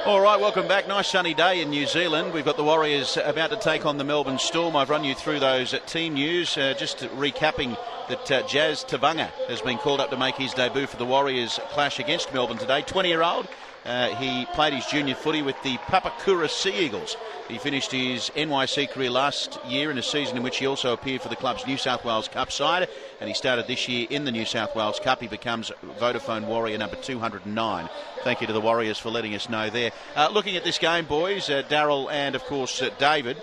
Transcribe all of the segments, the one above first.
All right, welcome back. Nice sunny day in New Zealand. We've got the Warriors about to take on the Melbourne Storm. I've run you through those team news. Just recapping that Jazz Tavanga has been called up to make his debut for the Warriors clash against Melbourne today. 20-year-old. He played his junior footy with the Papakura Sea Eagles. He finished his NYC career last year in a season in which he also appeared for the club's New South Wales Cup side, and he started this year in the New South Wales Cup. He becomes Vodafone Warrior number 209. Thank you to the Warriors for letting us know there. Looking at this game, boys, Darryl and, of course, David,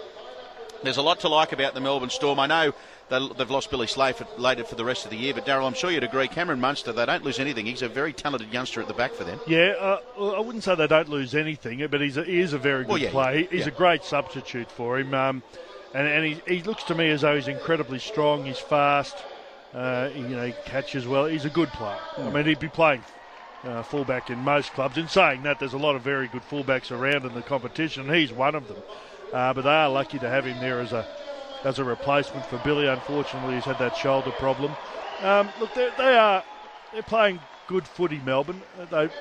there's a lot to like about the Melbourne Storm. I know they've lost Billy Slater for the rest of the year, but Darryl, I'm sure you'd agree, Cameron Munster, they don't lose anything. He's a very talented youngster at the back for them. Yeah, I wouldn't say they don't lose anything, but he is a very good player. He's a great substitute for him, and he looks to me as though he's incredibly strong. He's fast, he catches well. He's a good player. I mean, he'd be playing fullback in most clubs. In saying that, there's a lot of very good fullbacks around in the competition, and he's one of them. But they are lucky to have him there as a replacement for Billy. Unfortunately, he's had that shoulder problem. Look, they're playing good footy, Melbourne. They've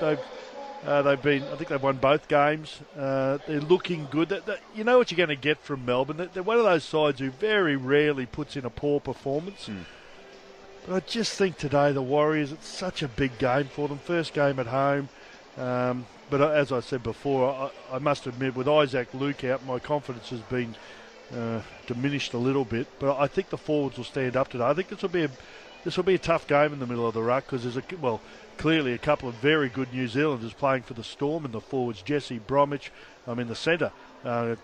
been, I think they've won both games. They're looking good. You know what you're going to get from Melbourne. They're one of those sides who very rarely puts in a poor performance. But I just think today the Warriors, it's such a big game for them. First game at home. But as I said before, I must admit, with Isaac Luke out, my confidence has been diminished a little bit. But I think the forwards will stand up today. I think this will be a tough game in the middle of the ruck, because there's clearly a couple of very good New Zealanders playing for the Storm in the forwards. Jesse Bromwich, in the centre.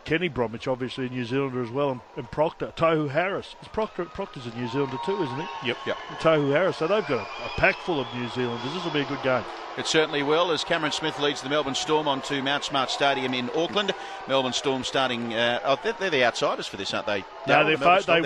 Kenny Bromwich, obviously a New Zealander as well, and Proctor, Tohu Harris. Proctor's a New Zealander too, isn't he? Yep. Tohu Harris. So they've got a pack full of New Zealanders. This will be a good game. It certainly will, as Cameron Smith leads the Melbourne Storm onto Mount Smart Stadium in Auckland. Melbourne Storm starting... they're the outsiders for this, aren't they? No, they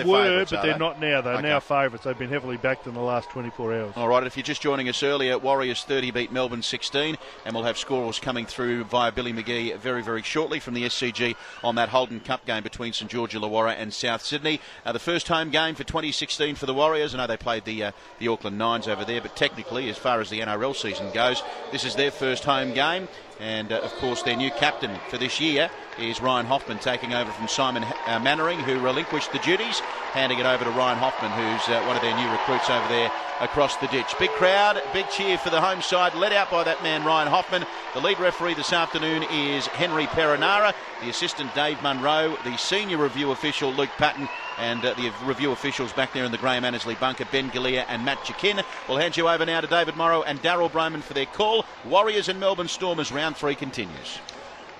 were, but they're not now. They're now favourites. They've been heavily backed in the last 24 hours. All right, if you're just joining us earlier, Warriors 30 beat Melbourne 16, and we'll have scores coming through via Billy McGee very, very shortly from the SCG on that Holden Cup game between St George Illawarra and South Sydney. The first home game for 2016 for the Warriors. I know they played the Auckland Nines over there, but technically, as far as the NRL season goes, this is their first home game. And, of course, their new captain for this year is Ryan Hoffman, taking over from Simon Mannering, who relinquished the duties, handing it over to Ryan Hoffman, who's one of their new recruits over there across the ditch. Big crowd, big cheer for the home side, led out by that man, Ryan Hoffman. The lead referee this afternoon is Henry Perinara, the assistant Dave Munro, the senior review official Luke Patton, and the review officials back there in the Graham Annesley bunker, Ben Galea and Matt Jakin. We'll hand you over now to David Morrow and Darryl Broman for their call. Warriors and Melbourne Storm as round 3 continues.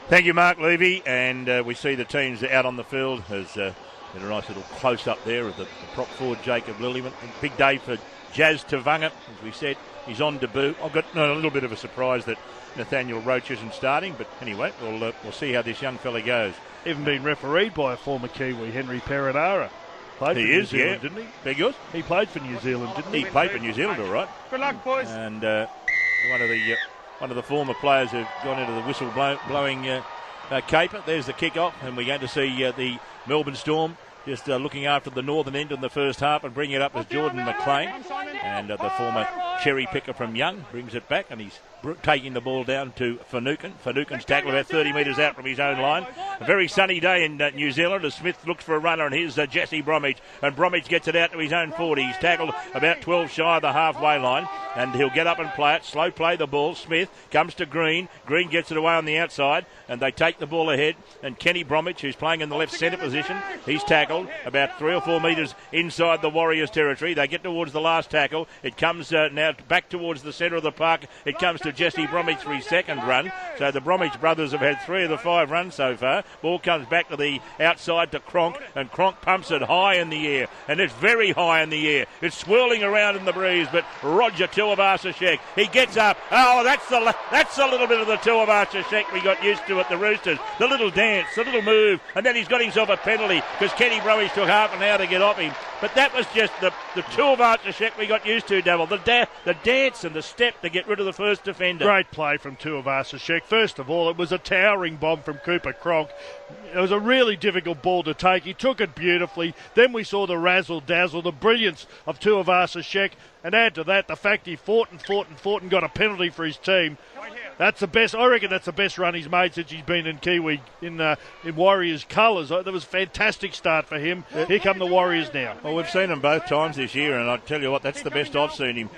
Thank you, Mark Levy, and we see the teams out on the field. There's a nice little close-up there of the prop forward, Jacob Lillyman. Big day for Jazz Tavanga, as we said. He's on debut. I've got a little bit of a surprise that Nathaniel Roach isn't starting, but anyway, we'll see how this young fella goes. Even been refereed by a former Kiwi, Henry Perinara. Played for New Zealand, didn't he? Big yours? He played for New Zealand, didn't he? He played for New Zealand, all right. Good luck, boys. And one of the former players who've gone into the whistle blowing caper. There's the kick-off, and we're going to see the Melbourne Storm just looking after the northern end in the first half and bringing it up as Jordan McLean. And the former cherry picker from Young brings it back, and he's taking the ball down to Finucane. Finucane's tackle about 30 metres out from his own line. A very sunny day in New Zealand as Smith looks for a runner, and here's Jesse Bromwich. And Bromwich gets it out to his own 40. He's tackled about 12 shy of the halfway line, and he'll get up and play it. Slow play the ball. Smith comes to Green. Green gets it away on the outside, and they take the ball ahead. And Kenny Bromwich, who's playing in the left centre position, he's tackled about 3 or 4 metres inside the Warriors' territory. They get towards the last tackle. It comes now back towards the centre of the park. It comes to Jesse Bromwich for his second run. So the Bromwich brothers have had 3 of the 5 runs so far. Ball comes back to the outside to Cronk, and Cronk pumps it high in the air, and it's very high in the air. It's swirling around in the breeze, but Roger Tuivasa-Sheck, he gets up. Oh, that's a little bit of the Tuivasa-Sheck we got used to at the Roosters. The little dance, the little move, and then he's got himself a penalty because Kenny Bromwich took half an hour to get off him. But that was just the Tuivasa-Sheck we got used to, Devil. The dance and the step to get rid of the first defender. Great play from Tuivasa-Sheck. First of all, it was a towering bomb from Cooper Cronk. It was a really difficult ball to take. He took it beautifully. Then we saw the razzle-dazzle, the brilliance of Tuivasa-Sheck. And add to that the fact he fought and got a penalty for his team. That's the best. I reckon that's the best run he's made since he's been in Kiwi in Warriors colours. That was a fantastic start for him. Here come the Warriors now. Well, we've seen him both times this year, and I tell you what, that's the best I've seen him.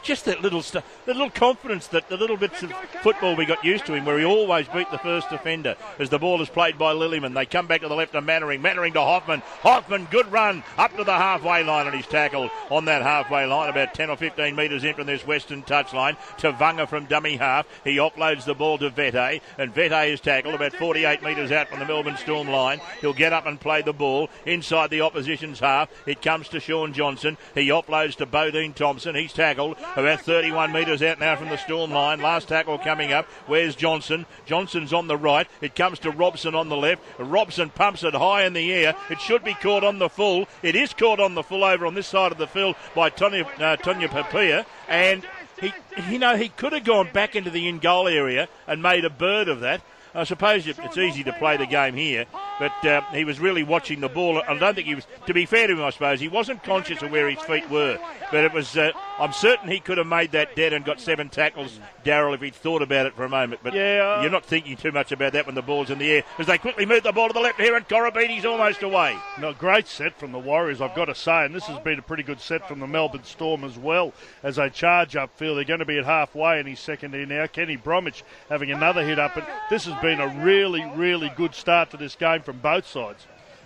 Just that little confidence, the little bits of football we got used to him, where he always beat the first defender. As the ball is played by Lillyman, they come back to the left of Mannering to Hoffman. Hoffman, good run up to the halfway line, and he's tackled on that halfway line, about 10 or 15 metres in from this western touchline. Tavanga from dummy half. He offloads the ball to Vete, and Vete is tackled about 48 metres out from the Melbourne Storm line. He'll get up and play the ball inside the opposition's half. It comes to Sean Johnson. He offloads to Bodine Thompson. He's tackled about 31 metres out now from the Storm line. Last tackle coming up. Where's Johnson? Johnson's on the right. It comes to Robson on the left. Robson pumps it high in the air. It should be caught on the full. It is caught on the full over on this side of the field by Tonya Papia, and he could have gone back into the in-goal area and made a bird of that. I suppose it's easy to play the game here, but he was really watching the ball. I don't think he was, to be fair to him, I suppose, he wasn't conscious of where his feet were. But it was, I'm certain he could have made that dead and got 7 tackles, Darryl, if he'd thought about it for a moment. But you're not thinking too much about that when the ball's in the air, as they quickly move the ball to the left here, and Korobiti's almost away. No, great set from the Warriors, I've got to say, and this has been a pretty good set from the Melbourne Storm as well, as they charge upfield. They're going to be at halfway in his second year now. Kenny Bromwich having another hit up, and this has been a really, really good start to this game from both sides.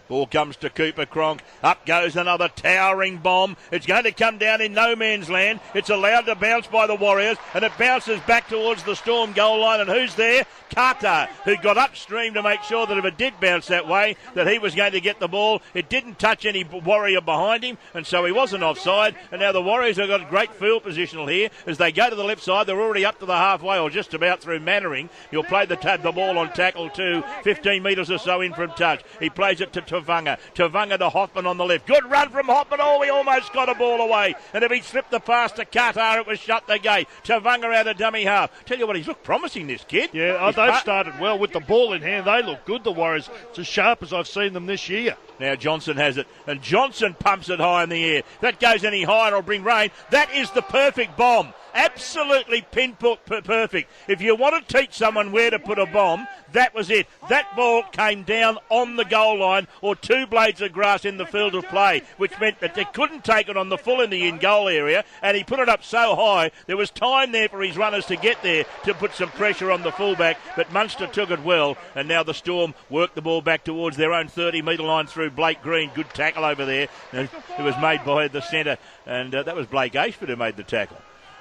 Ball comes to Cooper Cronk. Up goes another towering bomb. It's going to come down in no man's land. It's allowed to bounce by the Warriors, and it bounces back towards the Storm goal line. And who's there? Carter, who got upstream to make sure that if it did bounce that way, that he was going to get the ball. It didn't touch any Warrior behind him, and so he wasn't offside. And now the Warriors have got a great field positional here as they go to the left side. They're already up to the halfway, or just about through Mannering. He'll play the ball on tackle to 15 metres or so in from touch. He plays it to Tavanga. Tavanga to Hoffman on the left. Good run from Hoffman. Oh, he almost got a ball away. And if he slipped the pass to Qatar, it was shut the gate. Tavanga out of dummy half. Tell you what, he's looked promising, this kid. Yeah, they've started well with the ball in hand. They look good, the Warriors. It's as sharp as I've seen them this year. Now Johnson has it, and Johnson pumps it high in the air. That goes any higher, it'll bring rain. That is the perfect bomb. Absolutely pinpoint perfect. If you want to teach someone where to put a bomb, that was it. That ball came down on the goal line, or 2 blades of grass in the field of play, which meant that they couldn't take it on the full in the in-goal area, and he put it up so high, there was time there for his runners to get there to put some pressure on the fullback, but Munster took it well, and now the Storm worked the ball back towards their own 30-metre line through Blake Green. Good tackle over there. It was made by the centre, and that was Blake Ashford who made the tackle.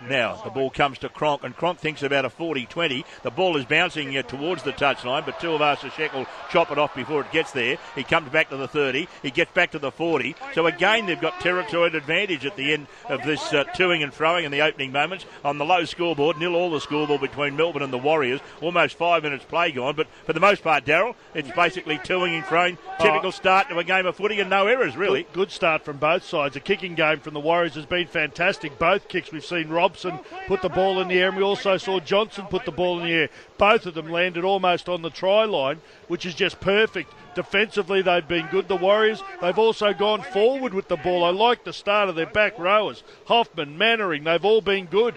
Now, the ball comes to Cronk, and Cronk thinks about a 40-20. The ball is bouncing towards the touchline, but Tuivasa-Sheck will chop it off before it gets there. He comes back to the 30. He gets back to the 40. So, again, they've got territorial advantage at the end of this toing and throwing in the opening moments. On the low scoreboard, 0-all the scoreboard between Melbourne and the Warriors. Almost 5 minutes play gone, but for the most part, Darryl, it's basically toing and throwing. Typical start to a game of footy and no errors, really. Good start from both sides. The kicking game from the Warriors has been fantastic. Both kicks we've seen Robson put the ball in the air, and we also saw Johnson put the ball in the air. Both of them landed almost on the try line, which is just perfect. Defensively, they've been good, the Warriors. They've also gone forward with the ball. I like the start of their back rowers. Hoffman, Mannering, they've all been good.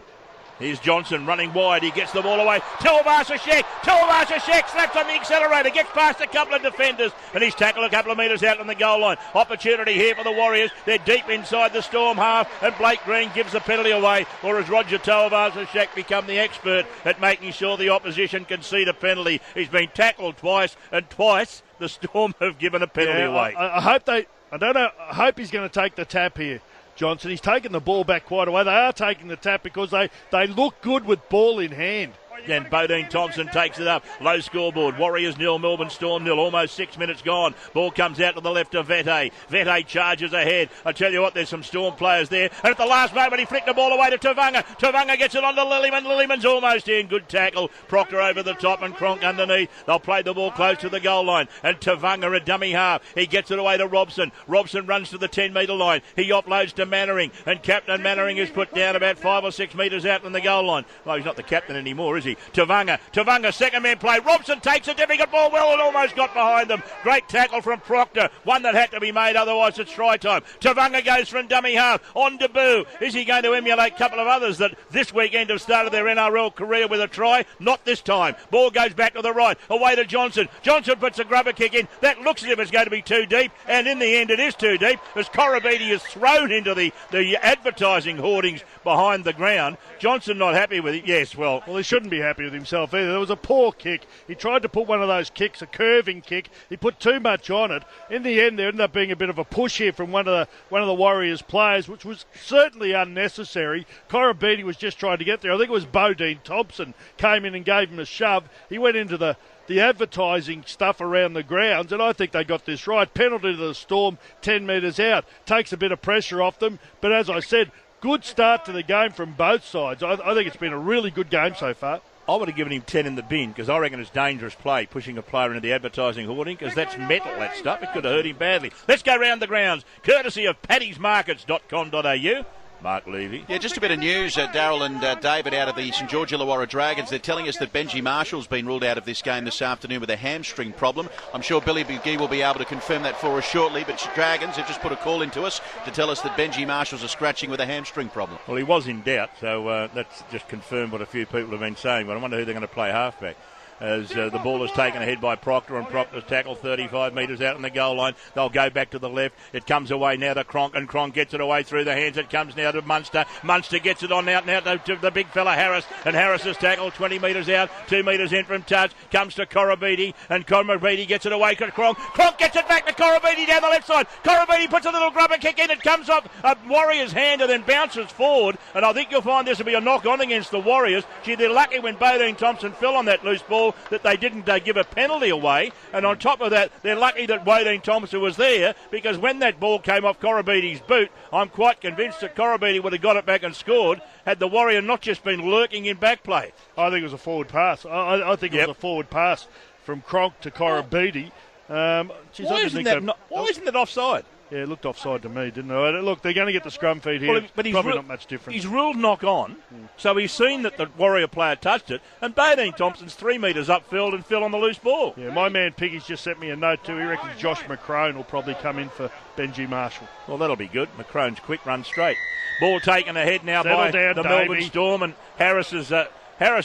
Here's Johnson running wide. He gets the ball away. Tuivasa-Sheck slaps on the accelerator. Gets past a couple of defenders. And he's tackled a couple of metres out on the goal line. Opportunity here for the Warriors. They're deep inside the Storm half. And Blake Green gives the penalty away. Or has Roger Tuivasa-Sheck become the expert at making sure the opposition concede a penalty? He's been tackled twice. And twice the Storm have given a penalty away. I hope he's going to take the tap here, Johnson. He's taken the ball back quite a way. They are taking the tap because they look good with ball in hand. And Bodine Thompson takes it up. Low scoreboard. Warriors 0, Melbourne Storm 0. Almost 6 minutes gone. Ball comes out to the left of Vete. Vete charges ahead. I tell you what, there's some Storm players there. And at the last moment, he flicked the ball away to Tavanga. Tavanga gets it on to Lillyman. Lillyman's almost in. Good tackle. Proctor over the top and Cronk underneath. They'll play the ball close to the goal line. And Tavanga, a dummy half. He gets it away to Robson. Robson runs to the 10-metre line. He offloads to Mannering. And Captain Mannering is put down about 5 or 6 metres out from the goal line. Well, he's not the captain anymore, is he? he? Tavanga, second man play. Robson takes a difficult ball. Well, it almost got behind them. Great tackle from Proctor. One that had to be made, otherwise it's try time. Tavanga goes from dummy half. On Deboo. Is he going to emulate a couple of others that this weekend have started their NRL career with a try? Not this time. Ball goes back to the right. Away to Johnson. Johnson puts a grubber kick in. That looks as if it's going to be too deep. And in the end, it is too deep as Korobidi is thrown into the advertising hoardings behind the ground. Johnson not happy with it. Yes, well, he shouldn't be happy with himself either. There was a poor kick. He tried to put one of those kicks, a curving kick. He put too much on it. In the end, there ended up being a bit of a push here from one of the Warriors players, which was certainly unnecessary. Korobidi was just trying to get there. I think it was Bodine Thompson came in and gave him a shove. He went into the advertising stuff around the grounds, and I think they got this right. Penalty to the Storm, 10 metres out. Takes a bit of pressure off them, but as I said, good start to the game from both sides. I think it's been a really good game so far. I would have given him 10 in the bin because I reckon it's dangerous play, pushing a player into the advertising hoarding, because that's metal, that stuff. It could have hurt him badly. Let's go round the grounds, courtesy of paddysmarkets.com.au. Mark Levy. Yeah, just a bit of news, Darryl and David out of the St George Illawarra Dragons. They're telling us that Benji Marshall's been ruled out of this game this afternoon with a hamstring problem. I'm sure Billy McGee will be able to confirm that for us shortly, but Dragons have just put a call into us to tell us that Benji Marshall's a scratching with a hamstring problem. Well, he was in doubt, so that's just confirmed what a few people have been saying, but I wonder who they're going to play halfback. As the ball is taken ahead by Proctor, and Proctor's tackle 35 metres out on the goal line. They'll go back to the left. It comes away now to Cronk, and Cronk gets it away through the hands. It comes now to Munster. Munster gets it on out now to the big fella Harris, and Harris's tackle 20 metres out, 2 metres in from touch. Comes to Korobidi, and Korobidi gets it away to Cronk. Cronk gets it back to Korobidi down the left side. Korobidi puts a little grubber kick in. It comes off a Warriors' hand and then bounces forward. And I think you'll find this will be a knock on against the Warriors. Gee, they're lucky when Bodine Thompson fell on that loose ball that they didn't give a penalty away, and on top of that they're lucky that Bodine Thompson was there, because when that ball came off Korobidi's boot, I'm quite convinced that Korobidi would have got it back and scored had the Warrior not just been lurking in back play. I think it was a forward pass. I think it was a forward pass from Cronk to Korobidi. Why isn't that offside? Yeah, it looked offside to me, didn't it? Look, they're going to get the scrum feed here. Well, but probably not much different. He's ruled knock on, so he's seen that the Warrior player touched it, and Bodine Thompson's 3 metres upfield and fell on the loose ball. Yeah, my man Piggy's just sent me a note too. He reckons Josh McCrone will probably come in for Benji Marshall. Well, that'll be good. McCrone's quick, run straight. Ball taken ahead now by the Melbourne Storm, and Harris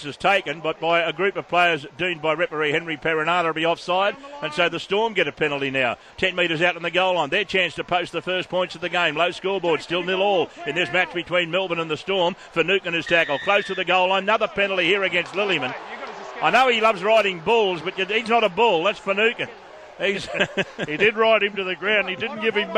is taken, but by a group of players deemed by referee Henry Perinata to be offside, and so the Storm get a penalty now. 10 metres out on the goal line. Their chance to post the first points of the game. Low scoreboard, still 0-0 in this match between Melbourne and the Storm. Finucane is tackled close to the goal line. Another penalty here against Lillyman. I know he loves riding bulls, but he's not a bull. That's Finucane. He did ride him to the ground. He didn't give him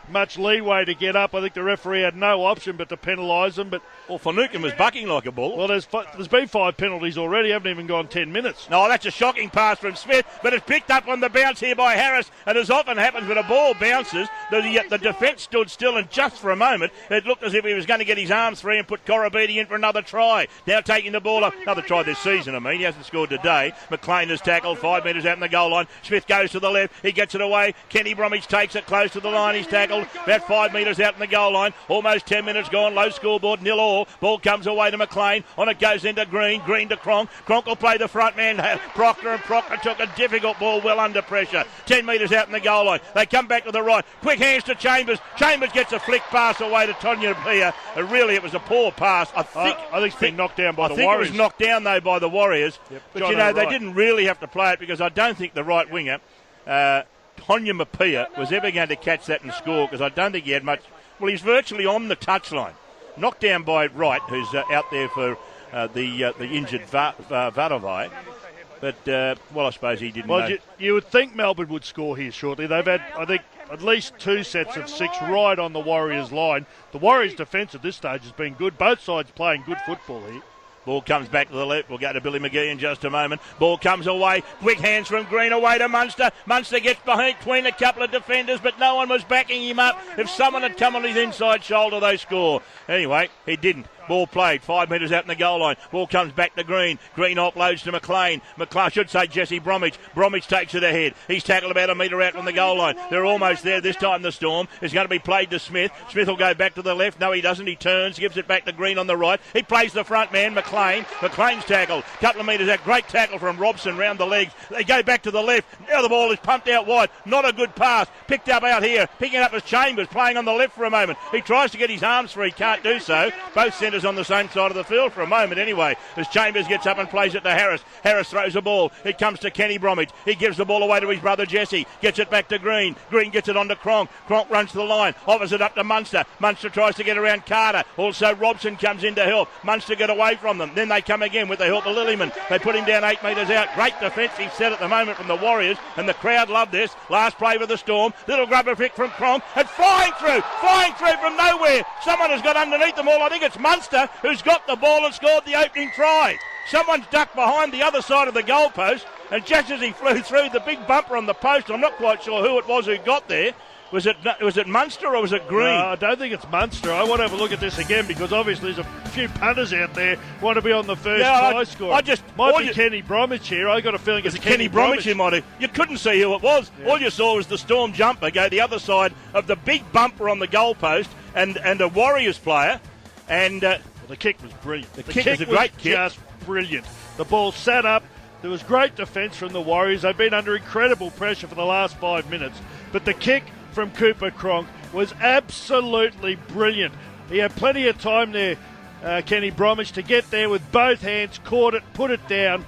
much leeway to get up. I think the referee had no option but to penalise him. But Finucane was bucking like a bull. Well, there's been 5 penalties already. Haven't even gone 10 minutes. No, that's a shocking pass from Smith, but it's picked up on the bounce here by Harris. And as often happens when a ball bounces, the defence stood still, and just for a moment it looked as if he was going to get his arms free and put Korobidi in for another try. Now taking the ball up, another try this season. He hasn't scored today. McLean has tackled 5 metres out in the goal line. Smith goes to the left. He gets it away. Kenny Bromwich takes it close to the line. He's tackled about 5 metres out in the goal line. Almost 10 minutes gone. Low scoreboard, 0-0. Ball comes away to McLean. On it goes into Green. Green to Cronk. Cronk will play the front man, Proctor, and Proctor took a difficult ball well under pressure. 10 metres out in the goal line. They come back to the right. Quick hands to Chambers. Chambers gets a flick pass away to Tonya Pia. Really, it was a poor pass. I think it's been knocked down by the Warriors. I think it was knocked down, though, by the Warriors. Yep. But, they didn't really have to play it, because I don't think the right winger, Tonya Mapia, was ever going to catch that and score, because I don't think he had much. Well, he's virtually on the touchline. Knocked down by Wright, who's out there for the injured Vadovai. But, I suppose he didn't know. You would think Melbourne would score here shortly. They've had, I think, at least 2 sets of 6 right on the Warriors' line. The Warriors' defence at this stage has been good. Both sides playing good football here. Ball comes back to the left. We'll go to Billy McGee in just a moment. Ball comes away. Quick hands from Green away to Munster. Munster gets between a couple of defenders, but no one was backing him up. If someone had come on his inside shoulder, they score. Anyway, he didn't. Ball played 5 metres out in the goal line. Ball comes back to Green. Green offloads to McLean. I should say Jesse Bromwich. Bromwich takes it ahead. He's tackled about a metre out from the goal line. They're almost there. This time the Storm is going to be played to Smith. Smith will go back to the left. No, he doesn't. He turns, gives it back to Green on the right. He plays the front man, McLean. McLean's tackled. Couple of metres out. Great tackle from Robson round the legs. They go back to the left. Now the ball is pumped out wide. Not a good pass. Picked up out here. Picking it up as Chambers playing on the left for a moment. He tries to get his arms free. Can't do so. Both centres on the same side of the field for a moment anyway. As Chambers gets up and plays it to Harris. Harris throws the ball. It comes to Kenny Bromwich. He gives the ball away to his brother Jesse. Gets it back to Green. Green gets it on to Cronk. Cronk runs to the line. Offers it up to Munster. Munster tries to get around Carter. Also Robson comes in to help. Munster get away from them. Then they come again with the help of Lillyman. They put him down 8 metres out. Great defensive set at the moment from the Warriors, and the crowd love this. Last play for the Storm. Little grubber pick from Cronk, and flying through from nowhere. Someone has got underneath them all. I think it's Munster who's got the ball and scored the opening try. Someone's ducked behind the other side of the goalpost, and just as he flew through, the big bumper on the post, I'm not quite sure who it was who got there. Was it Munster or was it Green? No, I don't think it's Munster. I want to have a look at this again because obviously there's a few punters out there want to be on the first try score. Might be Kenny Bromwich here. I got a feeling it's Kenny Bromwich. You couldn't see who it was. Yeah. All you saw was the Storm jumper go the other side of the big bumper on the goalpost and a Warriors player. And the kick was brilliant. The kick was a great kick. Just brilliant. The ball sat up. There was great defence from the Warriors. They've been under incredible pressure for the last 5 minutes. But the kick from Cooper Cronk was absolutely brilliant. He had plenty of time there, Kenny Bromwich, to get there with both hands, caught it, put it down.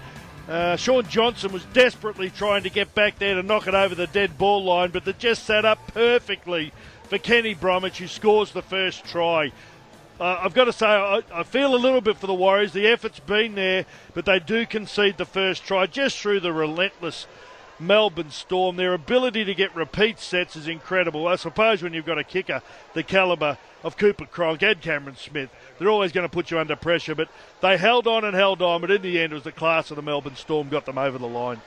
Sean Johnson was desperately trying to get back there to knock it over the dead ball line, but it just sat up perfectly for Kenny Bromwich, who scores the first try. I've got to say, I feel a little bit for the Warriors. The effort's been there, but they do concede the first try just through the relentless Melbourne Storm. Their ability to get repeat sets is incredible. I suppose when you've got a kicker the calibre of Cooper Cronk and Cameron Smith, they're always going to put you under pressure, but they held on, but in the end it was the class of the Melbourne Storm got them over the line.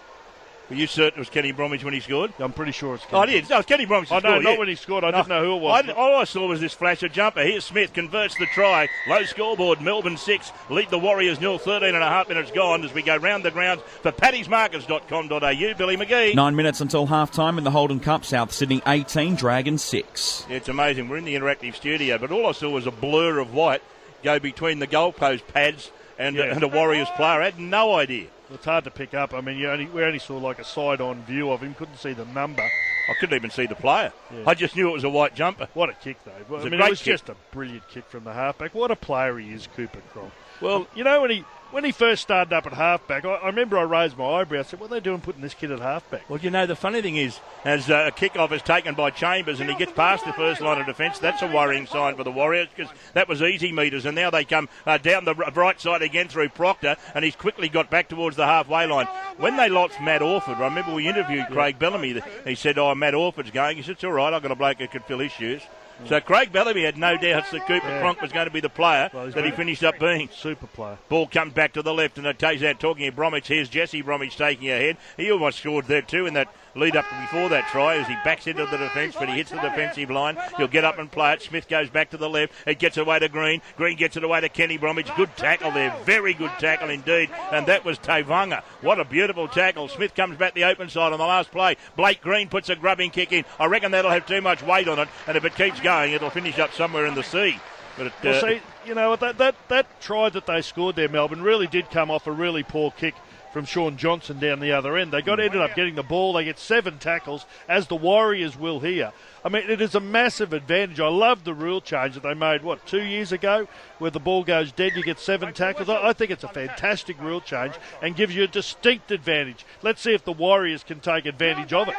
Were you certain it was Kenny Bromwich when he scored? I'm pretty sure it's Kenny. Oh, I did. No, it's Kenny Bromwich who scored. Not when he scored. I didn't know who it was. All I saw was this flash of jumper. Here's Smith, converts the try. Low scoreboard, Melbourne 6. Lead the Warriors 0, 13.5 minutes gone as we go round the grounds for paddysmarkets.com.au. Billy McGee. 9 minutes until half-time in the Holden Cup. South Sydney 18, Dragons 6. It's amazing. We're in the interactive studio, but all I saw was a blur of white go between the goalpost pads and a Warriors player. I had no idea. It's hard to pick up. I mean, we only saw like a side-on view of him. Couldn't see the number. I couldn't even see the player. Yeah. I just knew it was a white jumper. What a kick, though. It was just a brilliant kick from the halfback. What a player he is, Cooper Cronk. Well, you know, when he first started up at halfback, I remember I raised my eyebrow. I said, what are they doing putting this kid at halfback? Well, you know, the funny thing is, as a kick-off is taken by Chambers and he gets past the first line of defence, that's a worrying sign for the Warriors because that was easy metres, and now they come down the right side again through Proctor, and he's quickly got back towards the halfway line. When they lost Matt Orford, I remember we interviewed Craig Bellamy. He said, Matt Orford's going. He said, it's all right, I've got a bloke who could fill his shoes. So Craig Bellamy had no doubts that Cooper Cronk was going to be the player that he finished up being. Super player. Ball comes back to the left, and it takes out talking of Bromwich. Here's Jesse Bromwich taking ahead. He almost scored there too in that lead up before that try as he backs into the defence, but he hits the defensive line. He'll get up and play it. Smith goes back to the left. It gets away to Green. Green gets it away to Kenny Bromwich. Good tackle there. Very good tackle indeed. And that was Tavanga. What a beautiful tackle. Smith comes back the open side on the last play. Blake Green puts a grubbing kick in. I reckon that'll have too much weight on it, and if it keeps going, it'll finish up somewhere in the sea. But see, you know, that try that they scored there, Melbourne, really did come off a really poor kick from Sean Johnson down the other end. They ended up getting the ball. They get 7 tackles, as the Warriors will here. I mean, it is a massive advantage. I love the rule change that they made, 2 years ago, where the ball goes dead, you get 7 tackles. I think it's a fantastic rule change and gives you a distinct advantage. Let's see if the Warriors can take advantage of it.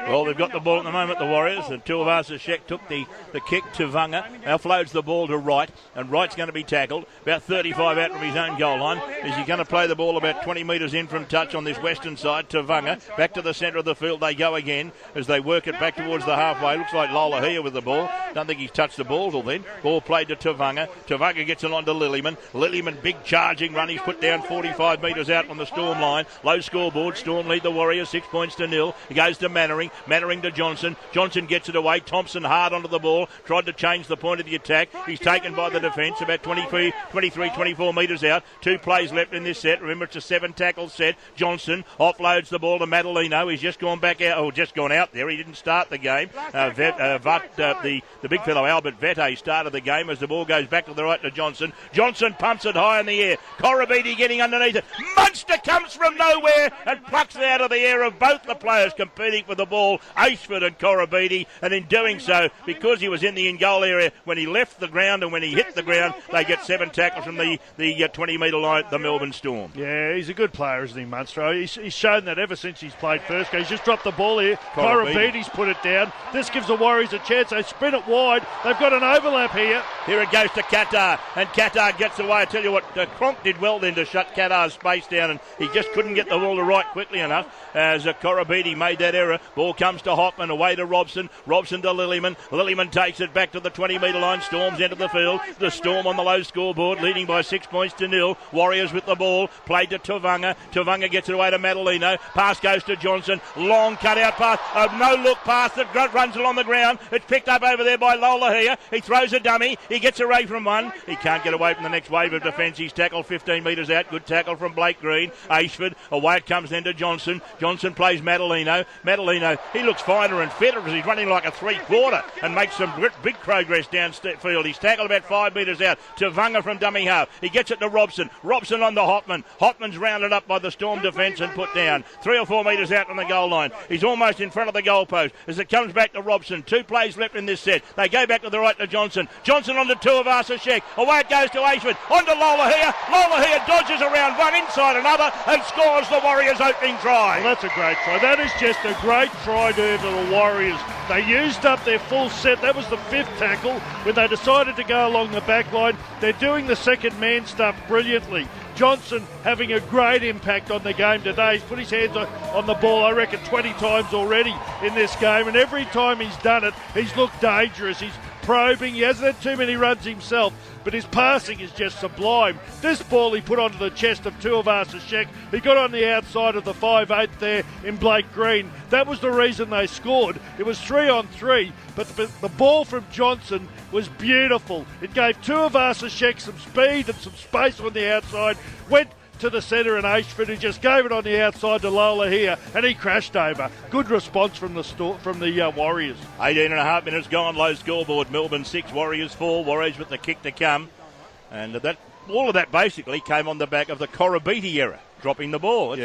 Well, they've got the ball at the moment, the Warriors, and Tuivasa-Sheck took the kick to Vunga. Offloads the ball to Wright, and Wright's going to be tackled about 35 out from his own goal line. Is he going to play the ball about 20 metres metres in from touch on this western side. Tavanga back to the centre of the field. They go again as they work it back towards the halfway. Looks like Lola here with the ball. Don't think he's touched the ball till then. Ball played to Tavanga. Tavanga gets it on to Lillyman. Lillyman, big charging run. He's put down 45 metres out on the Storm line. Low scoreboard. Storm lead the Warriors 6 points to 0. He goes to Mannering. Mannering to Johnson. Johnson gets it away. Thompson hard onto the ball. Tried to change the point of the attack. He's taken by the defence about 23, 24 metres out. 2 plays left in this set. Remember, it's a 7 tackle set. Johnson offloads the ball to Madalino. He's just gone back out, or just gone out there. He didn't start the game. The big fellow Albert Vette started the game as the ball goes back to the right to Johnson. Johnson pumps it high in the air. Corabetti getting underneath it. Munster comes from nowhere and plucks it out of the air of both the players competing for the ball, Ashford and Corabetti, and in doing so, because he was in the in-goal area when he left the ground and when he hit the ground, they get 7 tackles from the 20-metre line, the Melbourne Storm. Yeah, he's a good player, isn't he, Munster? He's shown that ever since he's played first. He's just dropped the ball here. Corabeatti's put it down. This gives the Warriors a chance. They spin it wide. They've got an overlap here. Here it goes to Qatar, and Qatar gets away. I tell you what, Cronk did well then to shut Qatar's space down, and he just couldn't get the ball to right quickly enough as Corabetti made that error. Ball comes to Hopman, away to Robson. Robson to Lillyman. Lillyman takes it back to the 20-metre line. Storms into the field. The Storm on the low scoreboard, leading by 6 points to 0. Warriors with the ball. Played to Tavanga. Tavanga gets it away to Madalino. Pass goes to Johnson. Long cut-out pass. A no-look pass that runs along the ground. It's picked up over there by Lola here. He throws a dummy. He gets away from one. He can't get away from the next wave of defence. He's tackled 15 metres out. Good tackle from Blake Green. Ashford. Away it comes then to Johnson. Johnson plays Madalino. Madalino, he looks finer and fitter as he's running like a 3/4 and makes some big progress downfield. He's tackled about 5 metres out. Tavanga from dummy half. He gets it to Robson. Robson on to Hopman. Hopman's rounded up by the Storm defence and put down 3 or 4 metres out on the goal line. He's almost in front of the goalpost as it comes back to Robson. 2 plays left in this set. They go back to the right to Johnson. Johnson on to Tuivasa-Sheck. Away it goes to Ashford. On to Lola here. Lola here dodges around one inside another and scores the Warriors' opening try. Well, that's a great try. That is just a great try there to the Warriors. They used up their full set. That was the 5th tackle when they decided to go along the back line. They're doing the second man stuff brilliantly. Johnson having a great impact on the game today. He's put his hands on the ball, I reckon, 20 times already in this game. And every time he's done it, he's looked dangerous. He's probing. He hasn't had too many runs himself, but his passing is just sublime. This ball he put onto the chest of Tuivasa-Sheck. He got on the outside of the 5'8" there in Blake Green. That was the reason they scored. It was 3-on-3, but the ball from Johnson was beautiful. It gave Tuivasa-Sheck some speed and some space on the outside. Went to the centre and Ashford, who just gave it on the outside to Lola here, and he crashed over. Good response from the Warriors. 18.5 minutes gone, low scoreboard. Melbourne 6, Warriors 4. Warriors with the kick to come. And all of that basically came on the back of the Corabetti error, dropping the ball.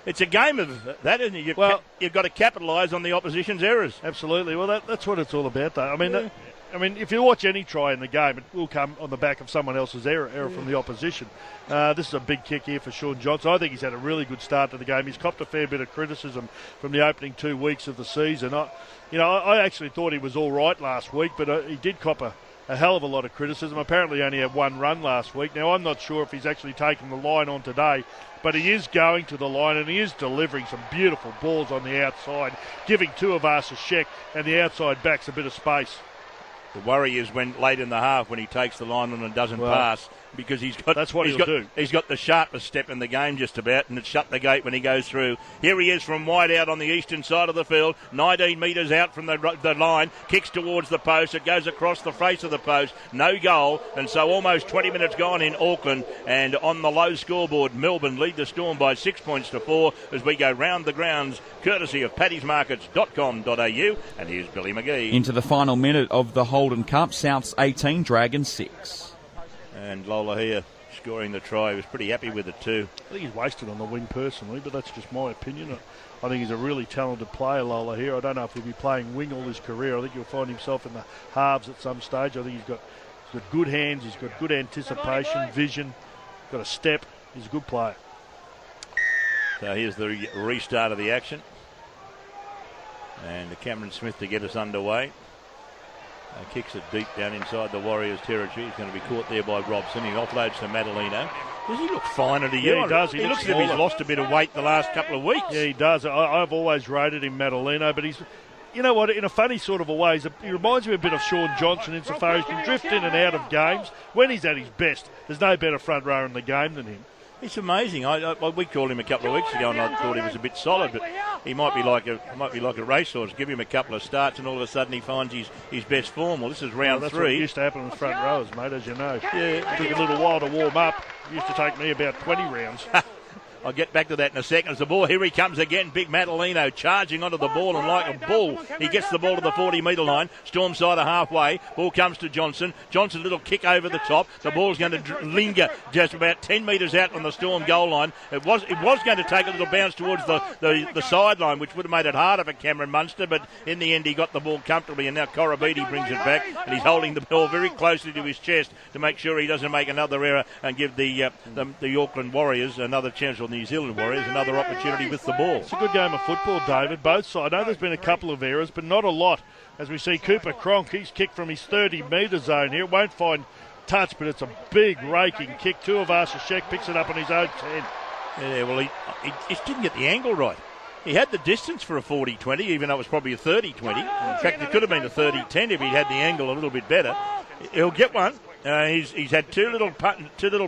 It's a game of that, isn't it? You've got to capitalise on the opposition's errors. Absolutely. Well, that's what it's all about, though. I mean, if you watch any try in the game, it will come on the back of someone else's error from the opposition. This is a big kick here for Shaun Johnson. I think he's had a really good start to the game. He's copped a fair bit of criticism from the opening 2 weeks of the season. I actually thought he was all right last week, but he did cop a hell of a lot of criticism. Apparently he only had 1 run last week. Now, I'm not sure if he's actually taken the line on today, but he is going to the line and he is delivering some beautiful balls on the outside, giving Tuivasa-Sheck and the outside backs a bit of space. The worry is when late in the half when he takes the line and doesn't pass, because that's what he'll do. He's got the sharpest step in the game just about, and it's shut the gate when he goes through. Here he is from wide out on the eastern side of the field, 19 metres out from the line, kicks towards the post, it goes across the face of the post, no goal, and so almost 20 minutes gone in Auckland, and on the low scoreboard, Melbourne lead the Storm by 6 points to 4 as we go round the grounds, courtesy of paddysmarkets.com.au, and here's Billy McGee. Into the final minute of the Holden Cup, Souths 18, Dragons 6. And Lola here scoring the try. He was pretty happy with it too. I think he's wasted on the wing personally, but that's just my opinion. I think he's a really talented player, Lola here. I don't know if he'll be playing wing all his career. I think he'll find himself in the halves at some stage. I think he's got good hands, he's got good anticipation, vision, got a step. He's a good player. So here's the restart of the action. And Cameron Smith to get us underway. Kicks it deep down inside the Warriors' territory. He's going to be caught there by Robson. He offloads to Madalino. Does he look finer to you? Yeah, he does. He looks as if he's lost a bit of weight the last couple of weeks. Yeah, he does. I've always rated him, Madalino, but he's, you know what, in a funny sort of a way, he reminds me a bit of Sean Johnson insofar as he can drift in and out of games. When he's at his best, there's no better front rower in the game than him. It's amazing. We called him a couple of weeks ago, and I thought he was a bit solid, but he might be like a racehorse. Give him a couple of starts, and all of a sudden he finds his best form. Well, this is round that's 3. What used to happen with front rowers, mate, as you know. Yeah, it took a little while to warm up. It used to take me about 20 rounds. I'll get back to that in a second. As the ball, here he comes again. Big Madalino charging onto the ball, and like a bull, he gets the ball to the 40-metre line. Storm side of halfway. Ball comes to Johnson. Johnson, little kick over the top. The ball's going to linger just about 10 metres out on the Storm goal line. It was going to take a little bounce towards the sideline, which would have made it harder for Cameron Munster, but in the end he got the ball comfortably, and now Korobidi brings it back, and he's holding the ball very closely to his chest to make sure he doesn't make another error and give the Auckland Warriors another chance, or New Zealand Warriors another opportunity with the ball. It's a good game of football, David. Both sides. I know there's been a couple of errors, but not a lot. As we see Cooper Cronk, he's kicked from his 30-metre zone here. It won't find touch, but it's a big raking kick. Tuivasa-Sheck picks it up on his own 10. Yeah, well, he just didn't get the angle right. He had the distance for a 40-20, even though it was probably a 30-20. In fact, it could have been a 30-10 if he'd had the angle a little bit better. He'll get one. He's had two little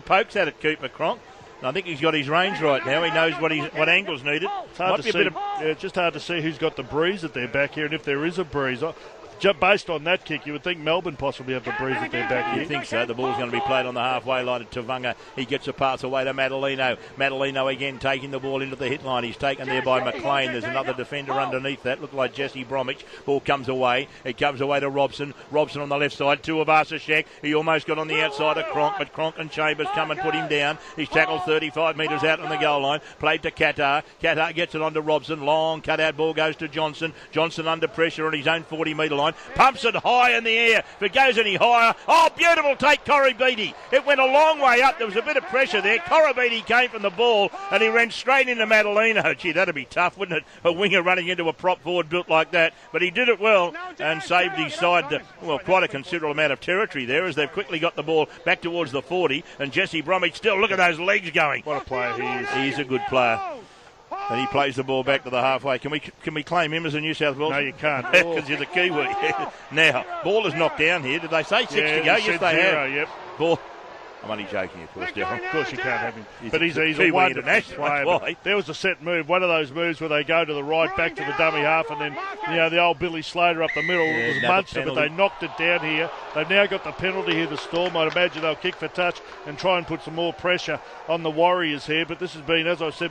pokes at it, Cooper Cronk. I think he's got his range right now. He knows what angle's needed. It's hard to see. It's just hard to see who's got the breeze at their back here, and if there is a breeze. Based on that kick, you would think Melbourne possibly have the breeze at their back here. You think so. The ball's going to be played on the halfway line to Tavunga. He gets a pass away to Madalino. Madalino again taking the ball into the hit line. He's taken there by McLean. There's another defender underneath that. Looked like Jesse Bromwich. Ball comes away. It comes away to Robson. Robson on the left side. Tuivasa-Sheck. He almost got on the outside of Cronk, but Cronk and Chambers come and put him down. He's tackled 35 metres out on the goal line. Played to Qatar. Qatar gets it on to Robson. Long cut-out ball goes to Johnson. Johnson under pressure on his own 40-metre line. Pumps it high in the air. If it goes any higher, oh, beautiful take, Korobidi. It went a long way up. There was a bit of pressure there. Korobidi came from the ball, and he ran straight into Madalino. Gee, that'd be tough, wouldn't it? A winger running into a prop forward built like that. But he did it well and saved his side quite a considerable amount of territory there, as they've quickly got the ball back towards the 40. And Jesse Bromwich still, look at those legs going. What a player he is. He's a good player. And he plays the ball back to the halfway. Can we claim him as a New South Wales? No, you can't. Because he's a Kiwi. Now, ball is knocked down here. Did they say 6 to go? Yes, they have. Yep. Ball. I'm only joking, of course, Darryl. Of course you can't have him. But he's Kiwi a wonderful international player. There was a set move, one of those moves where they go to the right, back to the dummy half, and then the old Billy Slater up the middle. Yeah, it was Munster, but they knocked it down here. They've now got the penalty here, the Storm. I'd imagine they'll kick for touch and try and put some more pressure on the Warriors here. But this has been, as I said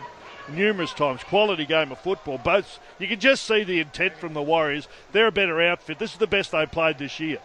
numerous times, quality game of football. Both, you can just see the intent from the Warriors. They're a better outfit. This is the best they've played this year.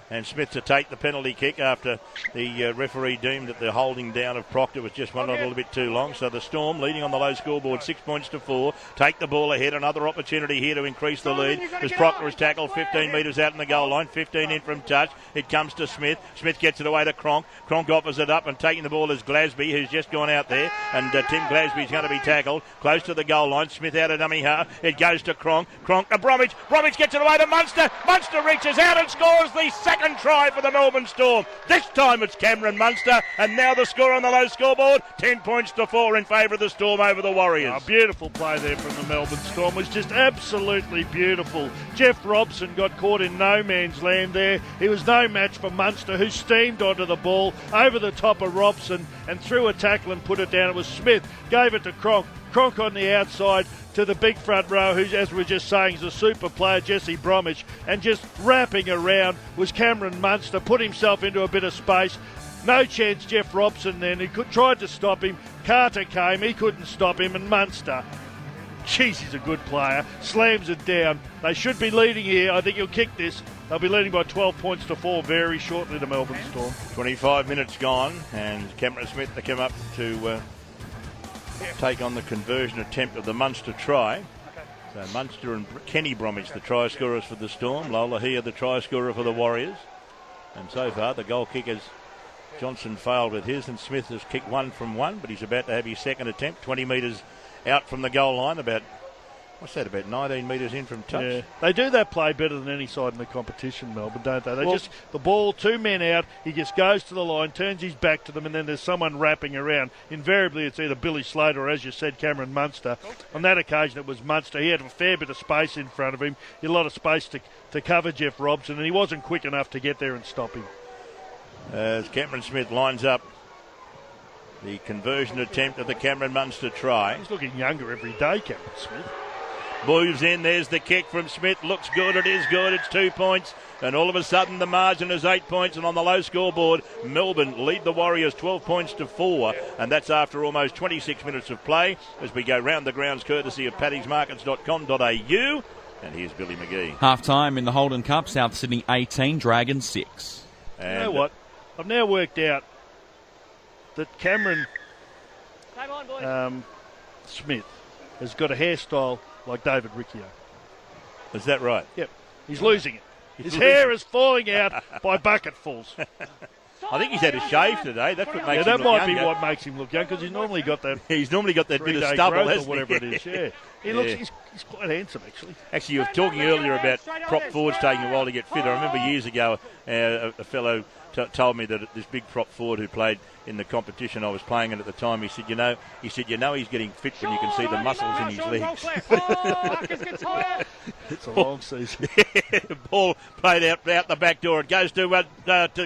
And Smith to take the penalty kick after the referee deemed that the holding down of Proctor was just one a little bit too long. So the Storm, leading on the low scoreboard, 6 points to 4, take the ball ahead. Another opportunity here to increase the lead as Proctor is tackled 15 metres out in the goal line, 15 in from touch. It comes to Smith. Smith gets it away to Cronk. Cronk offers it up, and taking the ball is Glasby, who's just gone out there. And Tim Glasby's going to be tackled close to the goal line. Smith out of dummy half. It goes to Cronk. Cronk to Bromwich. Bromwich gets it away to Munster. Munster reaches out and scores the second try for the Melbourne Storm. This time it's Cameron Munster, and now the score on the low scoreboard, 10 points to 4 in favour of the Storm over the Warriors. Beautiful play there from the Melbourne Storm. It was just absolutely beautiful. Jeff Robson got caught in no man's land there. He was no match for Munster, who steamed onto the ball over the top of Robson and threw a tackle and put it down. It was Smith, gave it to Cronk. Cronk on the outside to the big front row, who, as we were just saying, is a super player, Jesse Bromwich, and just wrapping around was Cameron Munster, put himself into a bit of space. No chance Jeff Robson then. He tried to stop him. Carter came, he couldn't stop him, and Munster, jeez, he's a good player, slams it down. They should be leading here. I think he'll kick this. They'll be leading by 12 points to 4 very shortly to Melbourne Storm. 25 minutes gone, and Cameron Smith to come up to take on the conversion attempt of the Munster try. So Munster and Kenny Bromwich, the try scorers for the Storm. Lola here, the try scorer for the Warriors. And so far, the goal kickers, Johnson failed with his, and Smith has kicked 1 from 1, but he's about to have his second attempt, 20 metres out from the goal line, about what's that, about 19 metres in from touch? Yeah. They do that play better than any side in the competition, Melbourne, don't they? The ball, 2 men out, he just goes to the line, turns his back to them, and then there's someone wrapping around. Invariably, it's either Billy Slater or, as you said, Cameron Munster. On that occasion, it was Munster. He had a fair bit of space in front of him. He had a lot of space to cover Jeff Robson, and he wasn't quick enough to get there and stop him. As Cameron Smith lines up the conversion attempt of the Cameron Munster try. He's looking younger every day, Cameron Smith. Moves in, there's the kick from Smith, looks good, it is good, it's 2 points, and all of a sudden the margin is 8 points, and on the low scoreboard, Melbourne lead the Warriors 12 points to 4, and that's after almost 26 minutes of play, as we go round the grounds courtesy of paddiesmarkets.com.au, and here's Billy McGee. Half-time in the Holden Cup, South Sydney 18, Dragons 6. And you know what? I've now worked out that Cameron Smith has got a hairstyle like David Riccio. Is that right? Yep. He's losing it. His hair is falling out by bucketfuls. I think he's had a shave today. That's what makes him that look might younger. be what makes him look young, because he's normally got that. He's normally got that bit of stubble, or hasn't he? whatever it is. Yeah, he looks. He's quite handsome, actually. Actually, you were talking earlier about prop forwards taking a while to get fit. I remember years ago, a fellow told me that this big prop forward who played in the competition I was playing in at the time, he said, you know he's getting fit when you can see the muscles in his legs. It's a long season. Ball played out the back door. It goes to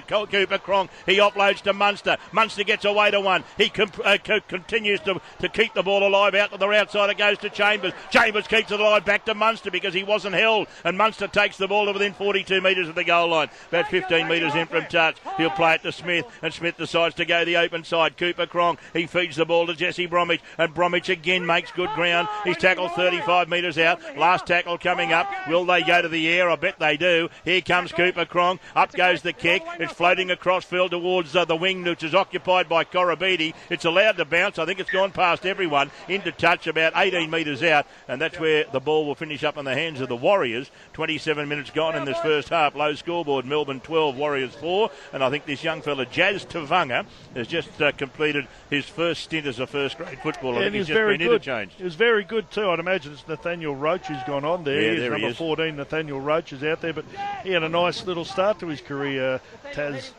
Cooper Cronk. He offloads to Munster. Munster gets away to one. He continues to keep the ball alive. Out to the outside it goes to Chambers. Chambers keeps it alive back to Munster because he wasn't held. And Munster takes the ball to within 42 metres of the goal line. About 15 metres in from touch. He'll play it to Smith. And Smith decides to go the open side. Cooper Cronk. He feeds the ball to Jesse Bromwich. And Bromwich again makes good ground. He's tackled 35 metres out. Last tackle coming up. Will they go to the air? I bet they do. Here comes Cooper Cronk. Up goes the kick. It's floating across field towards the wing, which is occupied by Korobidi. It's allowed to bounce. I think it's gone past everyone. Into touch about 18 metres out. And that's where the ball will finish up in the hands of the Warriors. 27 minutes gone in this first half. Low scoreboard. Melbourne 12, Warriors 4. And I think this young fella, Jazz Tavanga, has just completed his first stint as a first-grade footballer. I think he's just been interchanged. He was very good too. I'd imagine it's Nathaniel Roach who's gone on there. Yeah, there number he is. 14, Nathaniel Roach is out there, but he had a nice little start to his career. Jazz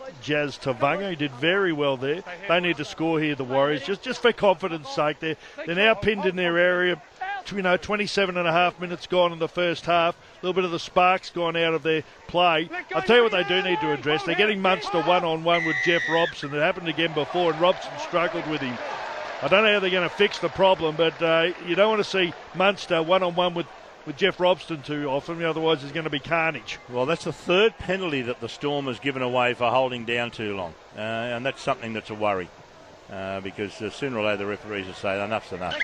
Tavanga, he did very well there. They need to score here, the Warriors, just for confidence' sake. They're now pinned in their area. 27 and a half minutes gone in the first half. A little bit of the spark's gone out of their play. I'll tell you what they do need to address. They're getting Munster one-on-one with Jeff Robson. It happened again before, and Robson struggled with him. I don't know how they're going to fix the problem, but you don't want to see Munster one-on-one with Jeff Robson too often, otherwise there's going to be carnage. Well, that's the third penalty that the Storm has given away for holding down too long, and that's something that's a worry, because sooner or later the referees will say enough's enough.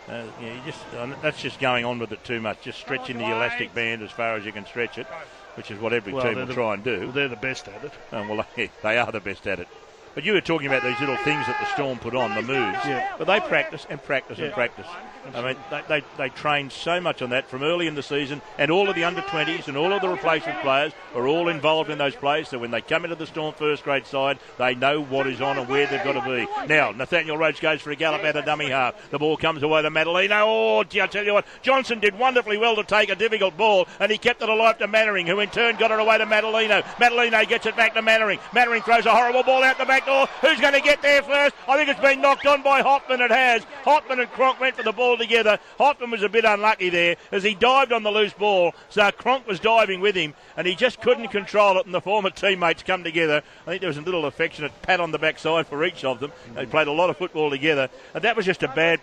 That's just going on with it too much, just stretching the elastic band as far as you can stretch it, which is what every team will try and do. Well, they're the best at it. Well, they are the best at it. But you were talking about these little things that the Storm put on, the moves. Yeah. But they practice and practice and practice. I mean, they train so much on that from early in the season, and all of the under-20s and all of the replacement players are all involved in those plays, so when they come into the Storm first-grade side, they know what is on and where they've got to be. Now, Nathaniel Roach goes for a gallop out of dummy half. The ball comes away to Madalino. Oh, gee, I tell you what, Johnson did wonderfully well to take a difficult ball, and he kept it alive to Mannering, who in turn got it away to Madalino. Madalino gets it back to Mannering. Mannering throws a horrible ball out the back door. Who's going to get there first? I think it's been knocked on by Hoffman. It has. Hoffman and Cronk went for the ball together. Hoffman was a bit unlucky there as he dived on the loose ball, so Cronk was diving with him and he just couldn't control it, and the former teammates come together. I think there was a little affectionate pat on the backside for each of them. They played a lot of football together, and that was just a bad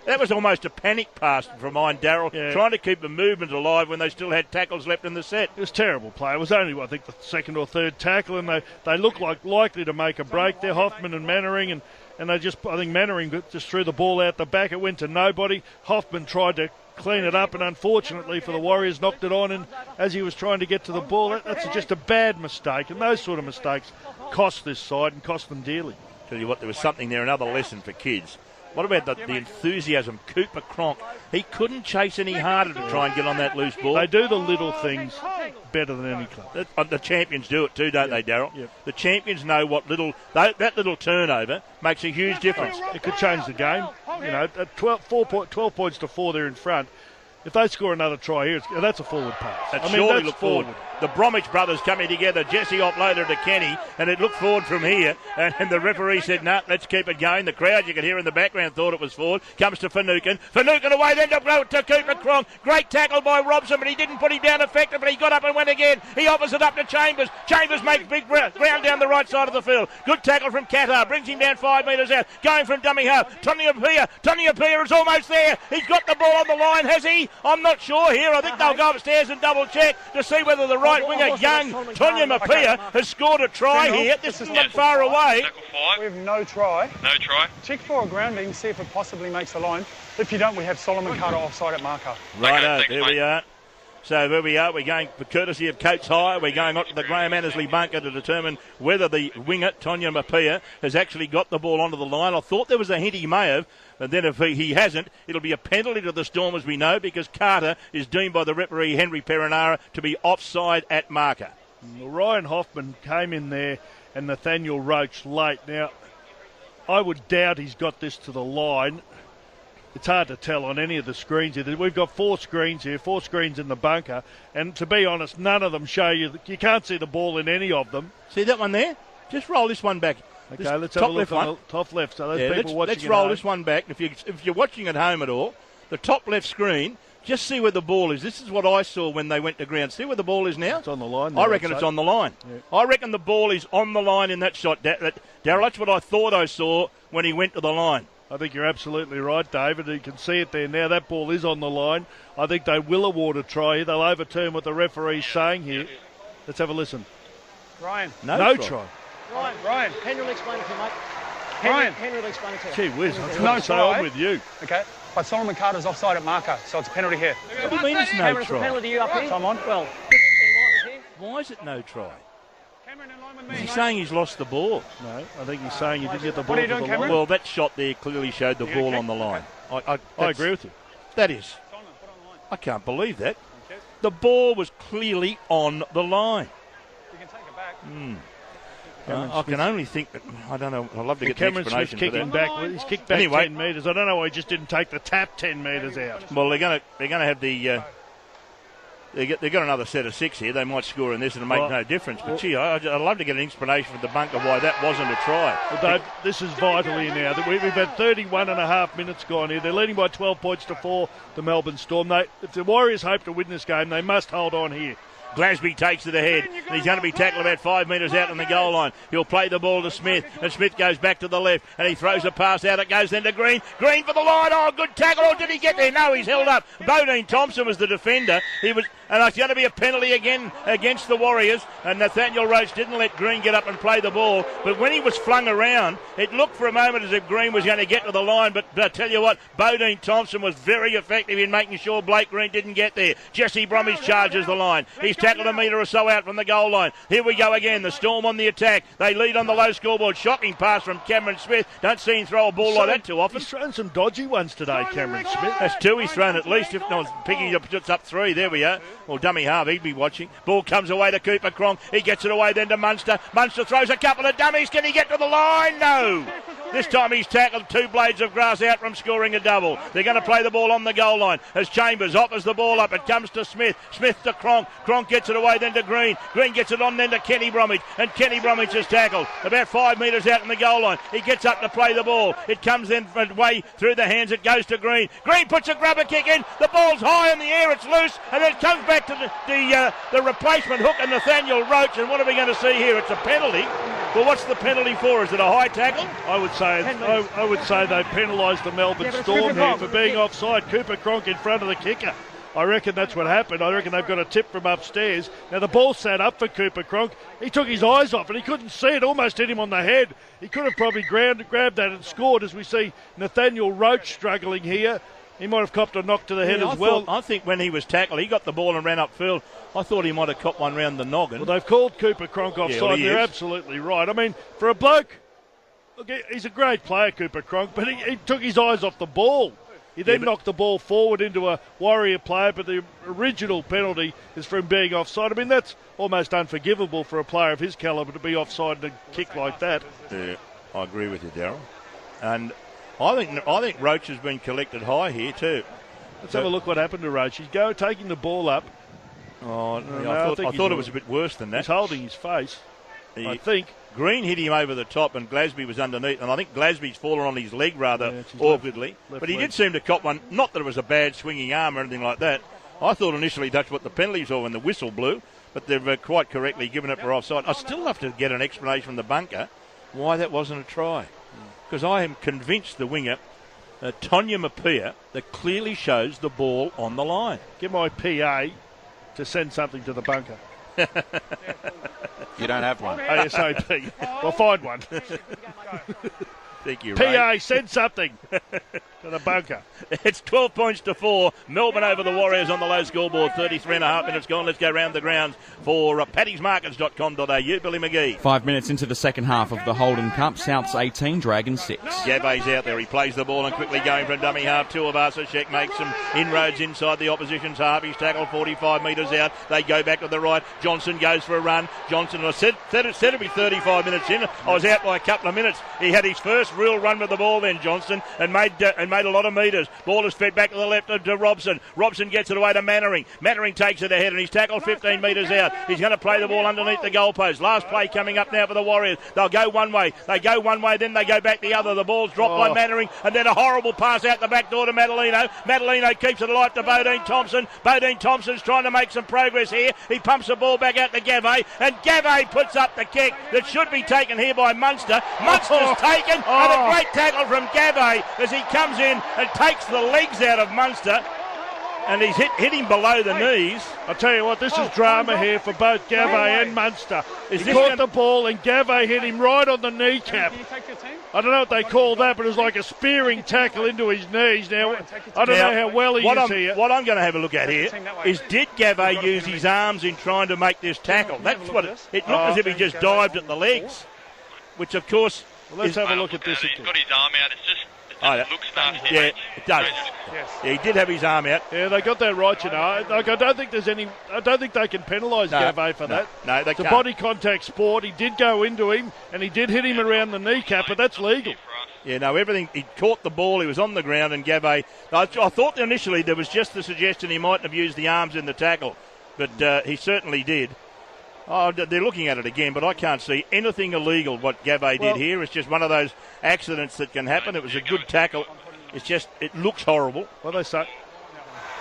that was almost a panic pass from mine, Darryl, trying to keep the movement alive when they still had tackles left in the set. It was terrible play. It was only, I think, the second or third tackle, and they look like likely to make a break there, Hoffman and Mannering, and I think Mannering just threw the ball out the back. It went to nobody. Hoffman tried to clean it up, and unfortunately for the Warriors, knocked it on, and as he was trying to get to the ball, that's just a bad mistake, and those sort of mistakes cost this side and cost them dearly. Tell you what, there was something there, another lesson for kids. What about the enthusiasm? Cooper Cronk, he couldn't chase any harder to try and get on that loose ball. They do the little things better than any club. The champions do it too, don't they, Darryl? Yep. The champions know what that little turnover makes a huge difference. It could change the game. At 12 points to 4, they're in front. If they score another try here, that's a forward pass. It surely looked forward. The Bromwich brothers coming together. Jesse offloaded to Kenny, and it looked forward from here. And the referee said, "No, let's keep it going." The crowd, you could hear in the background, thought it was forward. Comes to Finucane. Finucane away, then to Cooper Cronk. Great tackle by Robson, but he didn't put him down effectively. He got up and went again. He offers it up to Chambers. Chambers makes big ground down the right side of the field. Good tackle from Qatar. Brings him down 5 metres out. Going from dummy half. Tony Apia is almost there. He's got the ball on the line, has he? I'm not sure here. I think they'll go upstairs and double check to see whether the right winger, young Tonya Mapia, has scored a try here. This isn't far away. We have no try. No try. Check for a grounding, see if it possibly makes the line. If you don't, we have Solomon Carter offside at marker. Righto, there we are. So there we are. We're going, for courtesy of Coates Hire, we're going on to the Graham Annesley bunker to determine whether the winger, Tonya Mapia, has actually got the ball onto the line. I thought there was a hint he may have, but then if he hasn't, it'll be a penalty to the Storm, as we know, because Carter is deemed by the referee, Henry Perinara, to be offside at marker. Well, Ryan Hoffman came in there and Nathaniel Roach late. Now, I would doubt he's got this to the line. It's hard to tell on any of the screens here. We've got 4 screens here, 4 screens in the bunker, and to be honest, none of them show you. You can't see the ball in any of them. See that one there? Just roll this one back. Okay, let's have a look on the top left. So those people watching let's roll this one back. If you're watching at home at all, the top left screen, just see where the ball is. This is what I saw when they went to ground. See where the ball is now? It's on the line. I reckon it's on the line. Yeah. I reckon the ball is on the line in that shot. Darryl, that's what I thought I saw when he went to the line. I think you're absolutely right, David. You can see it there now. That ball is on the line. I think they will award a try here. They'll overturn what the referee's saying here. Let's have a listen. Ryan. No try. Ryan. Henry will explain it to you, mate. Henry will explain it to you. Gee whiz, I'm No try. I'm with you. Okay, but Solomon Carter's offside at marker, so it's a penalty here. What do you mean it's no Cameron, it's a try? penalty to you up here. Time on. Well, in line with him. Why is it no try? Cameron in line with me. Is he saying he's lost the ball? No, I think he's saying he didn't get the ball What are you to doing, the Cameron? line. Well, that shot there clearly showed the ball on the line. I agree with you. That is. I can't believe that. The ball was clearly on the line. You can take it back. I can only think that, I don't know, I'd love to get Cameron the Smith's explanation kicking for that. back. He's kicked back Anyway. 10 metres. I don't know why he just didn't take the tap 10 metres out. Well, they're going to have the... They've got another set of 6 here. They might score in this and it'll make no difference. But, gee, I'd love to get an explanation from the bunker why that wasn't a try. Well, Dave, this is vital here now. We've had 31 and a half minutes gone here. They're leading by 12 points to 4, the Melbourne Storm. If the Warriors hope to win this game, they must hold on here. Glasby takes it ahead, and he's going to be tackled about 5 metres out on the goal line. He'll play the ball to Smith, and Smith goes back to the left, and he throws a pass out. It goes then to Green. Green for the line. Oh, good tackle. Oh, did he get there? No, he's held up. Bodine Thompson was the defender. And it's going to be a penalty again against the Warriors, and Nathaniel Roach didn't let Green get up and play the ball. But when he was flung around, it looked for a moment as if Green was going to get to the line. But I tell you what, Bodine Thompson was very effective in making sure Blake Green didn't get there. Jesse Bromwich charges the line. He's tackled a metre or so out from the goal line. Here we go again. The Storm on the attack. They lead on the low scoreboard. Shocking pass from Cameron Smith. Don't see him throw a ball like that too often. He's thrown some dodgy ones today, Cameron Smith. That's 2 he's thrown at least. If no one's picking up, it's up 3. There we are. Well, dummy half, he'd be watching. Ball comes away to Cooper Cronk. He gets it away then to Munster. Munster throws a couple of dummies. Can he get to the line? No. This time he's tackled 2 blades of grass out from scoring a double. They're going to play the ball on the goal line as Chambers offers the ball up. It comes to Smith. Smith to Cronk. Cronk gets it away then to Green. Green gets it on then to Kenny Bromwich. And Kenny Bromwich is tackled about 5 metres out in the goal line. He gets up to play the ball. It comes then way through the hands. It goes to Green. Green puts a grubber kick in. The ball's high in the air. It's loose. And then it comes back to the replacement hook and Nathaniel Roach. And what are we going to see here? It's a penalty. Well, what's the penalty for? Is it a high tackle? I would say they penalised the Melbourne Storm here for being offside. Cooper Cronk in front of the kicker. I reckon that's what happened. I reckon they've got a tip from upstairs. Now, the ball sat up for Cooper Cronk. He took his eyes off it. He couldn't see it. Almost hit him on the head. He could have probably grabbed that and scored, as we see Nathaniel Roach struggling here. He might have copped a knock to the head as well. I think when he was tackled, he got the ball and ran upfield. I thought he might have copped one round the noggin. Well, they've called Cooper Cronk offside. They're absolutely right. I mean, for a bloke, look, he's a great player, Cooper Cronk, but he took his eyes off the ball. He then knocked the ball forward into a Warrior player, but the original penalty is from being offside. I mean, that's almost unforgivable for a player of his calibre to be offside and a kick like that. Yeah, I agree with you, Darryl. And I think Roach has been collected high here too. Let's have a look what happened to Roach. He's taking the ball up. Oh, no, I thought it was a bit worse than that. He's holding his face, I think. Green hit him over the top and Glasby was underneath, and I think Glasby's fallen on his leg rather awkwardly. But he did seem to cop one. Not that it was a bad swinging arm or anything like that. I thought initially that's what the penalties were when the whistle blew, but they've quite correctly given it for offside. I still have to get an explanation from the bunker why that wasn't a try, because I am convinced the winger, Tonya Mapia, that clearly shows the ball on the line. Get my PA to send something to the bunker. You don't have one. ASAP. Well, find one. Thank you, PA, send something to the bunker. It's 12 points to 4. Melbourne over the Warriors on the low scoreboard. 33 and a half minutes gone. Let's go round the grounds for paddysmarkets.com.au. Billy McGee. 5 minutes into the second half of the Holden Cup. Souths 18, Dragons 6. Gave's out there. He plays the ball and quickly going from dummy half. Tuivasa-Sheck makes some inroads inside the opposition's half. He's tackled 45 metres out. They go back to the right. Johnson goes for a run. Johnson, I said it'd be 35 minutes in. I was out by a couple of minutes. He had his first real run with the ball then, Johnson, and made a lot of metres. Ball is fed back to the left to Robson. Robson gets it away to Mannering. Mannering takes it ahead and he's tackled 15 metres out. He's going to play the ball underneath the goalpost. Last play coming up now for the Warriors. They'll go one way. They go one way, then they go back the other. The ball's dropped by Mannering, and then a horrible pass out the back door to Madalino. Madalino keeps it alive to Bodine Thompson. Bodine Thompson's trying to make some progress here. He pumps the ball back out to Gave, and Gave puts up the kick that should be taken here by Munster. Munster's taken, and a great tackle from Gave as he comes in and takes the legs out of Munster, and he's hit him below the knees. I'll tell you what, this is drama here for both Gave and Munster. He caught the ball and Gave hit him right on the kneecap. I don't know what they call that, but it was like a spearing tackle into his knees. Now, I don't know how well he is here. What I'm going to have a look at here is, did Gave use his arms in trying to make this tackle? That's what it looked as if he just dived at the legs, which of course... Well, let's have a look at this again. He's got his arm out. It looks nasty. Yeah, it does. Yes. Yeah, he did have his arm out. Yeah, they got that right, you know. Like, I don't think they can penalise Gave for that. No, they it's can't. a body contact sport. He did go into him, and he did hit him around the kneecap, but that's legal. Yeah, no, everything. He caught the ball. He was on the ground, and Gave. I thought initially there was just the suggestion he mightn't have used the arms in the tackle, but he certainly did. Oh, they're looking at it again, but I can't see anything illegal what Gave did here. It's just one of those accidents that can happen. It was a good tackle. It's just, it looks horrible. What they say?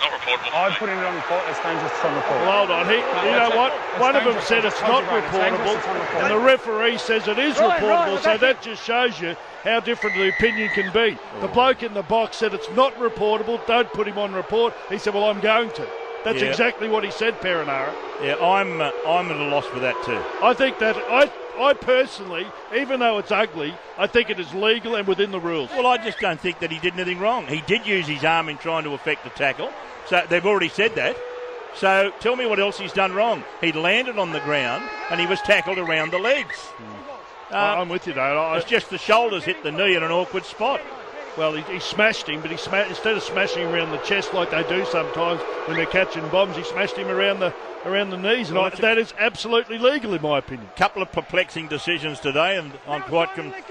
Not reportable. I'd put it on report. It's dangerous. It's on report. Well, hold on. You know what? One of them said it's not reportable, and the referee says it is reportable, so that just shows you how different the opinion can be. The bloke in the box said it's not reportable, don't put him on report. He said, well, I'm going to. That's exactly what he said, Perenara. Yeah, I'm at a loss for that too. I think that I personally, even though it's ugly, I think it is legal and within the rules. Well, I just don't think that he did anything wrong. He did use his arm in trying to effect the tackle, so they've already said that. So tell me what else he's done wrong. He landed on the ground and he was tackled around the legs. I'm with you, though. It's just the shoulders hit the knee in an awkward spot. Well, he smashed him, but instead of smashing him around the chest like they do sometimes when they're catching bombs, he smashed him around the knees, and that is absolutely legal in my opinion. Couple of perplexing decisions today, and I'm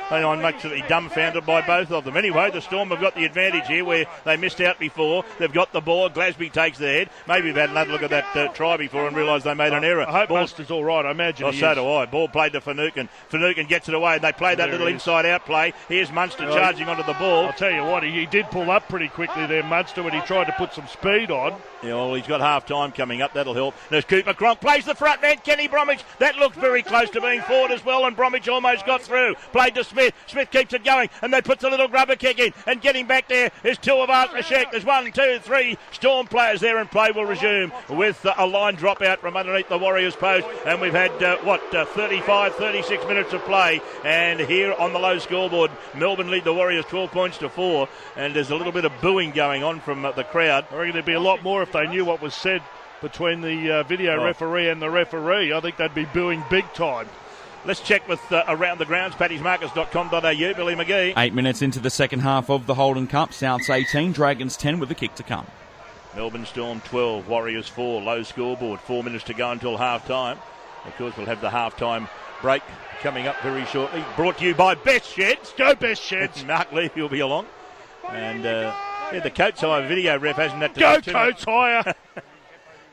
I'm actually dumbfounded by both of them. Anyway, the Storm have got the advantage here where they missed out before. They've got the ball. Glasby takes the head. Maybe they've had another look at that try before and realised they made an error. I hope Munster's all right. I imagine. So do I. Ball played to Finucane. Finucane gets it away, and they play that little inside-out play. Here's Munster charging onto the ball. I'll tell you what, he did pull up pretty quickly there, Munster, when he tried to put some speed on. Yeah, well, he's got half-time coming up. That'll help. There's Cooper Cronk. Plays the front man, Kenny Bromwich. That looked very close to being forward as well, and Bromwich almost got through. Played to Smith. Smith keeps it going, and they puts a little grubber kick in, and getting back there is Tuivasa-Sheck. There's 1, 2, 3 Storm players there, and play will resume with a line drop out from underneath the Warriors post, and we've had 35, 36 minutes of play, and here on the low scoreboard, Melbourne lead the Warriors 12 points to 4, and there's a little bit of booing going on from the crowd. I reckon there'd be a lot more if they knew what was said between the video referee and the referee. I think they'd be booing big time. Let's check with Around the Grounds, paddysmarkets.com.au. Billy McGee. 8 minutes into the second half of the Holden Cup. Souths 18, Dragons 10 with a kick to come. Melbourne Storm 12, Warriors 4, low scoreboard. 4 minutes to go until half-time. Of course, we'll have the half-time break coming up very shortly. Brought to you by Best Sheds. Go Best Sheds. Mark Levy will be along. And Yeah, the Coates Hire video ref hasn't had to Go do too much. Coates Hire!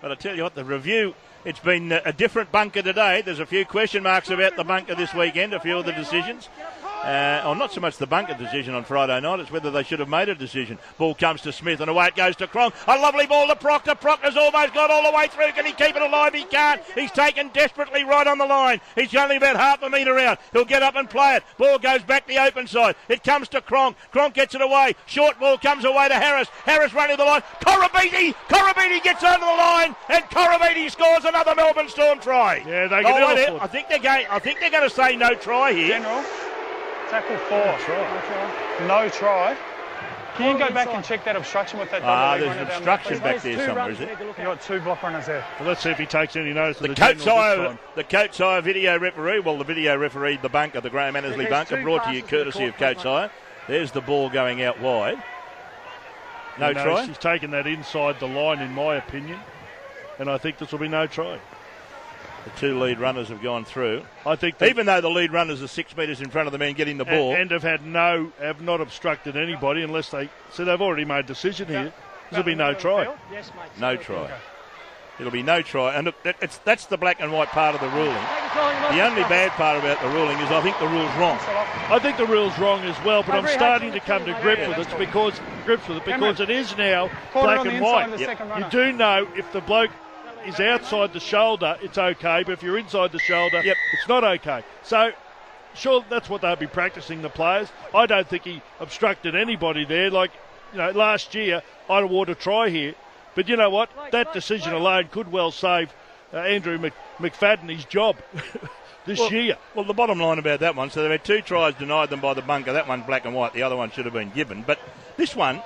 But I tell you what, the review, it's been a different bunker today. There's a few question marks about the bunker this weekend, a few of the decisions. Or not so much the bunker decision on Friday night, it's whether they should have made a decision. Ball comes to Smith and away it goes to Cronk. A lovely ball to Proctor. Proctor's almost got all the way through. Can he keep it alive? He can't. He's taken desperately right on the line. He's only about half a metre out. He'll get up and play it. Ball goes back the open side. It comes to Cronk. Cronk gets it away. Short ball comes away to Harris. Harris running the line. Corabiti gets onto the line and Corabiti scores another Melbourne Storm try. Yeah, they get it. I think they're going to say no try here. General, tackle 4. No try. Can you go back and check that obstruction with that double leg there's runner an down obstruction there, back there somewhere, is it? please? You've got 2 block runners there. Well, let's see if he takes any notice of The the Coates Hire video referee. Well, the video referee, the bunker, the Graham Annesley bunker, brought to you courtesy of Coates Hire. There's the ball going out wide. No try. He's taken that inside the line, in my opinion, and I think this will be no try. The 2 lead runners have gone through. I think even though the lead runners are 6 metres in front of the men getting the ball, and have not obstructed anybody unless they've already made a decision here. This will be no try. Yes, mate. No try. It'll be no try, and look, that's the black and white part of the ruling. The only bad part about the ruling is I think the rule's wrong. I think the rule's wrong as well, but I'm starting to come to grips with it because it is now black and white. You do know if the bloke is outside the shoulder, it's okay, but if you're inside the shoulder, it's not okay. So, sure, that's what they'll be practicing, the players. I don't think he obstructed anybody there. Like, last year, I'd award a try here. But you know what? That decision alone could well save Andrew McFadden his job this year. Well, the bottom line about that one, so they've had 2 tries denied them by the bunker. That one black and white, the other one should have been given. But this one,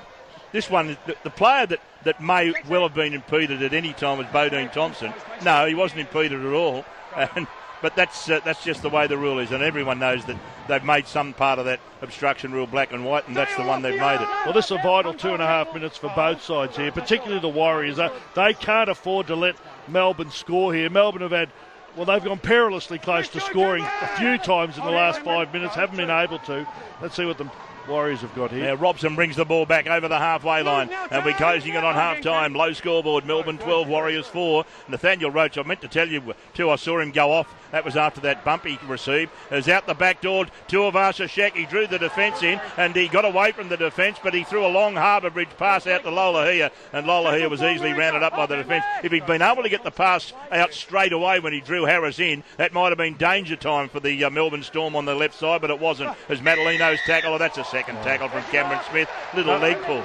the player that may well have been impeded at any time was Bodine Thompson. No, he wasn't impeded at all. But that's just the way the rule is, and everyone knows that they've made some part of that obstruction rule black and white, and that's the one they've made it. Well, this is a vital 2.5 minutes for both sides here, particularly the Warriors. They can't afford to let Melbourne score here. Melbourne have had, they've gone perilously close to scoring a few times in the last 5 minutes, haven't been able to. Let's see what the Warriors have got here. Now Robson brings the ball back over the halfway line, and we're closing it on half-time. Low scoreboard, Melbourne 12, Warriors 4. Nathaniel Roach, I meant to tell you too, I saw him go off. That was after that bump he received. It was out the back door, Tuivasa-Sheck. He drew the defence in, and he got away from the defence, but he threw a long Harbour Bridge pass out to Lolohea, and Lolohea was easily rounded up by the defence. If he'd been able to get the pass out straight away when he drew Harris in, that might have been danger time for the Melbourne Storm on the left side, but it wasn't. As Madalino's tackle, that's a second tackle from Cameron Smith. Little leg pull.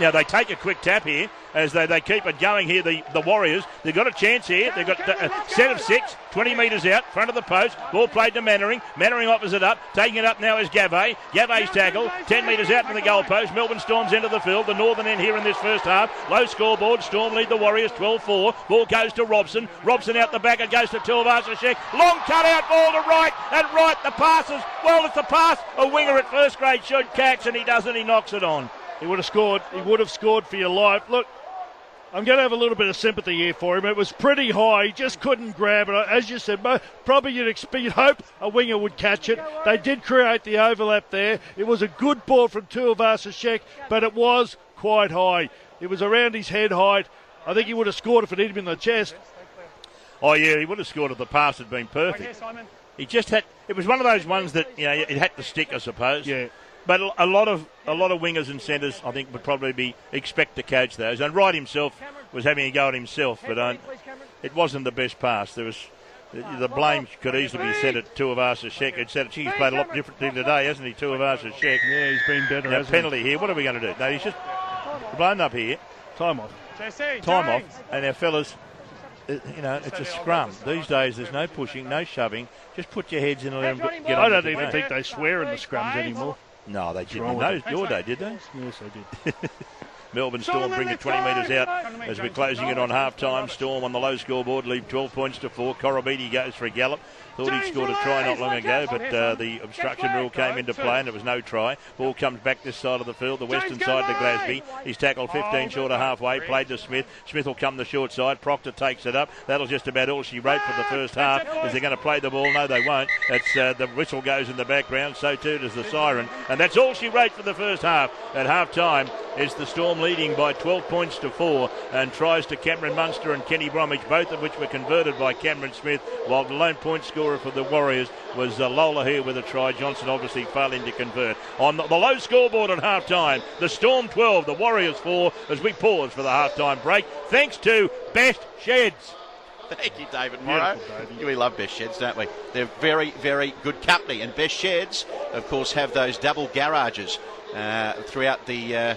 Now they take a quick tap here as they keep it going here, the Warriors. They've got a chance here. They've got a set of 6, 20 metres out, front of the post. Ball played to Mannering. Mannering offers it up. Taking it up now is Gavay. Gavay's tackle, 10 metres out from the goal post. Melbourne Storm's into the field. The northern end here in this first half. Low scoreboard. Storm lead the Warriors 12-4. Ball goes to Robson. Robson out the back. It goes to Tuivasa-Sheck. Long cut-out ball to right. And right, the passes. Well, it's the pass. A winger at first grade should catch, and he doesn't. He knocks it on. He would have scored. He would have scored for your life. Look, I'm going to have a little bit of sympathy here for him. It was pretty high. He just couldn't grab it. As you said, probably you'd hope a winger would catch it. They did create the overlap there. It was a good ball from Tuivasa-Sheck, but it was quite high. It was around his head height. I think he would have scored if it hit him in the chest. Oh, yeah, he would have scored if the pass had been perfect. He just had... It was one of those ones that, it had to stick, I suppose. Yeah. But a lot of wingers and centres, I think, would probably expect to catch those. And Wright himself was having a go at himself, but it wasn't the best pass. There was the blame could easily be set at Tuivasa-Sheck. He's played a lot differently today, hasn't he, Tuivasa-Sheck? Yeah, he's been better. Now, penalty here. What are we going to do? No, he's just blown up here. Time off. Time off. And our fellas, it's a scrum. These days, there's no pushing, no shoving. Just put your heads in and let them get on. I don't even think they swear in the scrums anymore. No, they didn't. No, your day, did they? Yes, they did. Melbourne Storm bring it 20 metres out as we're closing it on half-time. Storm on the low scoreboard leave 12 points to 4. Corabini goes for a gallop. Thought he'd scored a try not long ago, but the obstruction rule came into play and it was no try. Ball comes back this side of the field, the western side to Glasby. He's tackled 15 short of halfway, played to Smith. Smith will come the short side. Proctor takes it up. That'll just about all she wrote for the first half. Is they going to play the ball? No, they won't. It's the whistle goes in the background, so too does the siren. And that's all she wrote for the first half. At half-time, it's the Storm leading by 12 points to 4 and tries to Cameron Munster and Kenny Bromwich, both of which were converted by Cameron Smith, while the lone point scorer for the Warriors was Lola here with a try. Johnson obviously failing to convert. On the low scoreboard at half-time, the Storm 12, the Warriors 4, as we pause for the half-time break, thanks to Best Sheds. Thank you, David Morrow. We love Best Sheds, don't we? They're very, very good company. And Best Sheds, of course, have those double garages throughout the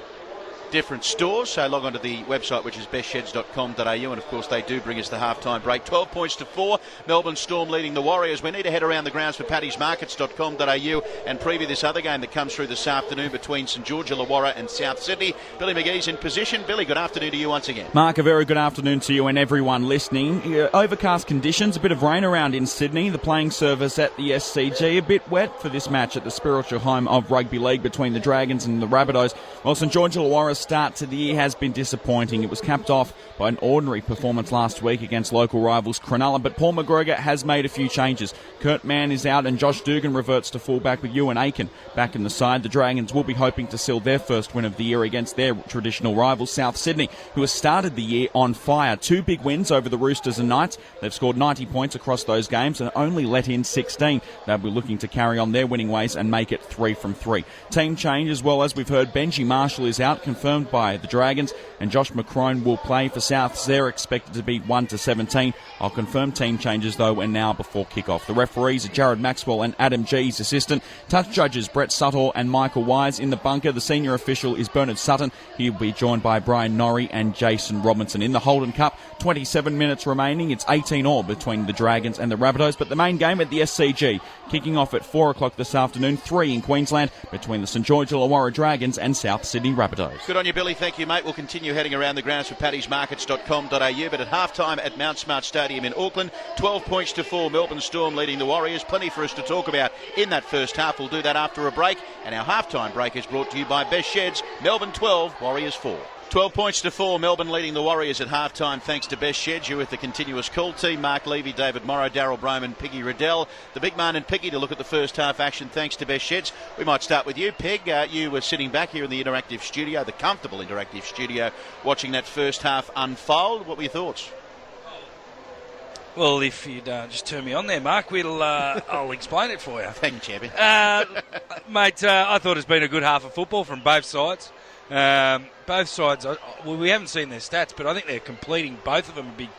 different stores. So log on to the website, which is bestsheds.com.au, and of course they do bring us the half-time break. 12 points to 4. Melbourne Storm leading the Warriors. We need to head around the grounds for paddysmarkets.com.au and preview this other game that comes through this afternoon between St George Illawarra and South Sydney. Billy McGee's in position. Billy, good afternoon to you once again. Mark, a very good afternoon to you and everyone listening. Overcast conditions, a bit of rain around in Sydney. The playing surface at the SCG, a bit wet for this match at the spiritual home of rugby league between the Dragons and the Rabbitohs. Well, St George Illawarra's start to the year has been disappointing. It was capped off by an ordinary performance last week against local rivals Cronulla, but Paul McGregor has made a few changes. Kurt Mann is out and Josh Dugan reverts to fullback with Ewan Aiken back in the side. The Dragons will be hoping to seal their first win of the year against their traditional rivals South Sydney, who has started the year on fire. 2 big wins over the Roosters and Knights. They've scored 90 points across those games and only let in 16. They'll be looking to carry on their winning ways and make it 3 from 3. Team change as well, as we've heard. Benji Marshall is out, confirmed by the Dragons, and Josh McCrone will play for Souths. They're expected to be 1-17. I'll confirm team changes though and now before kick-off. The referees are Jared Maxwell and Adam G's assistant. Touch judges Brett Suttle and Michael Wise. In the bunker, the senior official is Bernard Sutton. He'll be joined by Brian Norrie and Jason Robinson. In the Holden Cup, 27 minutes remaining. It's 18-all between the Dragons and the Rabbitohs, but the main game at the SCG kicking off at 4 o'clock this afternoon, 3 in Queensland, between the St George Illawarra Dragons and South Sydney Rabbitohs. Good on you, Billy. Thank you, mate. We'll continue heading around the grounds for paddysmarkets.com.au, but at half-time at Mount Smart Stadium in Auckland, 12 points to 4, Melbourne Storm leading the Warriors. Plenty for us to talk about in that first half. We'll do that after a break, and our half-time break is brought to you by Best Sheds. Melbourne 12, Warriors 4. 12 points to 4, Melbourne leading the Warriors at half-time thanks to Best Sheds. You with the continuous call team, Mark Levy, David Morrow, Daryl Broman, Piggy Riddell. The big man and Piggy to look at the first half action thanks to Best Sheds. We might start with you, Peg. You were sitting back here in the interactive studio, the comfortable interactive studio, watching that first half unfold. What were your thoughts? Well, if you'd just turn me on there, Mark, I'll explain it for you. Thank you, champion. Mate, I thought it's been a good half of football from both sides. Both sides, we haven't seen their stats, but I think they're completing, both of them have been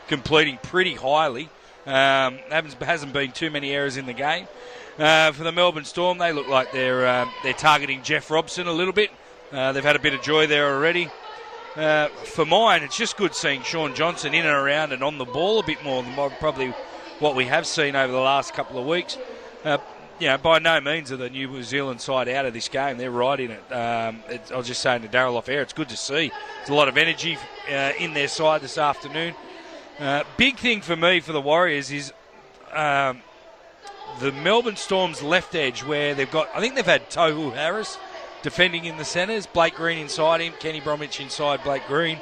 completing pretty highly. Hasn't been too many errors in the game. For the Melbourne Storm, they look like they're targeting Jeff Robson a little bit. They've had a bit of joy there already. For mine, it's just good seeing Sean Johnson in and around and on the ball a bit more than probably what we have seen over the last couple of weeks. By no means are the New Zealand side out of this game. They're right in it. I was just saying to Daryl off air, it's good to see. There's a lot of energy in their side this afternoon. Big thing for me for the Warriors is the Melbourne Storm's left edge, where I think they've had Tohu Harris defending in the centres, Blake Green inside him, Kenny Bromwich inside Blake Green.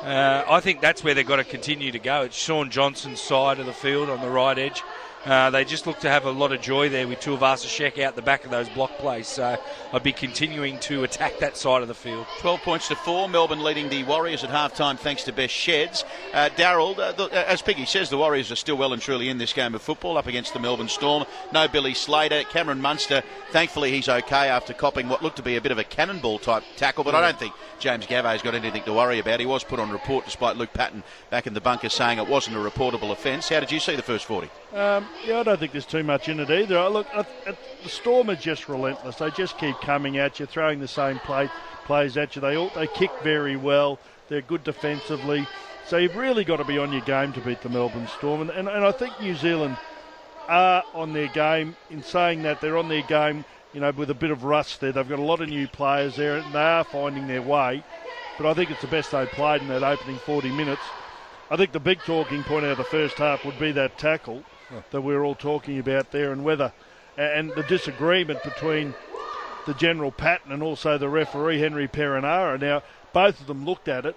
I think that's where they've got to continue to go. It's Sean Johnson's side of the field on the right edge. They just look to have a lot of joy there with Tuivasa-Sheck out the back of those block plays. So I'd be continuing to attack that side of the field. 12 points to 4, Melbourne leading the Warriors at half-time thanks to Best Sheds. Daryl, as Piggy says, the Warriors are still well and truly in this game of football up against the Melbourne Storm. No Billy Slater. Cameron Munster, thankfully he's okay after copping what looked to be a bit of a cannonball type tackle, but I don't think James Gavot's got anything to worry about. He was put on report despite Luke Patton back in the bunker saying it wasn't a reportable offence. How did you see the first 40? I don't think there's too much in it either. Look, the Storm are just relentless. They just keep coming at you, throwing the same plays at you. They kick very well. They're good defensively. So you've really got to be on your game to beat the Melbourne Storm. And I think New Zealand are on their game. In saying that, they're on their game, with a bit of rust there. They've got a lot of new players there, and they are finding their way. but I think it's the best they played in that opening 40 minutes. I think the big talking point out of the first half would be that tackle that we're all talking about there, and the disagreement between the general Patton and also the referee, Henry Perinara. Now, both of them looked at it.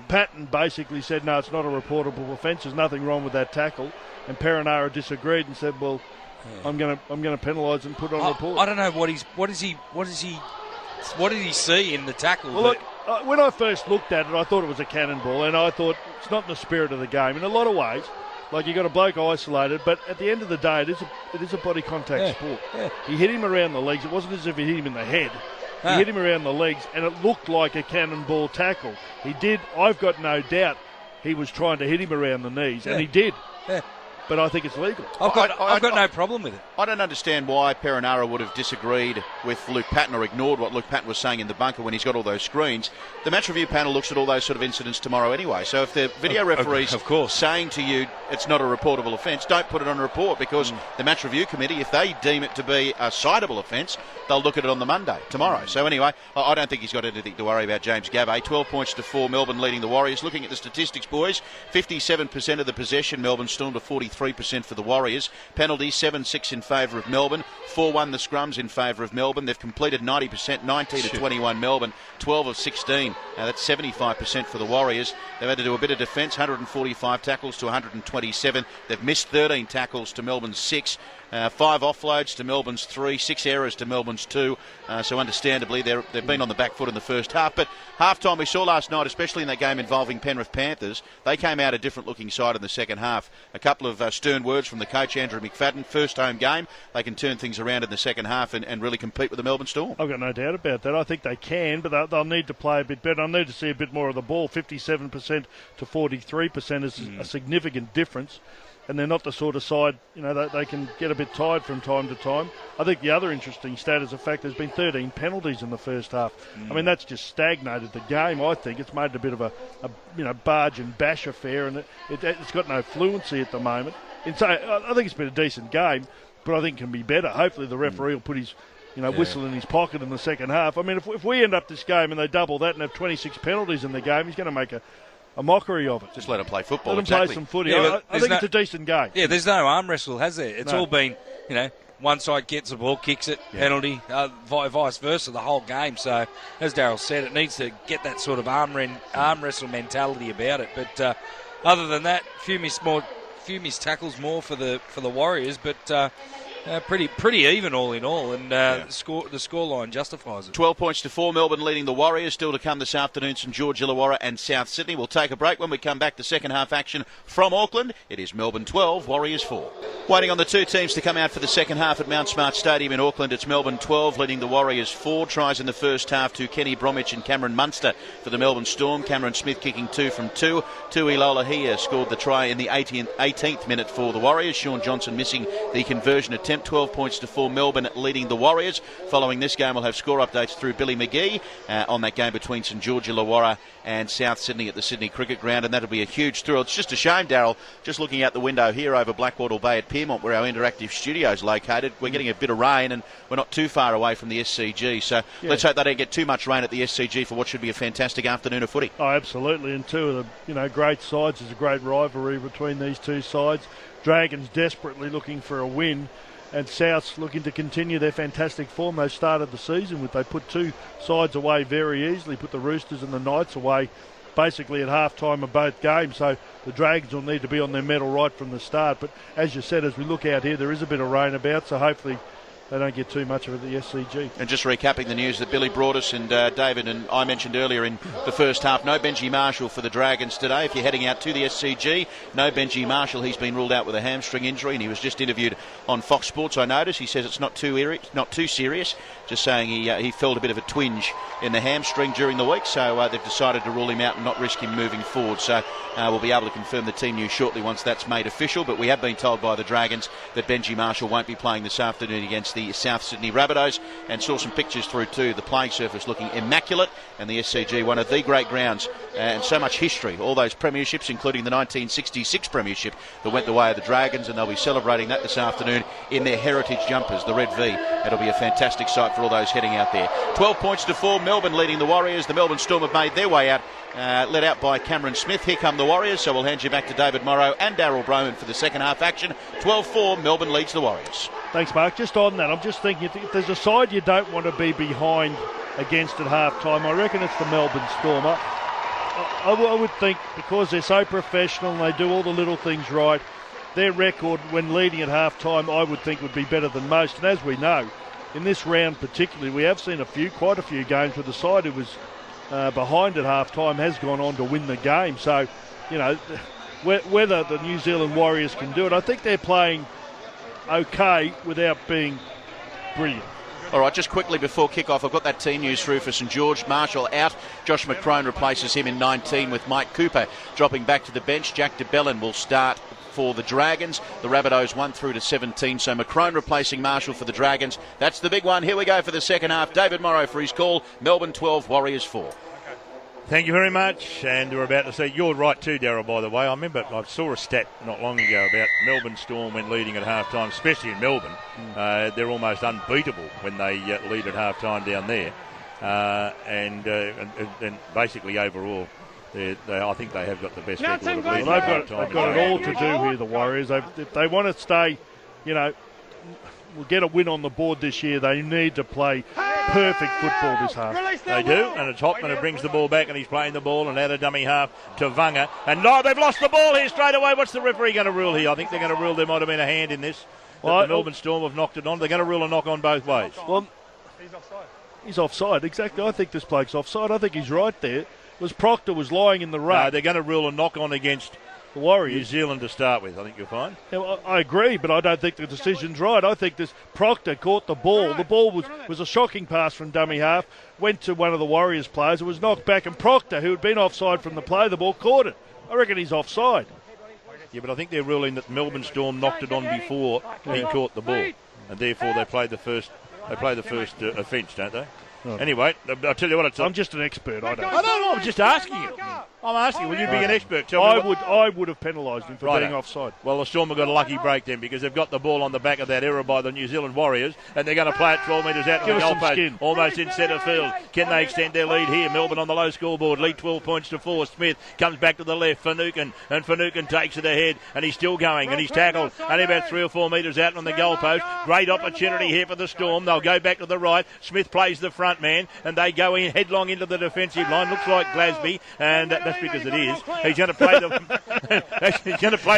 Patton basically said, no, it's not a reportable offence, there's nothing wrong with that tackle. And Perinara disagreed and said, well, I'm going to penalise and put on report. I don't know what did he see in the tackle? Well, look, when I first looked at it, I thought it was a cannonball, and I thought it's not in the spirit of the game. In a lot of ways, like you got a bloke isolated, but at the end of the day, it is a body contact sport. Yeah. He hit him around the legs. It wasn't as if he hit him in the head. He hit him around the legs, and it looked like a cannonball tackle. He did. I've got no doubt he was trying to hit him around the knees, and he did. Yeah. But I think it's legal. I've got no problem with it. I don't understand why Perinara would have disagreed with Luke Patton or ignored what Luke Patton was saying in the bunker when he's got all those screens. The match review panel looks at all those sort of incidents tomorrow anyway. So if the video referee's saying to you it's not a reportable offence, don't put it on a report, because the match review committee, if they deem it to be a citable offence, they'll look at it on the Monday, tomorrow. So anyway, I don't think he's got anything to worry about, James Gabay. 12 points to 4, Melbourne leading the Warriors. Looking at the statistics, boys, 57% of the possession, Melbourne Storm to 43% for the Warriors. Penalties, 7-6 in favour of Melbourne. 4-1 the scrums in favour of Melbourne. They've completed 90%, 19 to 21 Melbourne, 12 of 16. That's 75% for the Warriors. They've had to do a bit of defence, 145 tackles to 127. They've missed 13 tackles to Melbourne's 6. 5 offloads to Melbourne's 3, 6 errors to Melbourne's 2. So understandably, they've been on the back foot in the first half. But half-time we saw last night, especially in that game involving Penrith Panthers, they came out a different-looking side in the second half. A couple of stern words from the coach, Andrew McFadden. First home game, they can turn things around in the second half and really compete with the Melbourne Storm. I've got no doubt about that. I think they can, but they'll need to play a bit better. I'll need to see a bit more of the ball. 57% to 43% is a significant difference. And they're not the sort of side, they can get a bit tired from time to time. I think the other interesting stat is the fact there's been 13 penalties in the first half. I mean, that's just stagnated the game, I think. It's made it a bit of a barge and bash affair, and it's got no fluency at the moment. And so I think it's been a decent game, but I think it can be better. Hopefully the referee will put his whistle in his pocket in the second half. I mean, if we end up this game and they double that and have 26 penalties in the game, he's going to make a mockery of it. Just let him play football. Let him play some footy. Yeah, I think it's a decent game. Yeah, there's no arm wrestle, has there? It's all been, one side gets the ball, kicks it, penalty, vice versa the whole game. So, as Darryl said, it needs to get that sort of arm wrestle mentality about it. But other than that, few missed tackles more for the Warriors, but pretty even all in all, and the scoreline justifies it. 12 points to 4, Melbourne leading the Warriors. Still to come this afternoon, St George, Illawarra and South Sydney. We'll take a break. When we come back to second half action from Auckland, it is Melbourne 12, Warriors 4. Waiting on the two teams to come out for the second half at Mount Smart Stadium in Auckland. It's Melbourne 12 leading the Warriors 4. Tries in the first half to Kenny Bromwich and Cameron Munster for the Melbourne Storm. Cameron Smith kicking 2 from 2. Tui Lolohea scored the try in the 18th minute for the Warriors. Sean Johnson missing the conversion attempt. 12 points to 4, Melbourne leading the Warriors. Following this game, we'll have score updates through Billy McGee on that game between St George Illawarra and South Sydney at the Sydney Cricket Ground, and that'll be a huge thrill. It's just a shame, Darryl, just looking out the window here over Blackwattle Bay at Pyrmont, where our interactive studio is located, we're getting a bit of rain, and we're not too far away from the SCG, so let's hope they don't get too much rain at the SCG for what should be a fantastic afternoon of footy. Oh, absolutely, and two of the great sides. There's a great rivalry between these two sides. Dragons desperately looking for a win, and South's looking to continue their fantastic form they started the season with. They put two sides away very easily, put the Roosters and the Knights away basically at half-time of both games, so the Dragons will need to be on their mettle right from the start. But as you said, as we look out here, there is a bit of rain about, so hopefully they don't get too much of it at the SCG. And just recapping the news that Billy brought us, and David and I mentioned earlier in the first half, no Benji Marshall for the Dragons today. If you're heading out to the SCG, no Benji Marshall. He's been ruled out with a hamstring injury, and he was just interviewed on Fox Sports, I noticed. He says it's not too serious, just saying he felt a bit of a twinge in the hamstring during the week, so they've decided to rule him out and not risk him moving forward. So we'll be able to confirm the team news shortly once that's made official, but we have been told by the Dragons that Benji Marshall won't be playing this afternoon against the South Sydney Rabbitohs, and saw some pictures through too. The playing surface looking immaculate, and the SCG, one of the great grounds, and so much history. All those premierships, including the 1966 premiership that went the way of the Dragons, and they'll be celebrating that this afternoon in their heritage jumpers, the Red V. It'll be a fantastic sight for all those heading out there. 12 points to 4, Melbourne leading the Warriors. The Melbourne Storm have made their way out, led out by Cameron Smith. Here come the Warriors, so we'll hand you back to David Morrow and Daryl Broman for the second half action. 12-4, Melbourne leads the Warriors. Thanks, Mark. Just on that, I'm just thinking, if there's a side you don't want to be behind against at half-time, I reckon it's the Melbourne Storm. I would think, because they're so professional and they do all the little things right, their record when leading at half-time, I would think, would be better than most. And as we know, in this round particularly, we have seen quite a few games where the side who was behind at half-time has gone on to win the game. So, you know, whether the New Zealand Warriors can do it, I think they're playing okay without being brilliant. All right, just quickly before kick-off, I've got that team news through for St George. Marshall out. Josh McCrone replaces him in 19 with Mike Cooper dropping back to the bench. Jack DeBellin will start for the Dragons. The Rabbitohs 1 through to 17, so McCrone replacing Marshall for the Dragons. That's the big one. Here we go for the second half. David Morrow for his call. Melbourne 12, Warriors 4. Thank you very much. And we're about to see, you're right too, Daryl, by the way. I remember I saw a stat not long ago about Melbourne Storm when leading at half-time, especially in Melbourne. They're almost unbeatable when they lead at half-time down there. And basically overall, I think they have got the best record of leading at half-time. They've got it all to do here, the Warriors. If they want to stay, you know, we'll get a win on the board this year, they need to play perfect football this half. They do, and it's Hopman who brings the ball back, and he's playing the ball, and out of dummy half to Vanga. And no, they've lost the ball here straight away. What's the referee going to rule here? I think they're going to rule there might have been a hand in this. Well, the Melbourne Storm have knocked it on. They're going to rule a knock on both ways. Well, he's offside, exactly. I think this bloke's offside. I think he's right there. Proctor was lying in the ruck. No, they're going to rule a knock on against the Warriors. New Zealand to start with, I think you'll find. Yeah, well, I agree, but I don't think the decision's right. I think this Proctor caught the ball. The ball was a shocking pass from dummy half, went to one of the Warriors players. It was knocked back, and Proctor, who had been offside from the play, the ball caught it. I reckon he's offside. Yeah, but I think they're ruling that Melbourne Storm knocked it on before he caught the ball, and therefore they play the first offence, don't they? Oh. Anyway, I'll tell you what. I'm just an expert. I don't know. I'm just asking you. I'm asking, will you be an expert? I would have penalised him for being offside. Well, the Storm have got a lucky break then, because they've got the ball on the back of that error by the New Zealand Warriors, and they're going to play it 12 metres out on the goalpost, almost in centre field. Can they extend their lead here? Melbourne on the low scoreboard, lead 12 points to 4. Smith comes back to the left, Finucane, and Finucane takes it ahead, and he's still going, and he's tackled only about 3 or 4 metres out on the goalpost. Great opportunity here for the Storm. They'll go back to the right. Smith plays the front man, and they go in headlong into the defensive line. Looks like Glasby, and that's because it is. He's going to play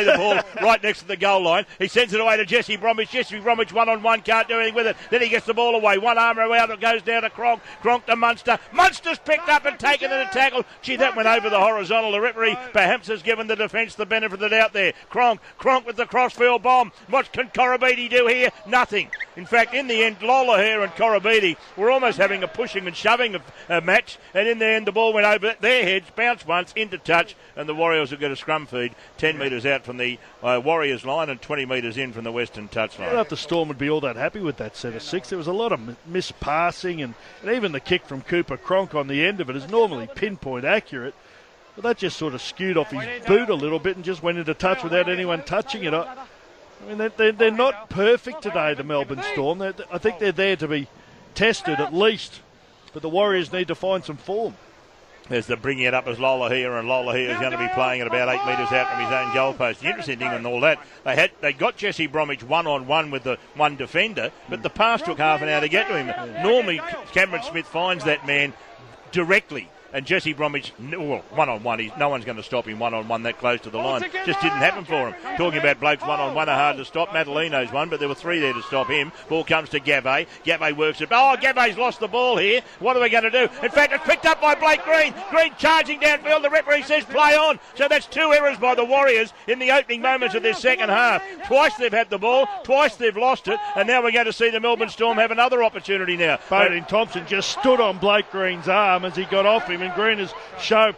the ball right next to the goal line. He sends it away to Jesse Bromwich. Jesse Bromwich 1-on-1, can't do anything with it. Then he gets the ball away. One arm out, it goes down to Cronk. Cronk to Munster. Munster's picked up and taken in a tackle. Gee, that went over the horizontal. The referee perhaps has given the defence the benefit of the doubt there. Cronk with the crossfield bomb. What can Corabetti do here? Nothing. In fact, in the end, Lolohare and Corabetti were almost having a pushing and shoving match, and in the end the ball went over their heads, bounced once into touch, and the Warriors will get a scrum feed 10 metres out from the Warriors line and 20 metres in from the western touchline. I don't know if the Storm would be all that happy with that set of 6. There was a lot of mispassing, and even the kick from Cooper Cronk on the end of it is normally pinpoint accurate, but that just sort of skewed off his boot a little bit and just went into touch without anyone touching it. I mean, they're not perfect today, the Melbourne Storm. I think they're there to be tested at least, but the Warriors need to find some form. There's the bringing it up as Lolohare, and Lolohare is going to be playing at about 8 metres out from his own goalpost. The interesting thing in all that, they got Jesse Bromwich 1-on-1 with the one defender, but the pass took half an hour to get to him. Normally, Cameron Smith finds that man directly. And Jesse Bromwich, well, 1-on-1, no one's going to stop him 1-on-1 that close to the line. Just didn't happen for him. Talking about blokes 1-on-1 are hard to stop. Madalino's one, but there were 3 there to stop him. Ball comes to Gavay. Gavay works it. Oh, Gavay's lost the ball here. What are we going to do? In fact, it's picked up by Blake Green. Green charging downfield. The referee says play on. So that's 2 errors by the Warriors in the opening moments of this second half. Twice they've had the ball. Twice they've lost it. And now we're going to see the Melbourne Storm have another opportunity now. Bodine Thompson just stood on Blake Green's arm as he got off him. him, and Green is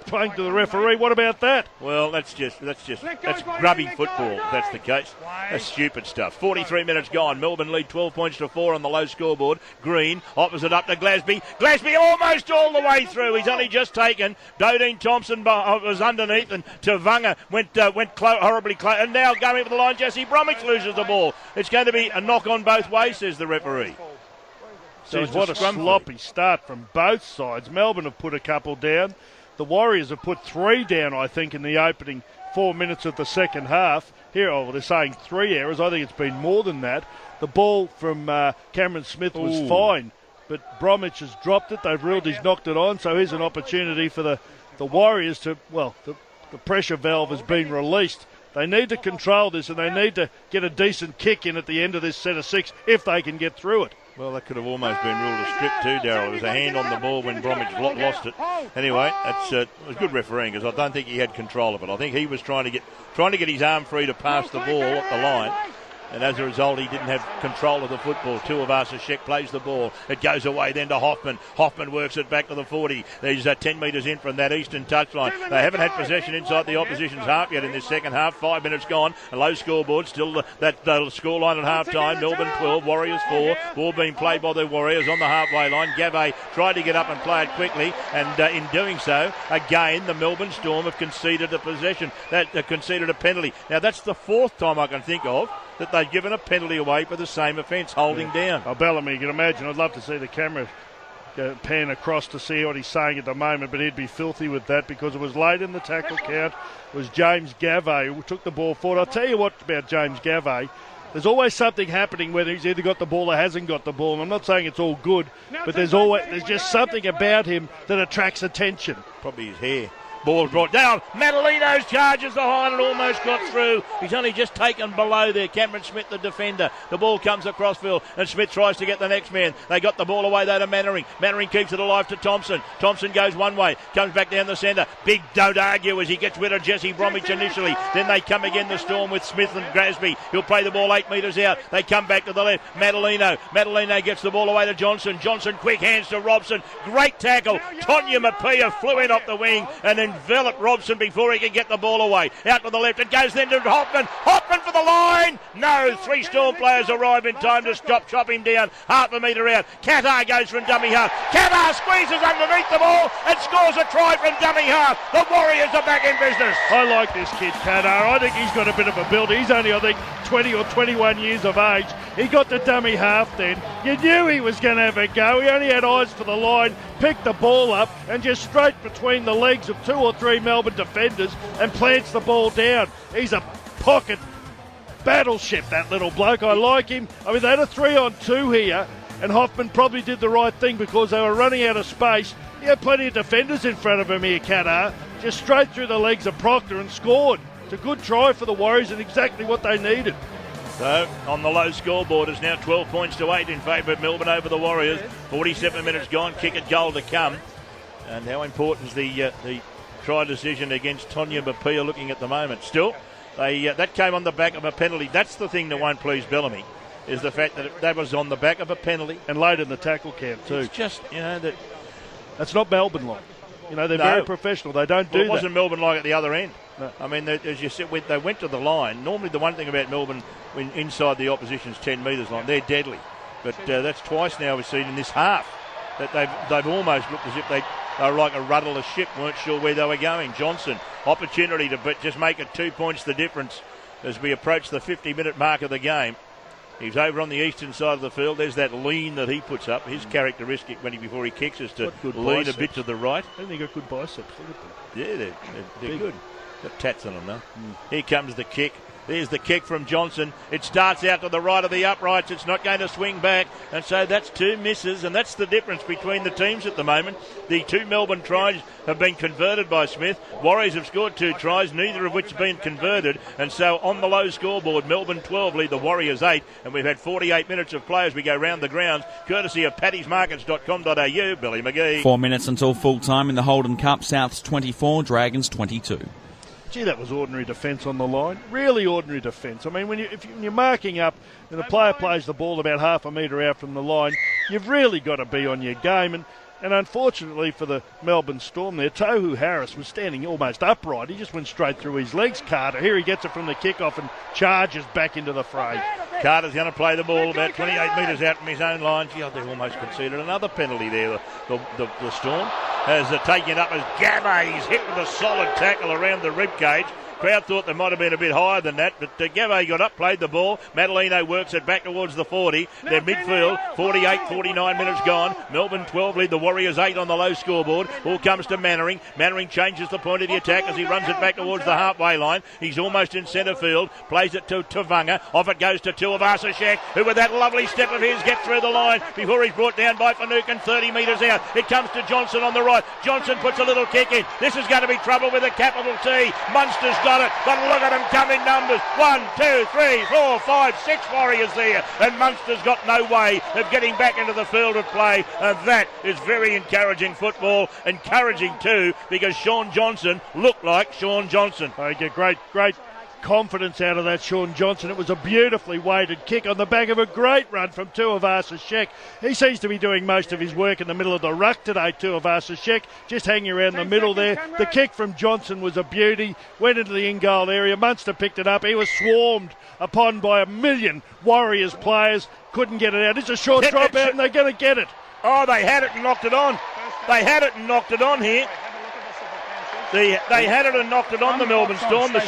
playing to the referee. What about that? Well, that's grubby football, if that's the case. That's stupid stuff. 43 minutes gone. Melbourne lead 12 points to 4 on the low scoreboard. Green, opposite up to Glasby. Glasby almost all the way through. He's only just taken. Dodine Thompson was underneath, and Tavanga went horribly close. And now going for the line, Jesse Bromwich loses the ball. It's going to be a knock on both ways, says the referee. So what a sloppy start from both sides. Melbourne have put a couple down. The Warriors have put 3 down, I think, in the opening 4 minutes of the second half. Here, they're saying 3 errors. I think it's been more than that. The ball from Cameron Smith was fine, but Bromwich has dropped it. They've ruled he's knocked it on, so here's an opportunity for the Warriors to, the pressure valve has been released. They need to control this, and they need to get a decent kick in at the end of this set of 6 if they can get through it. Well, that could have almost been ruled a strip too, Darryl. There was a hand on the ball when Bromwich lost it. Anyway, it was good refereeing, because I don't think he had control of it. I think he was trying to get his arm free to pass the ball up the line. And as a result, he didn't have control of the football. Tuivasa-Sheck plays the ball. It goes away then to Hoffman. Hoffman works it back to the 40. There's 10 metres in from that eastern touchline. They haven't had possession inside the opposition's half yet in this second half. 5 minutes gone. A low scoreboard. Still that scoreline at half-time. Melbourne 12, Warriors 4. Ball being played by the Warriors on the halfway line. Gavay tried to get up and play it quickly. And in doing so, again, the Melbourne Storm have conceded a possession. Conceded a penalty. Now, that's the 4th time I can think of that they've given a penalty away for the same offence, holding down. Oh, Bellamy, you can imagine. I'd love to see the camera pan across to see what he's saying at the moment, but he'd be filthy with that because it was late in the tackle count. It was James Gavay who took the ball forward. I'll tell you what about James Gavay. There's always something happening whether he's either got the ball or hasn't got the ball. And I'm not saying it's all good, but there's just something about him that attracts attention. Probably his hair. Ball brought down. Madalino's charges the high and almost got through. He's only just taken below there. Cameron Smith, the defender. The ball comes across field and Smith tries to get the next man. They got the ball away though to Mannering. Mannering keeps it alive to Thompson. Thompson goes one way, comes back down the centre. Big don't argue as he gets rid of Jesse Bromwich initially. Then they come again, the Storm, with Smith and Grasby. He'll play the ball 8 metres out. They come back to the left. Madalino gets the ball away to Johnson. Johnson quick hands to Robson. Great tackle. Tonya Mapia flew in off the wing and enveloped Robson before he can get the ball away. Out to the left. It goes then to Hoffman. Hoffman for the line. No, 3 Storm players arrive in time to chop him down. Half a metre out. Qatar goes from dummy half. Qatar squeezes underneath the ball and scores a try from dummy half. The Warriors are back in business. I like this kid, Qatar. I think he's got a bit of a build. He's only, I think, 20 or 21 years of age. He got the dummy half then. You knew he was going to have a go. He only had eyes for the line, picked the ball up and just straight between the legs of 2 or 3 Melbourne defenders and plants the ball down. He's a pocket battleship, that little bloke. I like him. I mean, they had a 3-on-2 here and Hoffman probably did the right thing because they were running out of space. He had plenty of defenders in front of him here, Qatar. Just straight through the legs of Proctor and scored. It's a good try for the Warriors and exactly what they needed. So, on the low scoreboard, it's now 12 points to 8 in favour of Melbourne over the Warriors. 47 minutes gone, kick and goal to come. And how important is the try decision against Tonya Mapia looking at the moment? Still, that came on the back of a penalty. That's the thing that won't please Bellamy, is the fact that that was on the back of a penalty. And late in the tackle camp too. It's just, that's not Melbourne like. They're very professional. They don't do that. It wasn't Melbourne like at the other end. No. I mean, as you said, they went to the line. Normally the one thing about Melbourne, when inside the opposition's 10 metres line, they're deadly. But that's twice now we've seen in this half that they've almost looked as if they were like a rudderless ship, weren't sure where they were going. Johnson, opportunity to just make it 2 points the difference as we approach the 50-minute mark of the game. He's over on the eastern side of the field. There's that lean that he puts up. His characteristic before he kicks is to lean a bit to the right. I think he got good biceps. Yeah, they're good. Got tats on them now. Here comes the kick. There's the kick from Johnson. It starts out to the right of the uprights. It's not going to swing back. And so that's 2 misses. And that's the difference between the teams at the moment. The 2 Melbourne tries have been converted by Smith. Warriors have scored 2 tries, neither of which have been converted. And so on the low scoreboard, Melbourne 12 lead the Warriors 8. And we've had 48 minutes of play as we go round the grounds, courtesy of paddysmarkets.com.au. Billy McGee. 4 minutes until full time in the Holden Cup. Souths 24, Dragons 22. Gee, that was ordinary defence on the line. Really ordinary defence. I mean, if you're marking up and a player plays the ball about half a metre out from the line, you've really got to be on your game. And And unfortunately for the Melbourne Storm there, Tohu Harris was standing almost upright. He just went straight through his legs, Carter. Here he gets it from the kickoff and charges back into the fray. Carter's going to play the ball about 28 metres out from his own line. Gee, they've almost conceded another penalty there. The Storm has taken it up as Gabba. He's hit with a solid tackle around the ribcage. Crowd thought they might have been a bit higher than that, but Gabba got up, played the ball. Madalino works it back towards the 40. Their midfield, 48, 49 minutes gone. Melbourne 12 lead the Warriors 8 on the low scoreboard. Ball comes to Mannering. Mannering changes the point of the attack as he runs it back towards the halfway line. He's almost in centre field. Plays it to Tavanga. Off it goes to Tuivasa-Sheck, who with that lovely step of his gets through the line before he's brought down by Finucane 30 metres out. It comes to Johnson on the right. Johnson puts a little kick in. This is going to be trouble with a capital T. Munster's got it, but look at them come in numbers. 1, 2, 3, 4, 5, 6 Warriors there, and Munster's got no way of getting back into the field of play, and that is very encouraging football. Encouraging too, because Sean Johnson looked like Sean Johnson. I get great confidence out of that Sean Johnson. It was a beautifully weighted kick on the back of a great run from Tuivasa-Sheck. He seems to be doing most of his work in the middle of the ruck today, Tuivasa-Sheck, just hanging around the middle there. The kick from Johnson was a beauty, went into the in-goal area. Munster picked it up. He was swarmed upon by a million Warriors players. Couldn't get it out. It's a short drop out and they're going to get it. Oh, they had it and knocked it on. They had it and knocked it on here. They had it and knocked it on the Melbourne Storm. The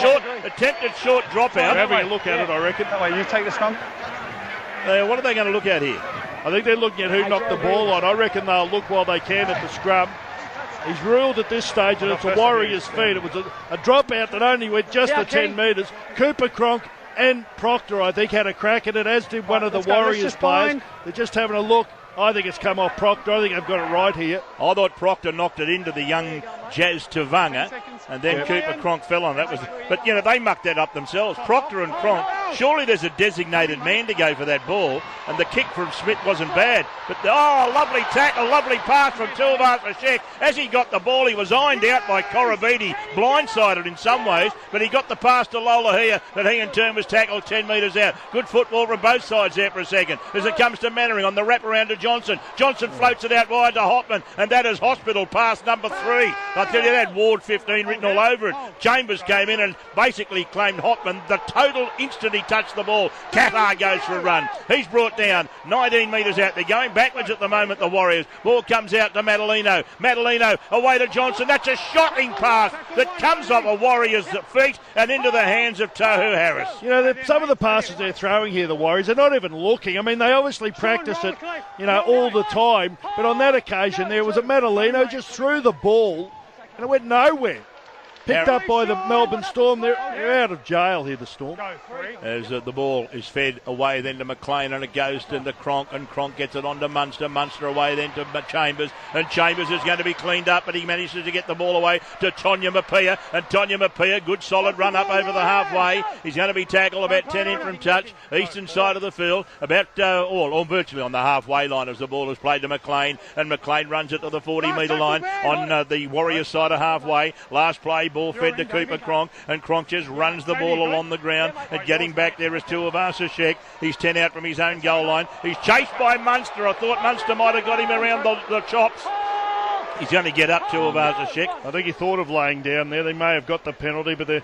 attempted short dropout. Having a look at it, I reckon. That way, you take the scrum. What are they going to look at here? I think they're looking at who knocked the ball on. I reckon they'll look while they can at the scrum. He's ruled at this stage that it's a Warriors' feet. It was a dropout that only went just to 10 metres. Cooper Cronk and Proctor, I think, had a crack at it, as did one of the Warriors players. They're just having a look. I think it's come off Proctor. I think I've got it right here. I thought Proctor knocked it into the young Jazz Tavanga, and then Cooper Cronk fell on it. But they mucked that up themselves. Proctor and Cronk, surely there's a designated man to go for that ball, and the kick from Smith wasn't bad. But, lovely tackle, lovely pass from Tuivasa-Sheck. As he got the ball, he was ironed out by Korobidi, blindsided in some ways, but he got the pass to Lolohea that he in turn was tackled 10 metres out. Good football from both sides there for a second. As it comes to Mannering on the wraparound to Johnson. Johnson floats it out wide to Hopman, and that is hospital pass number 3. I tell you, that Ward 15 written all over it. Chambers came in and basically claimed Hopman. The total instant he touched the ball, Qatar goes for a run. He's brought down 19 metres out. They're going backwards at the moment, the Warriors. Ball comes out to Madalino. Madalino away to Johnson. That's a shocking pass that comes off a Warriors' feet and into the hands of Tohu Harris. Some of the passes they're throwing here, the Warriors, they're not even looking. I mean, they obviously practice it, all the time. But on that occasion, there was a Madalino just threw the ball and it went nowhere. Picked up by the Melbourne Storm. They're out of jail here, the Storm. As the ball is fed away then to McLean, and it goes to Cronk, and Cronk gets it on to Munster. Munster away then to Chambers, and Chambers is going to be cleaned up, but he manages to get the ball away to Tonya Mapia, and Tonya Mapia, good solid run up over the halfway. He's going to be tackled about 10 in from touch, eastern side of the field, about or virtually on the halfway line as the ball is played to McLean, and McLean runs it to the 40-metre line on the Warriors side of halfway. Last play, ball fed to Cooper Cronk, and Cronk just runs the ball along the ground, and getting back there is Tuivasa-Sheck. He's 10 out from his own goal line. He's chased by Munster. I thought Munster might have got him around the chops. He's going to get up Tuivasa-Sheck. I think he thought of laying down there. They may have got the penalty, but they're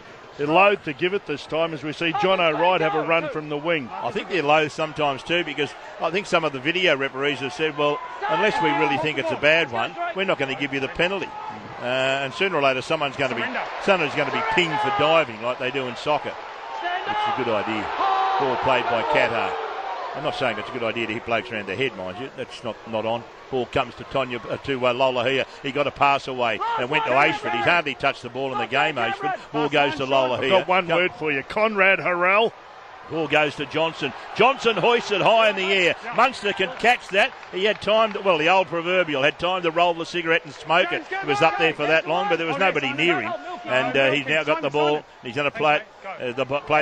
loath to give it this time, as we see John O'Wright have a run from the wing. I think they're loath sometimes too, because I think some of the video referees have said, well, unless we really think it's a bad one, we're not going to give you the penalty. And sooner or later, someone's going to be pinged for diving like they do in soccer. It's a good idea. Ball played by Qatar. I'm not saying it's a good idea to hit blokes around the head, mind you. That's not on. Ball comes to Lolohea. He got a pass away and went to Ashford. He's hardly touched the ball in the game, Ashford. Ball goes to Lolohea. I've got one word for you. Conrad Harrell. Ball goes to Johnson. Johnson hoists it high in the air. Munster can catch that. He had time to, the old proverbial, had time to roll the cigarette and smoke it. He was up there for that long, but there was nobody near him. And he's now got the ball. He's going to play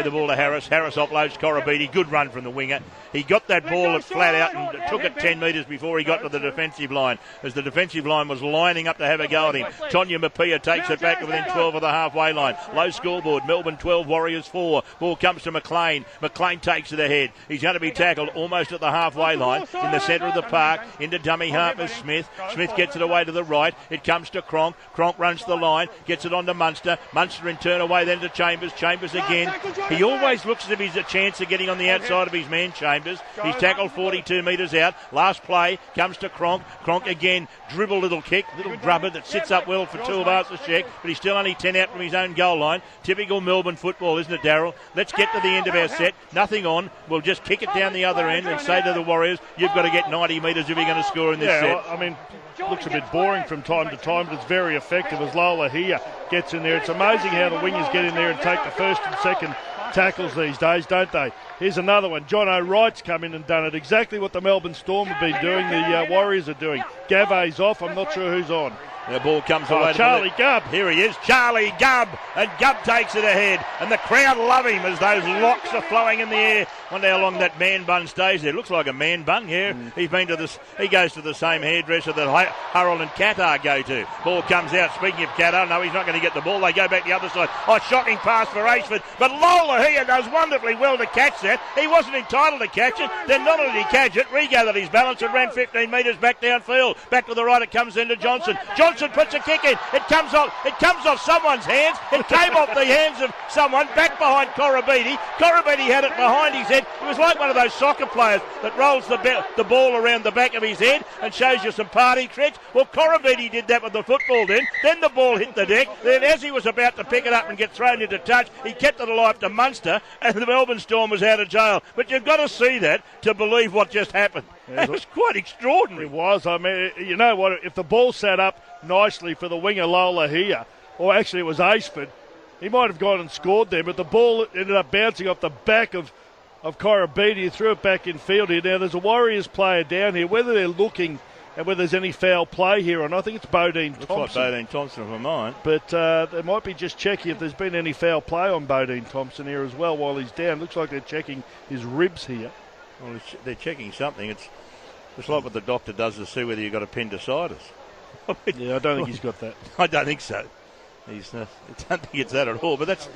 the ball to Harris. Harris offloads Korobidi. Good run from the winger. He got that ball flat out and took it 10 metres before he got to the defensive line, as the defensive line was lining up to have a go at him. Tonya Mapia takes it back to within 12 of the halfway line. Low scoreboard, Melbourne 12, Warriors 4. Ball comes to McLean. McLean takes it ahead. He's going to be tackled almost at the halfway line in the centre of the park. Into dummy half is Smith. Smith gets it away to the right. It comes to Cronk. Cronk runs the line, gets it on to Munster. Munster in turn away then to Chambers. Chambers again. He always looks as if he's a chance of getting on the outside of his man, Chambers. He's tackled 42 metres out. Last play comes to Cronk. Cronk again, dribble little kick, little grubber that sits up well for Tuivasa-Sheck, but he's still only 10 out from his own goal line. Typical Melbourne football, isn't it, Darryl? Let's get to the end of our set. Nothing on. We'll just kick it down the other end and say to the Warriors, you've got to get 90 metres if you're going to score in this set. Well, I mean, looks a bit boring from time to time, but it's very effective as Lola here gets in there. It's amazing how the wingers get in there and take the first and second tackles these days, don't they? Here's another one. John O'Wright's come in and done it. Exactly what the Melbourne Storm have been doing, the Warriors are doing. Gave's off. I'm not sure who's on. The ball comes away. Charlie Gubb. Here he is, Charlie Gubb. And Gubb takes it ahead. And the crowd love him as those locks are flowing in the air. Wonder how long that man bun stays there. Looks like a man bun, yeah. He's been to this. He goes to the same hairdresser that Harold and Qatar go to. Ball comes out. Speaking of Qatar, no, he's not going to get the ball. They go back the other side. Oh, shocking pass for Ashford. But Lola here does wonderfully well to catch that. He wasn't entitled to catch it. Then not only did he catch it, regathered his balance and ran 15 metres back downfield. Back to the right, it comes into Johnson. Johnson puts a kick in. It comes off someone's hands. It came off the hands of someone back behind Korobidi. Korobidi had it behind his head. It was like one of those soccer players that rolls the ball around the back of his head and shows you some party tricks. Well, Korobidi did that with the football then. Then the ball hit the deck. Then as he was about to pick it up and get thrown into touch, he kept it alive to Munster and the Melbourne Storm was out of jail. But you've got to see that to believe what just happened. It was quite extraordinary. It was. I mean, you know what? If the ball sat up nicely for the winger Lola here, or actually it was Ashford, he might have gone and scored there, but the ball ended up bouncing off the back of Korobidi. He threw it back in field here. Now, there's a Warriors player down here. Whether they're looking and whether there's any foul play here or not, I think it's Bodine Thompson. Looks like Bodine Thompson for mine. But they might be just checking if there's been any foul play on Bodine Thompson here as well while he's down. Looks like they're checking his ribs here. Well, they're checking something. It's like what the doctor does to see whether you've got appendicitis. Yeah, I don't think he's got that. I don't think so. I don't think it's that at all. But that's.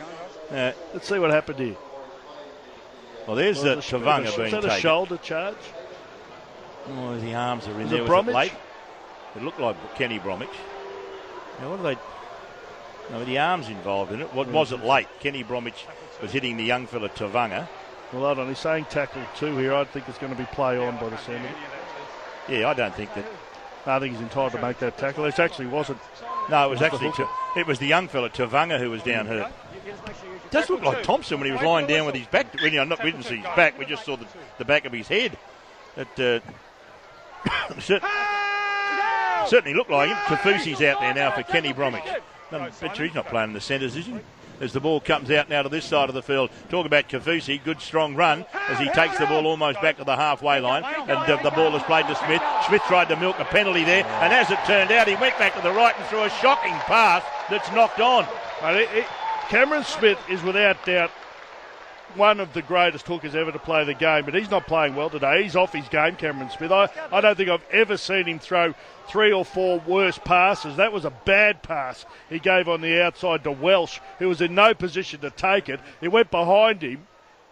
Let's see what happened here. Well, there's Tavanga being taken. Is that a shoulder charge? Oh, the arms are in Is there. it Bromwich? Was it late? It looked like Kenny Bromwich. Now, what are they? No, the arms involved in it. What was it late? Kenny Bromwich was hitting the young fella Tavanga. Well, hold on. He's saying tackle 2 here. I think it's going to be play on by the sound of it. Yeah, I don't think that. I think he's entitled to make that tackle. It actually wasn't. No, it was actually it was the young fella Tavanga who was down hurt. It does look like Thompson when he was lying down with his back. We didn't see his back. We just saw the back of his head. It certainly looked like him. Kafusi's out there now for Kenny Bromwich. I bet you he's not playing in the centres, is he? As the ball comes out now to this side of the field. Talk about Kafusi, good strong run as he takes the ball almost back to the halfway line, and the ball is played to Smith. Smith tried to milk a penalty there, and as it turned out, he went back to the right and threw a shocking pass that's knocked on. Cameron Smith is without doubt one of the greatest hookers ever to play the game, but he's not playing well today. He's off his game, Cameron Smith. I don't think I've ever seen him throw 3 or 4 worse passes. That was a bad pass he gave on the outside to Welsh, who was in no position to take it. It went behind him.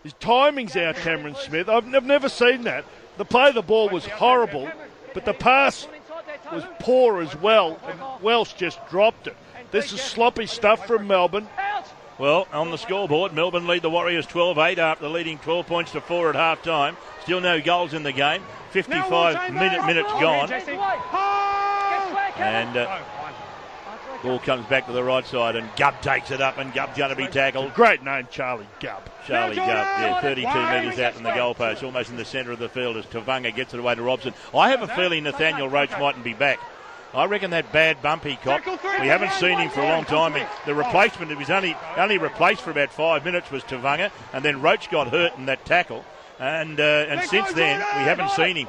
His timing's out, Cameron Smith. I've never seen that. The play of the ball was horrible, but the pass was poor as well, and Welsh just dropped it. This is sloppy stuff from Melbourne. Well, on the scoreboard, Melbourne lead the Warriors 12-8 after leading 12 points to 4 at half-time. Still no goals in the game. 55 minutes gone. And ball comes back to the right side, and Gubb takes it up, and Gubb's going to be tackled. Great name, Charlie Gubb. Charlie Gubb, yeah, 32 metres out from the goalpost, almost in the centre of the field as Tavanga gets it away to Robson. I have a feeling Nathaniel Roach mightn't be back. I reckon that bad bump he copped, we haven't seen him for a long time. The replacement, it was only replaced for about 5 minutes, was Tavanga, and then Roach got hurt in that tackle. And since then, we haven't seen him.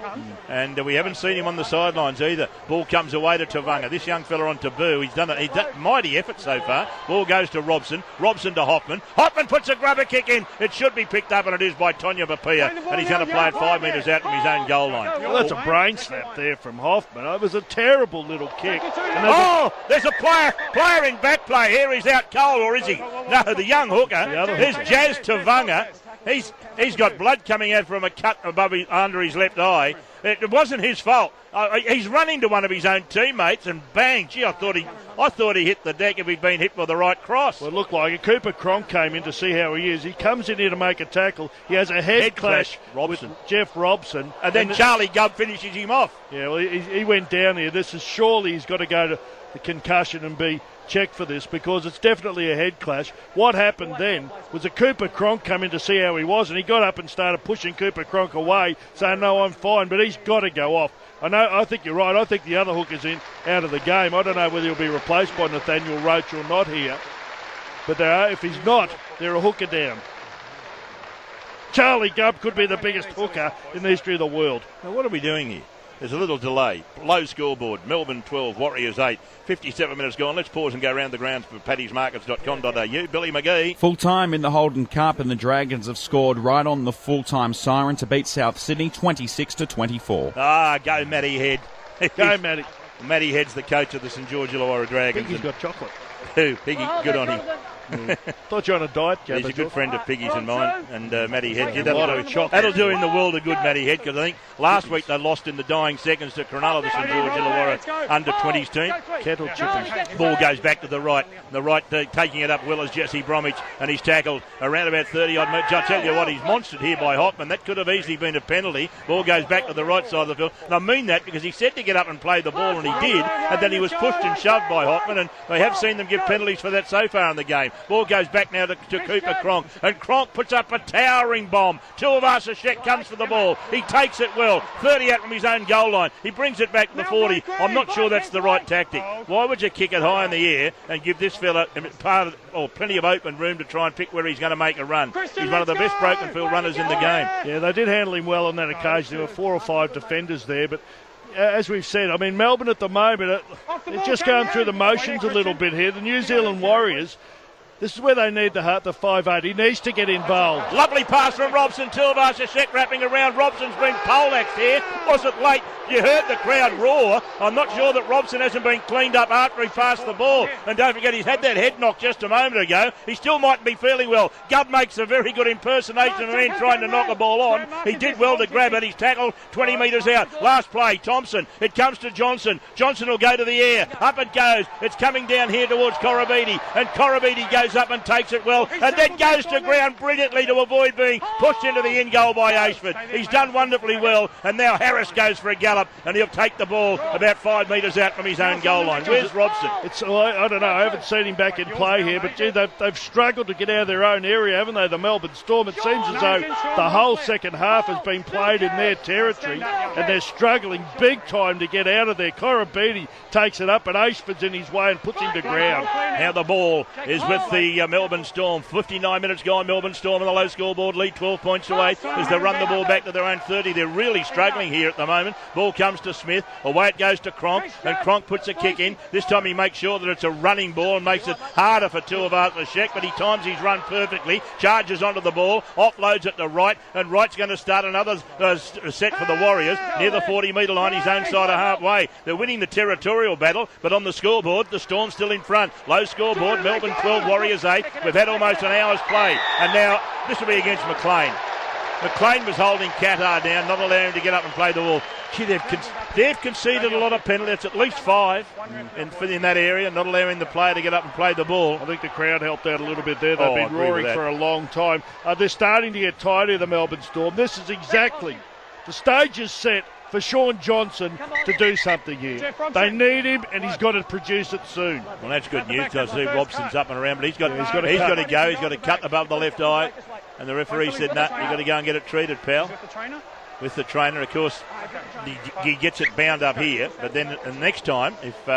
And we haven't seen him on the sidelines either. Ball comes away to Tavanga. This young fella on Taboo, he's done a mighty effort so far. Ball goes to Robson. Robson to Hoffman. Hoffman puts a grubber kick in. It should be picked up, and it is by Tonya Bapia. And he's going to play it 5 metres out from his own goal line. Well, that's a brain slap there from Hoffman. It was a terrible little kick. There's a player in back play. Here he's out cold, or is he? No, the young hooker. There's Jazz Tavanga. He's got blood coming out from a cut under his left eye. It wasn't his fault. He's run into one of his own teammates and bang! Gee, I thought he hit the deck if he'd been hit with the right cross. Well, it looked like it. Cooper Cronk came in to see how he is. He comes in here to make a tackle. He has a head clash with Jeff Robson. And then Charlie Gubb finishes him off. Yeah, well, he went down here. This is surely he's got to go to the concussion and be checked for this because it's definitely a head clash. What happened then was a Cooper Cronk come in to see how he was, and he got up and started pushing Cooper Cronk away, saying, no, I'm fine, but he's got to go off. I think you're right. I think the other hooker's out of the game. I don't know whether he'll be replaced by Nathaniel Roach or not here. But if he's not, they're a hooker down. Charlie Gubb could be the biggest hooker in the history of the world. Now, what are we doing here? There's a little delay. Low scoreboard. Melbourne 12, Warriors 8. 57 minutes gone. Let's pause and go around the grounds for paddysmarkets.com.au. Billy McGee. Full time in the Holden Cup, and the Dragons have scored right on the full-time siren to beat South Sydney 26-24. Go Matty Head. Go Matty. Matty Head's the coach of the St George Illawarra Dragons. Piggy's got chocolate. Who? Piggy, good on him. Thought you're on a diet, Gabba. He's a good friend of Piggy's and mine, and Matty Head. Yeah, that'll do him the world of good, Matty Head, because I think last week they lost in the dying seconds to Cronulla, the St George Illawarra under-20s team. Kettle chippers. Ball goes back to the right. The right taking it up well as Jesse Bromwich, and he's tackled around about 30-odd metres. I'll tell you what, he's monstered here by Hockman. That could have easily been a penalty. Ball goes back to the right side of the field. And I mean that because he said to get up and play the ball, and he did, and then he was pushed and shoved by Hockman, and they have seen them give penalties for that so far in the game. Ball goes back now to Cooper Cronk, and Cronk puts up a towering bomb. Tuivasa-Sheck comes for the ball. He takes it well, 30 out from his own goal line. He brings it back to the 40. I'm not sure that's the right tactic. Why would you kick it high in the air and give this fella plenty of open room to try and pick where he's going to make a run? He's one of the best broken field runners in the game. Yeah, they did handle him well on that occasion. There were 4 or 5 defenders there, but as we've said, I mean, Melbourne at the moment, they're just going through the motions a little bit here. The New Zealand Warriors, this is where they need the 5'8". He needs to get involved. Lovely pass from Robson. Tuivasa-Sheck wrapping around. Robson's been poleaxed here. Wasn't late. You heard the crowd roar. I'm not sure that Robson hasn't been cleaned up after he passed the ball. And don't forget, he's had that head knock just a moment ago. He still mightn't be feeling well. Gubb makes a very good impersonation of him trying to knock a ball on. He did well to grab it. He's tackled 20 metres out. Last play, Thompson. It comes to Johnson. Johnson will go to the air. Up it goes. It's coming down here towards Korobidi. And Korobidi goes up and takes it well. And then goes to ground brilliantly to avoid being pushed into the end goal by Ashford. He's done wonderfully well. And now Harris goes for a gallop. And he'll take the ball about 5 metres out from his own goal line. Where's Robson? I don't know. I haven't seen him back in play here, but gee, they've struggled to get out of their own area, haven't they, the Melbourne Storm? It seems as though the whole second half has been played in their territory, and they're struggling big time to get out of there. Korobidi takes it up, and Ashford's in his way and puts him to ground. Now the ball is with the Melbourne Storm. 59 minutes gone. Melbourne Storm on the low scoreboard lead, 12 points away as they run the ball back to their own 30. They're really struggling here at the moment. Ball comes to Smith. Away it goes to Cronk, and Cronk puts a kick in. This time he makes sure that it's a running ball and makes it harder for Tuivasa-Sheck, but he times his run perfectly. Charges onto the ball, offloads it to Wright, and Wright's going to start another set for the Warriors near the 40-metre line, his own side of halfway. They're winning the territorial battle, but on the scoreboard, the Storm still in front. Low scoreboard, Melbourne 12, Warriors 8. We've had almost an hour's play, and now this will be against McLean. McLean was holding Qatar down, not allowing him to get up and play the ball. Gee, they've conceded a lot of penalties. It's at least 5 in that area, not allowing the player to get up and play the ball. I think the crowd helped out a little bit there. They've been roaring for a long time. They're starting to get tired of the Melbourne Storm. This is exactly, the stage is set for Sean Johnson to do something here. They need him, and he's got to produce it soon. Well, that's good news. I see Robson's up and around, but he's got to go. He's got to cut above the left eye. And the referee said, "No, you've got to go and get it treated, pal." With the trainer, of course, he gets it bound up here. But then the next time, if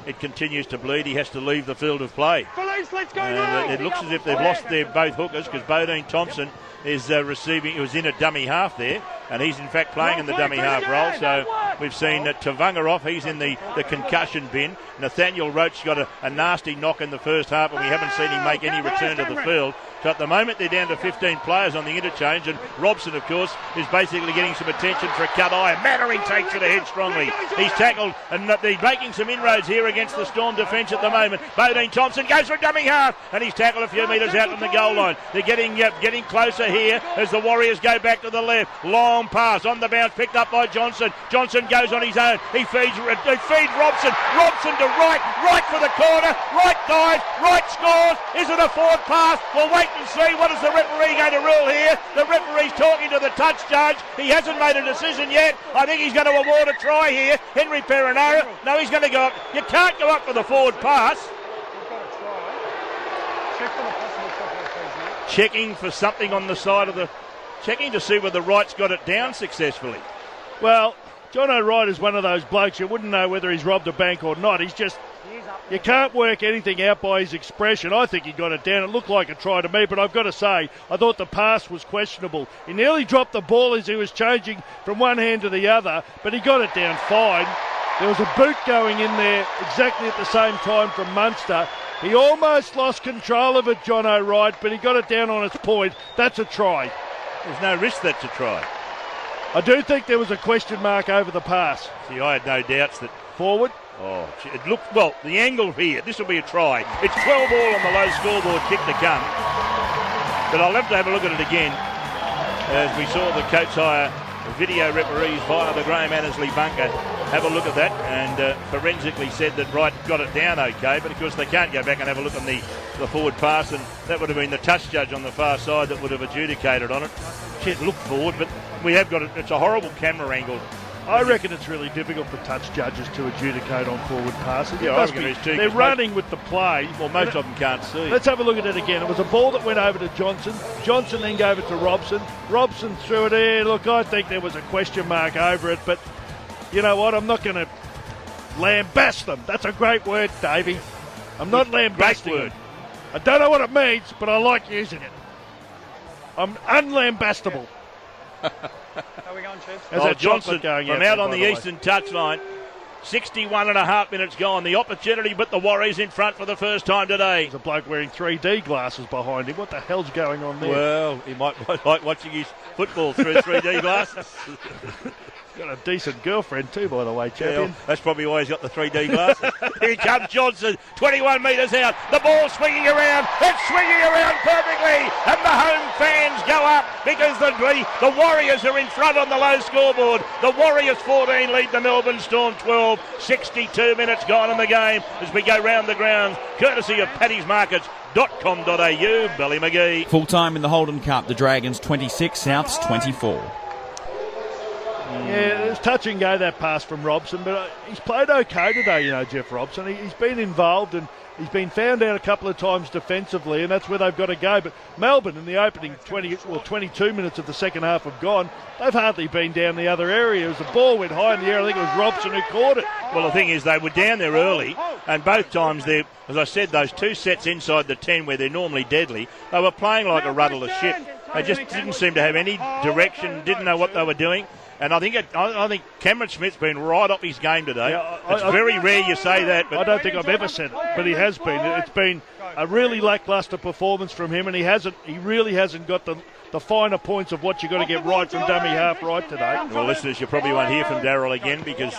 it continues to bleed, he has to leave the field of play. And it looks as if they've lost their both hookers, because Bodine Thompson is receiving. He was in a dummy half there, and he's in fact playing in the dummy half role. So we've seen Tavanga off. He's in the concussion bin. Nathaniel Roach got a nasty knock in the first half, and we haven't seen him make any return to the field. So at the moment, they're down to 15 players on the interchange, and Robson, of course, is basically getting some attention for a cut eye. Mannering takes it ahead strongly. He's tackled, and they're making some inroads here against the Storm defence at the moment. Bodine Thompson goes for a dummy half, and he's tackled a few metres out from the goal line. They're getting closer here as the Warriors go back to the left. Long pass on the bounce, picked up by Johnson. Johnson goes on his own. He feeds Robson. Robson to right for the corner. Right dives, right scores. Is it a forward pass? We'll wait and see. What is the referee going to rule here? The referee's talking to the touch judge. He hasn't made a decision yet. I think he's going to award a try here. Henry Perenara. No, he's going to go up. You can't go up for the forward pass. Checking for something on the side of the... Checking to see whether Wright's got it down successfully. Well, John O'Wright is one of those blokes you wouldn't know whether he's robbed a bank or not. He's just... You can't work anything out by his expression. I think he got it down. It looked like a try to me, but I've got to say, I thought the pass was questionable. He nearly dropped the ball as he was changing from one hand to the other, but he got it down fine. There was a boot going in there exactly at the same time from Munster. He almost lost control of it, John O'Wright, but he got it down on its point. That's a try. There's no risk that's a try. I do think there was a question mark over the pass. See, I had no doubts that... Forward? Oh, it looked... Well, the angle here, this will be a try. It's 12 all on the low scoreboard kick to come. But I'll have to have a look at it again as we saw the Coates Hire video referees via the Graham Annesley bunker have a look at that and forensically said that Wright got it down okay, but of course they can't go back and have a look on the forward pass, and that would have been the touch judge on the far side that would have adjudicated on it. It looked forward, but we have got it. It's a horrible camera angle. I reckon it's really difficult for touch judges to adjudicate on forward passes. Yeah, I reckon it is too. They're running with the play. Well, most of them can't see. Let's have a look at it again. It was a ball that went over to Johnson. Johnson then gave it to Robson. Robson threw it in. Look, I think there was a question mark over it, but you know what? I'm not going to lambast them. That's a great word, Davey. I'm not lambasting them. I don't know what it means, but I like using it. I'm unlambastable. How are we going, Chiefs? How's Johnson going from out on the eastern touchline. 61 and a half minutes gone. The opportunity, but the Warriors in front for the first time today. There's a bloke wearing 3D glasses behind him. What the hell's going on there? Well, he might like watching his football through 3D glasses. Got a decent girlfriend too, by the way, champion. Yeah, that's probably why he's got the 3D glasses. Here comes Johnson, 21 metres out. The ball swinging around. It's swinging around perfectly. And the home fans go up because the Warriors are in front on the low scoreboard. The Warriors 14 lead the Melbourne Storm 12. 62 minutes gone in the game as we go round the grounds, courtesy of paddy'smarkets.com.au. Billy McGee. Full time in the Holden Cup, the Dragons 26, Souths 24. Yeah, it was touch and go, that pass from Robson, but he's played okay today, you know, Jeff Robson. He's been involved and he's been found out a couple of times defensively, and that's where they've got to go. But Melbourne, in the opening 22 minutes of the second half have gone, they've hardly been down the other area. As the ball went high in the air, I think it was Robson who caught it. Well, the thing is, they were down there early, and both times, as I said, those two sets inside the 10 where they're normally deadly, they were playing like a rudderless ship. They just didn't seem to have any direction, didn't know what they were doing. And I think Cameron Smith's been right off his game today. Yeah, it's very rare you say that. But I don't think I've ever said it, but he has been. It's been a really lacklustre performance from him, and he really hasn't got the finer points of what you've got to get right from dummy half right today. Well, listeners, you probably won't hear from Darryl again because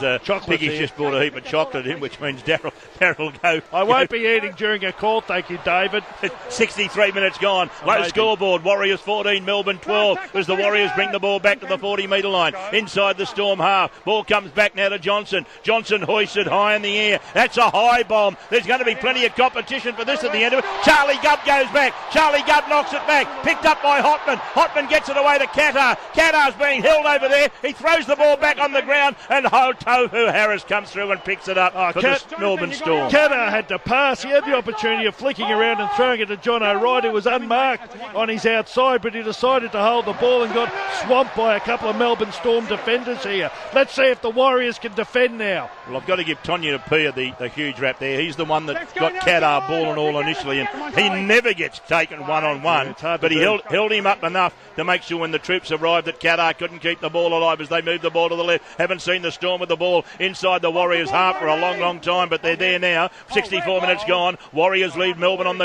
Piggy's just brought a heap of chocolate in, which means Darryl will go. I won't be eating during a call, thank you, David. 63 minutes gone. Low scoreboard. Warriors 14, Melbourne 12. As the Warriors bring the ball back to the 40-metre line. Inside the Storm half. Ball comes back now to Johnson. Johnson hoisted high in the air. That's a high bomb. There's going to be plenty of competition for this at the end of it. Charlie Gubb goes back. Charlie Gubb knocks it back. Picked up by Hotman. Hotman gets it away to Qatar. Qatar's being held over there. He throws the ball back on the ground, and Tohu Harris comes through and picks it up for the Melbourne Storm. Qatar had to pass. He had the opportunity of flicking around and throwing it to John O'Wright, who was unmarked on his outside, but he decided to hold the ball and got swamped by a couple of Melbourne Storm defenders here. Let's see if the Warriors can defend now. Well, I've got to give Tonya Tapia the huge rap there. He's the one that got Qatar ball and all initially, and he never gets taken one-on-one, but he held him up enough to make sure when the troops arrived that Qatar couldn't keep the ball alive as they moved the ball to the left. Haven't seen the Storm with the ball inside the Warriors half for a long, long time, but they're there now. 64 minutes gone. Warriors lead Melbourne on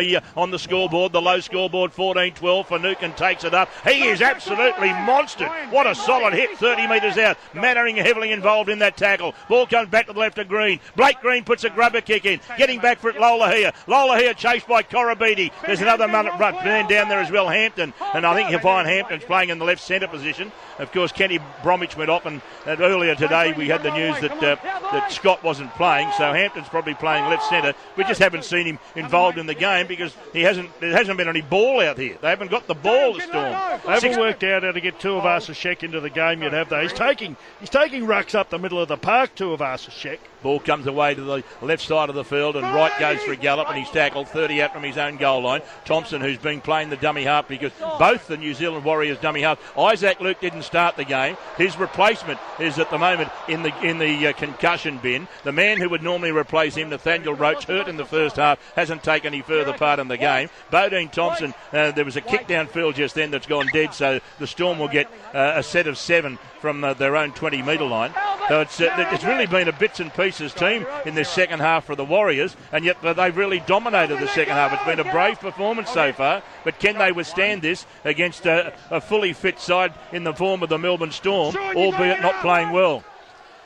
the scoreboard, the low scoreboard, 14-12. Finucane takes it up. He is absolutely monstered. What a solid hit, 30 metres out. Mannering heavily involved in that tackle. Ball comes back to the left of Green. Blake Green puts a grubber kick in. Getting back for it, Lola here. Lola here chased by Korobidi. There's another man down there as well, Hampton. And I think you'll find Hampton's playing in the left centre position. Of course, Kenny Bromwich went off, and earlier today we had the news that Scott wasn't playing, so Hampton's probably playing left centre. We just haven't seen him involved in the game because there hasn't been any ball out here. They haven't got the ball, the Storm. They haven't worked out how to get Tuivasa-Sheck into the game yet, have they? He's taking rucks up the middle of the park, Tuivasa-Sheck. Ball comes away to the left side of the field, and Wright goes for a gallop, and he's tackled 30 out from his own goal line. Thompson, who's been playing the dummy half because both the New Zealand Warriors dummy half. Isaac Luke didn't start the game. His replacement is at the moment in the concussion bin. The man who would normally replace him, Nathaniel Roach, hurt in the first half, hasn't taken any further part in the game. Bodine Thompson, there was a kick downfield just then that's gone dead, so the Storm will get a set of 7 from their own 20-metre line. So it's really been a bits and pieces team in this second half for the Warriors, and yet they've really dominated the second half. It's been a brave performance so far, but can they withstand this against a fully fit side in the form of the Melbourne Storm, albeit not playing well?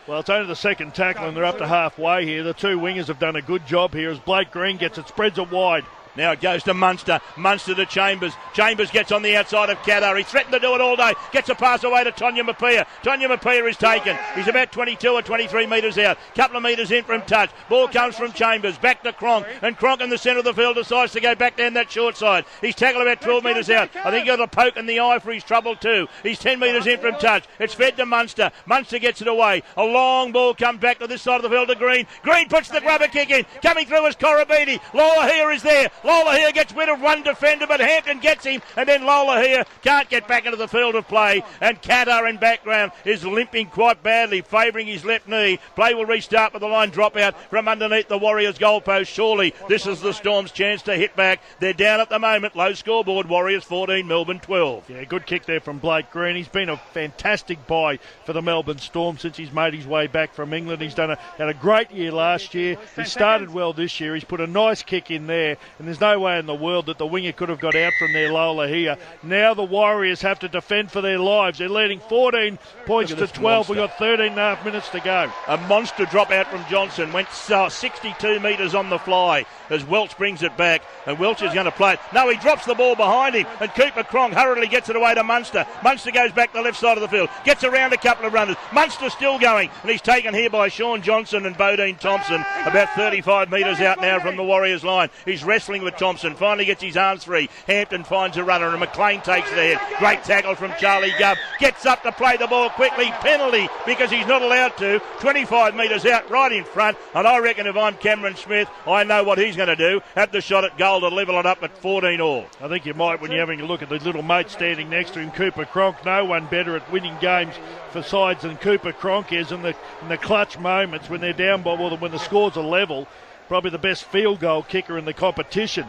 Well, it's only the second tackle, and they're up to halfway here. The two wingers have done a good job here as Blake Green gets it, spreads it wide. Now it goes to Munster. Munster to Chambers. Chambers gets on the outside of Qatar. He threatened to do it all day. Gets a pass away to Tonya Mapia. Tonya Mapia is taken. He's about 22 or 23 metres out. Couple of metres in from touch. Ball comes from Chambers. Back to Cronk. And Cronk in the centre of the field decides to go back down that short side. He's tackled about 12 metres out. I think he got a poke in the eye for his trouble too. He's 10 metres in from touch. It's fed to Munster. Munster gets it away. A long ball comes back to this side of the field to Green. Green puts the grubber kick in. Coming through is Korobidi. Lola here is there. Lola here gets rid of one defender, but Hampton gets him, and then Lola here can't get back into the field of play, and Qatar in background is limping quite badly, favouring his left knee. Play will restart with the line drop out from underneath the Warriors' goalpost. Surely this is the Storm's chance to hit back. They're down at the moment. Low scoreboard, Warriors 14, Melbourne 12. Yeah, good kick there from Blake Green. He's been a fantastic buy for the Melbourne Storm since he's made his way back from England. He's had a great year last year. He started well this year. He's put a nice kick in there, and there's no way in the world that the winger could have got out from there, Lola here. Now the Warriors have to defend for their lives. They're leading 14 points to 12. We've got 13 and a half minutes to go. A monster drop out from Johnson. Went 62 metres on the fly as Welch brings it back, and Welch is going to play it. No, he drops the ball behind him, and Cooper Cronk hurriedly gets it away to Munster. Munster goes back to the left side of the field, gets around a couple of runners. Munster still going, and he's taken here by Sean Johnson and Bodine Thompson, about 35 metres out now from the Warriors line. He's wrestling with Thompson, finally gets his arms free. Hampton finds a runner, and McLean takes it ahead. Great tackle from Charlie Gubb. Gets up to play the ball quickly. Penalty because he's not allowed to. 25 metres out, right in front, and I reckon if I'm Cameron Smith, I know what he's going to do. Have the shot at goal to level it up at 14 all. I think you might when you're having a look at the little mate standing next to him, Cooper Cronk. No one better at winning games for sides than Cooper Cronk is in the clutch moments when they're down by, well, when the scores are level. Probably the best field goal kicker in the competition.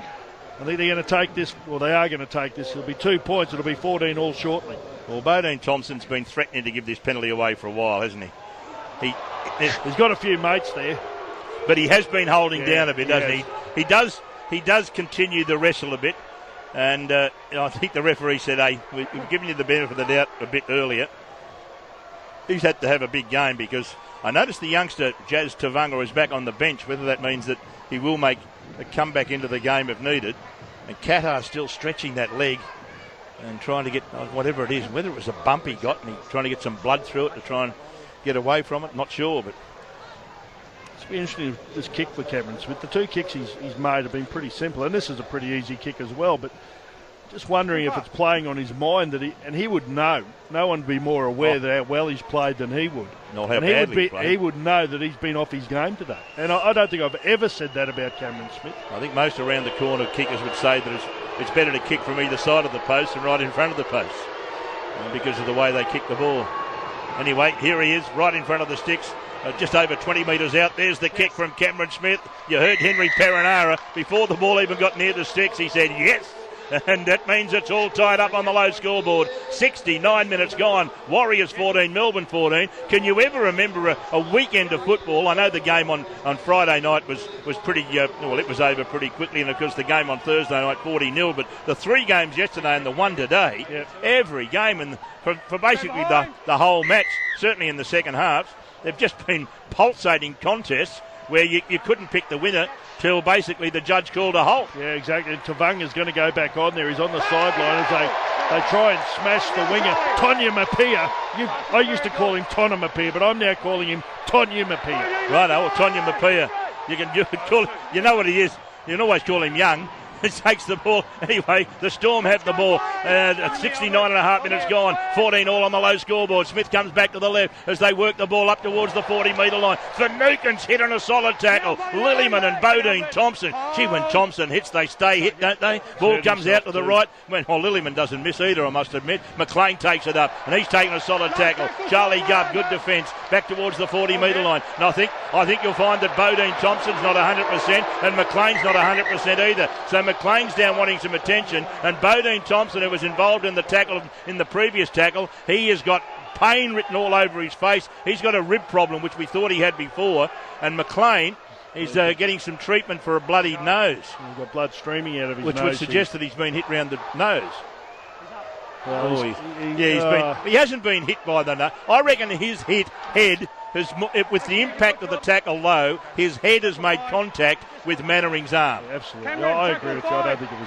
I think they're going to take this, or they are going to take this. It'll be 2 points. It'll be 14 all shortly. Well, Bodine Thompson's been threatening to give this penalty away for a while, hasn't he? He's got a few mates there. But he has been holding down a bit, doesn't he? He does continue to wrestle a bit. And I think the referee said, hey, we've given you the benefit of the doubt a bit earlier. He's had to have a big game because I noticed the youngster, Jazz Tavanga, is back on the bench, whether that means that he will make a comeback into the game if needed. And Qatar still stretching that leg and trying to get whatever it is, whether it was a bump he got and he's trying to get some blood through it to try and get away from it, not sure, but it's been interesting this kick for Cameron Smith. The two kicks he's made have been pretty simple, and this is a pretty easy kick as well, but just wondering if it's playing on his mind that he would know. No one would be more aware that how well he's played than he would. Not how badly played. He would know that he's been off his game today. And I don't think I've ever said that about Cameron Smith. I think most around the corner kickers would say that it's better to kick from either side of the post than right in front of the post because of the way they kick the ball. Anyway, here he is, right in front of the sticks. Just over 20 metres out. There's the kick from Cameron Smith. You heard Henry Perenara. Before the ball even got near the sticks, he said, yes. and that means it's all tied up on the low scoreboard. 69 minutes gone. Warriors 14, Melbourne 14. Can you ever remember a weekend of football? I know the game on Friday night was pretty, it was over pretty quickly, and of course the game on Thursday night 40-0, but the 3 games yesterday and the one today, every game, and for basically the whole match, certainly in the second half, they've just been pulsating contests where you couldn't pick the winner till basically the judge called a halt. Yeah, exactly. And Tavunga's going to go back on there. He's on the sideline as they try and smash the winger, Tonya Mapia. I used to call him Tona Mapia, but I'm now calling him Tonya Mapia. Right, Tonya Mapia. You can call him, you know what he is. You can always call him young. He takes the ball. Anyway, the Storm have the ball. 69.5 minutes gone. 14 all on the low scoreboard. Smith comes back to the left as they work the ball up towards the 40-metre line. Finucane's hit on a solid tackle. Lillyman and Bodine Thompson. When Thompson hits, they stay hit, don't they? Ball comes out to the right. Lillyman doesn't miss either, I must admit. McLean takes it up, and he's taking a solid tackle. Charlie Gubb, good defence, back towards the 40-metre line. And I think you'll find that Bodine Thompson's not 100%, and McLean's not 100% either. So McLean's down wanting some attention, and Bodine Thompson, who was involved in the tackle in the previous tackle, he has got pain written all over his face. He's got a rib problem, which we thought he had before, and McLean is getting some treatment for a bloodied nose. He's got blood streaming out of his nose. Which would suggest that he's been hit round the nose. Well, he hasn't been hit by the nose. I reckon his head with the impact of the tackle low, his head has made contact with Mannering's arm. Yeah, absolutely. I agree with you. I don't think it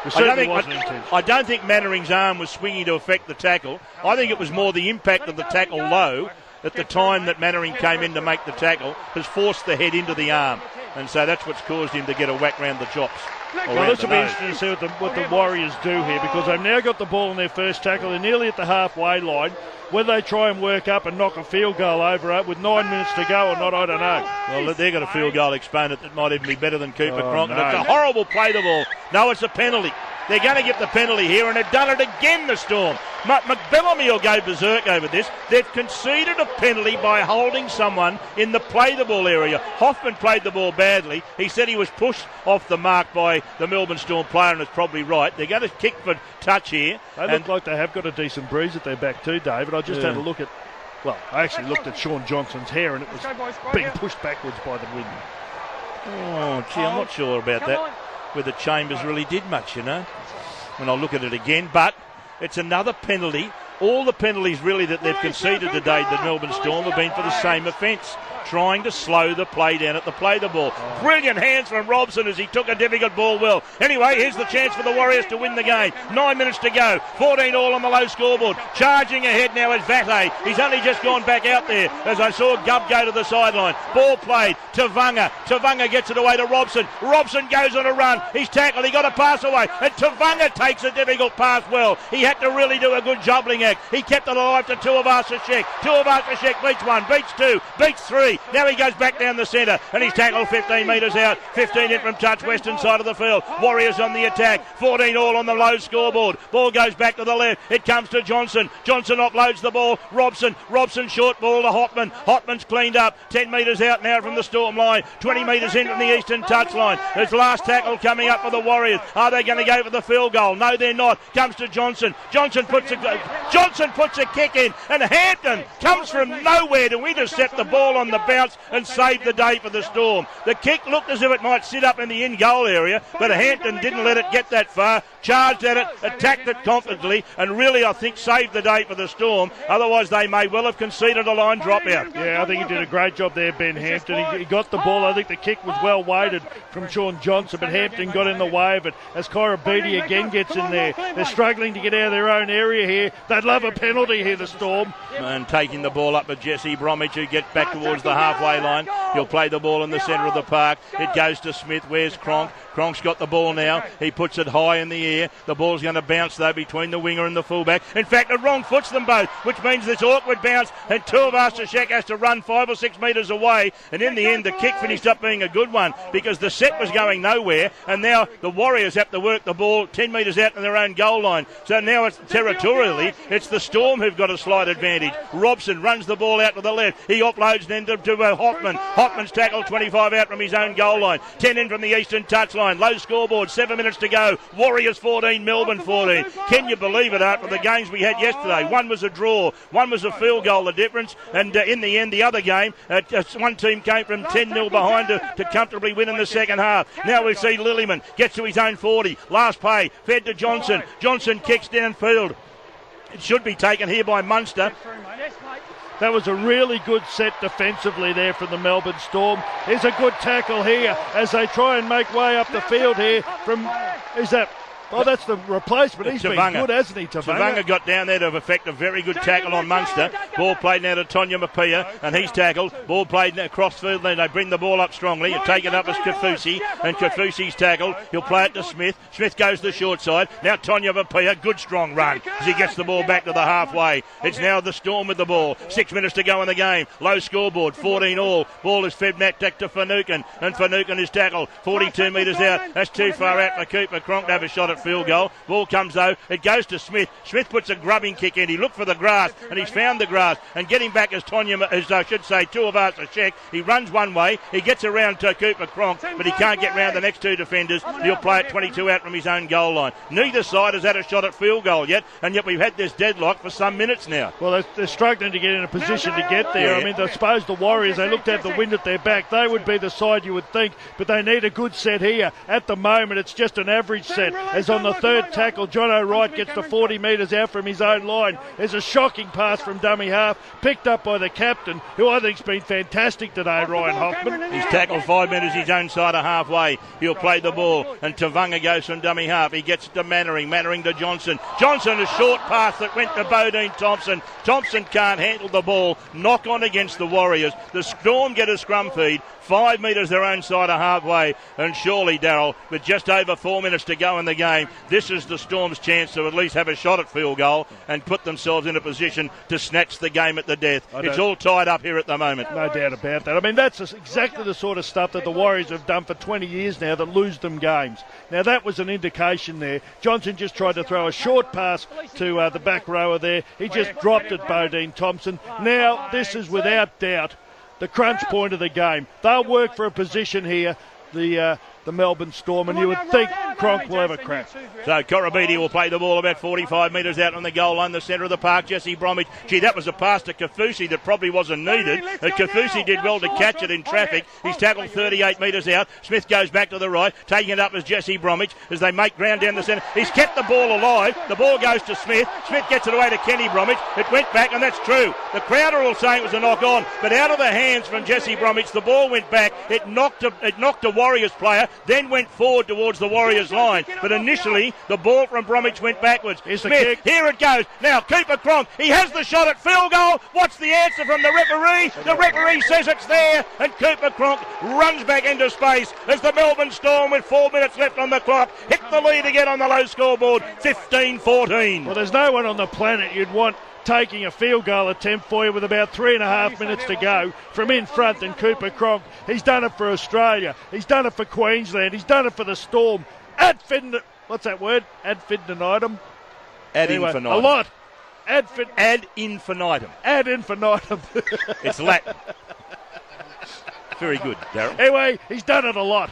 was. I don't think Mannering's arm was swinging to affect the tackle. I think it was more the impact of the tackle low at the time that Mannering came in to make the tackle has forced the head into the arm. And so that's what's caused him to get a whack round the chops. Well, this will be interesting to see what the Warriors do here, because they've now got the ball in their first tackle. They're nearly at the halfway line. Whether they try and work up and knock a field goal over it with 9 minutes to go or not, I don't know. Well, they've got a field goal exponent that might even be better than Cooper Cronk. No. It's a horrible play the ball. No, it's a penalty. They're going to get the penalty here, and they've done it again, the Storm. McBellamy will go berserk over this. They've conceded a penalty by holding someone in the play-the-ball area. Hoffman played the ball badly. He said he was pushed off the mark by the Melbourne Storm player, and it's probably right. They're going to kick for touch here. They look like they have got a decent breeze at their back too, David. I just had a look at... Well, I actually looked at Sean Johnson's hair, and it was being pushed backwards by the wind. Oh, gee, I'm not sure about that. Whether Chambers really did much, when I look at it again. But it's another penalty. All the penalties really that they've conceded today, the Melbourne Storm, have been for the same offence, trying to slow the play down at the play-the-ball. Brilliant hands from Robson as he took a difficult ball well. Anyway, here's the chance for the Warriors to win the game. 9 minutes to go. 14 all on the low scoreboard. Charging ahead now is Vate. He's only just gone back out there as I saw Gubb go to the sideline. Ball played. Tavunga. Tavunga gets it away to Robson. Robson goes on a run. He's tackled. He got a pass away. And Tavunga takes a difficult pass well. He had to really do a good juggling act. He kept it alive to Tuivasa-Sheck. Tuivasa-Sheck beats one, beats two, beats three. Now he goes back down the centre, and he's tackled 15 metres out. 15 in from touch, western side of the field. Warriors on the attack. 14 all on the low scoreboard. Ball goes back to the left. It comes to Johnson. Johnson offloads the ball. Robson short ball to Hotman. Hotman's cleaned up. 10 metres out now from the Storm line. 20 metres in from the eastern touch line. There's last tackle coming up for the Warriors. Are they going to go for the field goal? No, they're not. Comes to Johnson. Johnson puts a kick in, and Hampton comes from nowhere to intercept the ball on the bounce and save the day for the Storm. The kick looked as if it might sit up in the in-goal area, but Hampton didn't let it get that far, charged at it, attacked it confidently, and really, I think, saved the day for the Storm. Otherwise, they may well have conceded a line dropout. Yeah, I think he did a great job there, Ben Hampton. He got the ball. I think the kick was well weighted from Sean Johnson, but Hampton got in the way of it as Kyra Beattie again gets in there. They're struggling to get out of their own area here. They'd love a penalty here, the Storm. And taking the ball up with Jesse Bromwich, who gets back towards the halfway line. He'll play the ball in the centre of the park. It goes to Smith. Where's Cronk? Cronk's got the ball now. He puts it high in the air. The ball's going to bounce, though, between the winger and the fullback. In fact, it wrong foots them both, which means this awkward bounce, and Tuivasa-Sheck has to run 5 or 6 metres away. And in the end, the kick finished up being a good one because the set was going nowhere, and now the Warriors have to work the ball 10 metres out in their own goal line. So now it's territorially, it's the Storm who've got a slight advantage. Robson runs the ball out to the left. He offloads then to Hoffman. Hoffman's tackled 25 out from his own goal line. 10 in from the eastern touch line. line. Low scoreboard, 7 minutes to go. Warriors 14, Melbourne 14. Can you believe it after the games we had yesterday? One was a draw, one was a field goal, the difference. And in the end, the other game, one team came from 10-0 behind to comfortably win in the second half. Now we see Lillyman gets to his own 40. Last pay, fed to Johnson. Johnson kicks downfield. It should be taken here by Munster. That was a really good set defensively there from the Melbourne Storm. There's a good tackle here as they try and make way up the field here from... Is that... Oh, that's the replacement. He's been good, hasn't he, Tavanga got down there to effect a very good tackle on Munster. Ball played now to Tonya Mapia, and he's tackled. Ball played across field, then they bring the ball up strongly and take it up as Kafusi, and Kafusi's tackled. He'll play it to Smith. Smith goes to the short side. Now Tonya Mapia, good strong run as he gets the ball back to the halfway. It's now the Storm with the ball. 6 minutes to go in the game. Low scoreboard, 14 all. Ball is fed back to Finucane, and Finucane is tackled. 42 metres out. That's too far out for Cooper Cronk to have a shot at field goal. Ball comes though, it goes to Smith. Smith puts a grubbing kick in. He looked for the grass and he's found the grass, and getting back as Tonya, as I should say, Tuivasa-Sheck. He runs one way, he gets around to Cooper Cronk, but he can't get round the next two defenders. He'll play it 22 out from his own goal line. Neither side has had a shot at field goal yet, and yet we've had this deadlock for some minutes now. Well, they're struggling to get in a position to get there. I mean, I suppose the Warriors, they looked at the wind at their back. They would be the side you would think, but they need a good set here. At the moment, it's just an average set, as on the third tackle, John O'Wright gets to 40 metres out from his own line. There's a shocking pass from dummy half, picked up by the captain, who I think's been fantastic today, Ryan Hoffman. He's tackled 5 metres his own side of halfway. He'll play the ball, and Tavanga goes from dummy half. He gets to Mannering to Johnson. Johnson, a short pass that went to Bodine Thompson. Thompson can't handle the ball. Knock on against the Warriors. The Storm get a scrum feed. 5 metres their own side of halfway, and surely, Darryl, with just over 4 minutes to go in the game, this is the Storm's chance to at least have a shot at field goal and put themselves in a position to snatch the game at the death. It's all tied up here at the moment. No doubt about that. I mean, that's exactly the sort of stuff that the Warriors have done for 20 years now that lose them games. Now, that was an indication there. Johnson just tried to throw a short pass to the back rower there. He just dropped it, Bodine Thompson. Now, this is without doubt the crunch point of the game. They'll work for a position here, the Melbourne Storm, and you would think Cronk will have a crack. So Korobidi will play the ball about 45 metres out on the goal line, the centre of the park. Jesse Bromwich. Gee, that was a pass to Kafusi that probably wasn't needed. Kafusi did well to catch it in traffic. He's tackled 38 metres out. Smith goes back to the right, taking it up as Jesse Bromwich as they make ground down the centre. He's kept the ball alive. The ball goes to Smith. Smith gets it away to Kenny Bromwich. It went back, and that's true. The crowd are all saying it was a knock on, but out of the hands from Jesse Bromwich, the ball went back. It knocked a Warriors player, then went forward towards the Warriors line. But initially, the ball from Bromwich went backwards. Smith, here it goes. Now, Cooper Cronk, he has the shot at field goal. What's the answer from the referee? The referee says it's there, and Cooper Cronk runs back into space as the Melbourne Storm, with 4 minutes left on the clock, hit the lead again on the low scoreboard, 15-14. Well, there's no one on the planet you'd want taking a field goal attempt for you with about 3.5 minutes to go from in front than Cooper Cronk. He's done it for Australia. He's done it for Queensland. He's done it for the Storm. Ad infinitum. Ad infinitum. A lot. Ad infinitum. Ad infinitum. It's Latin. Very good, Darryl. Anyway, he's done it a lot.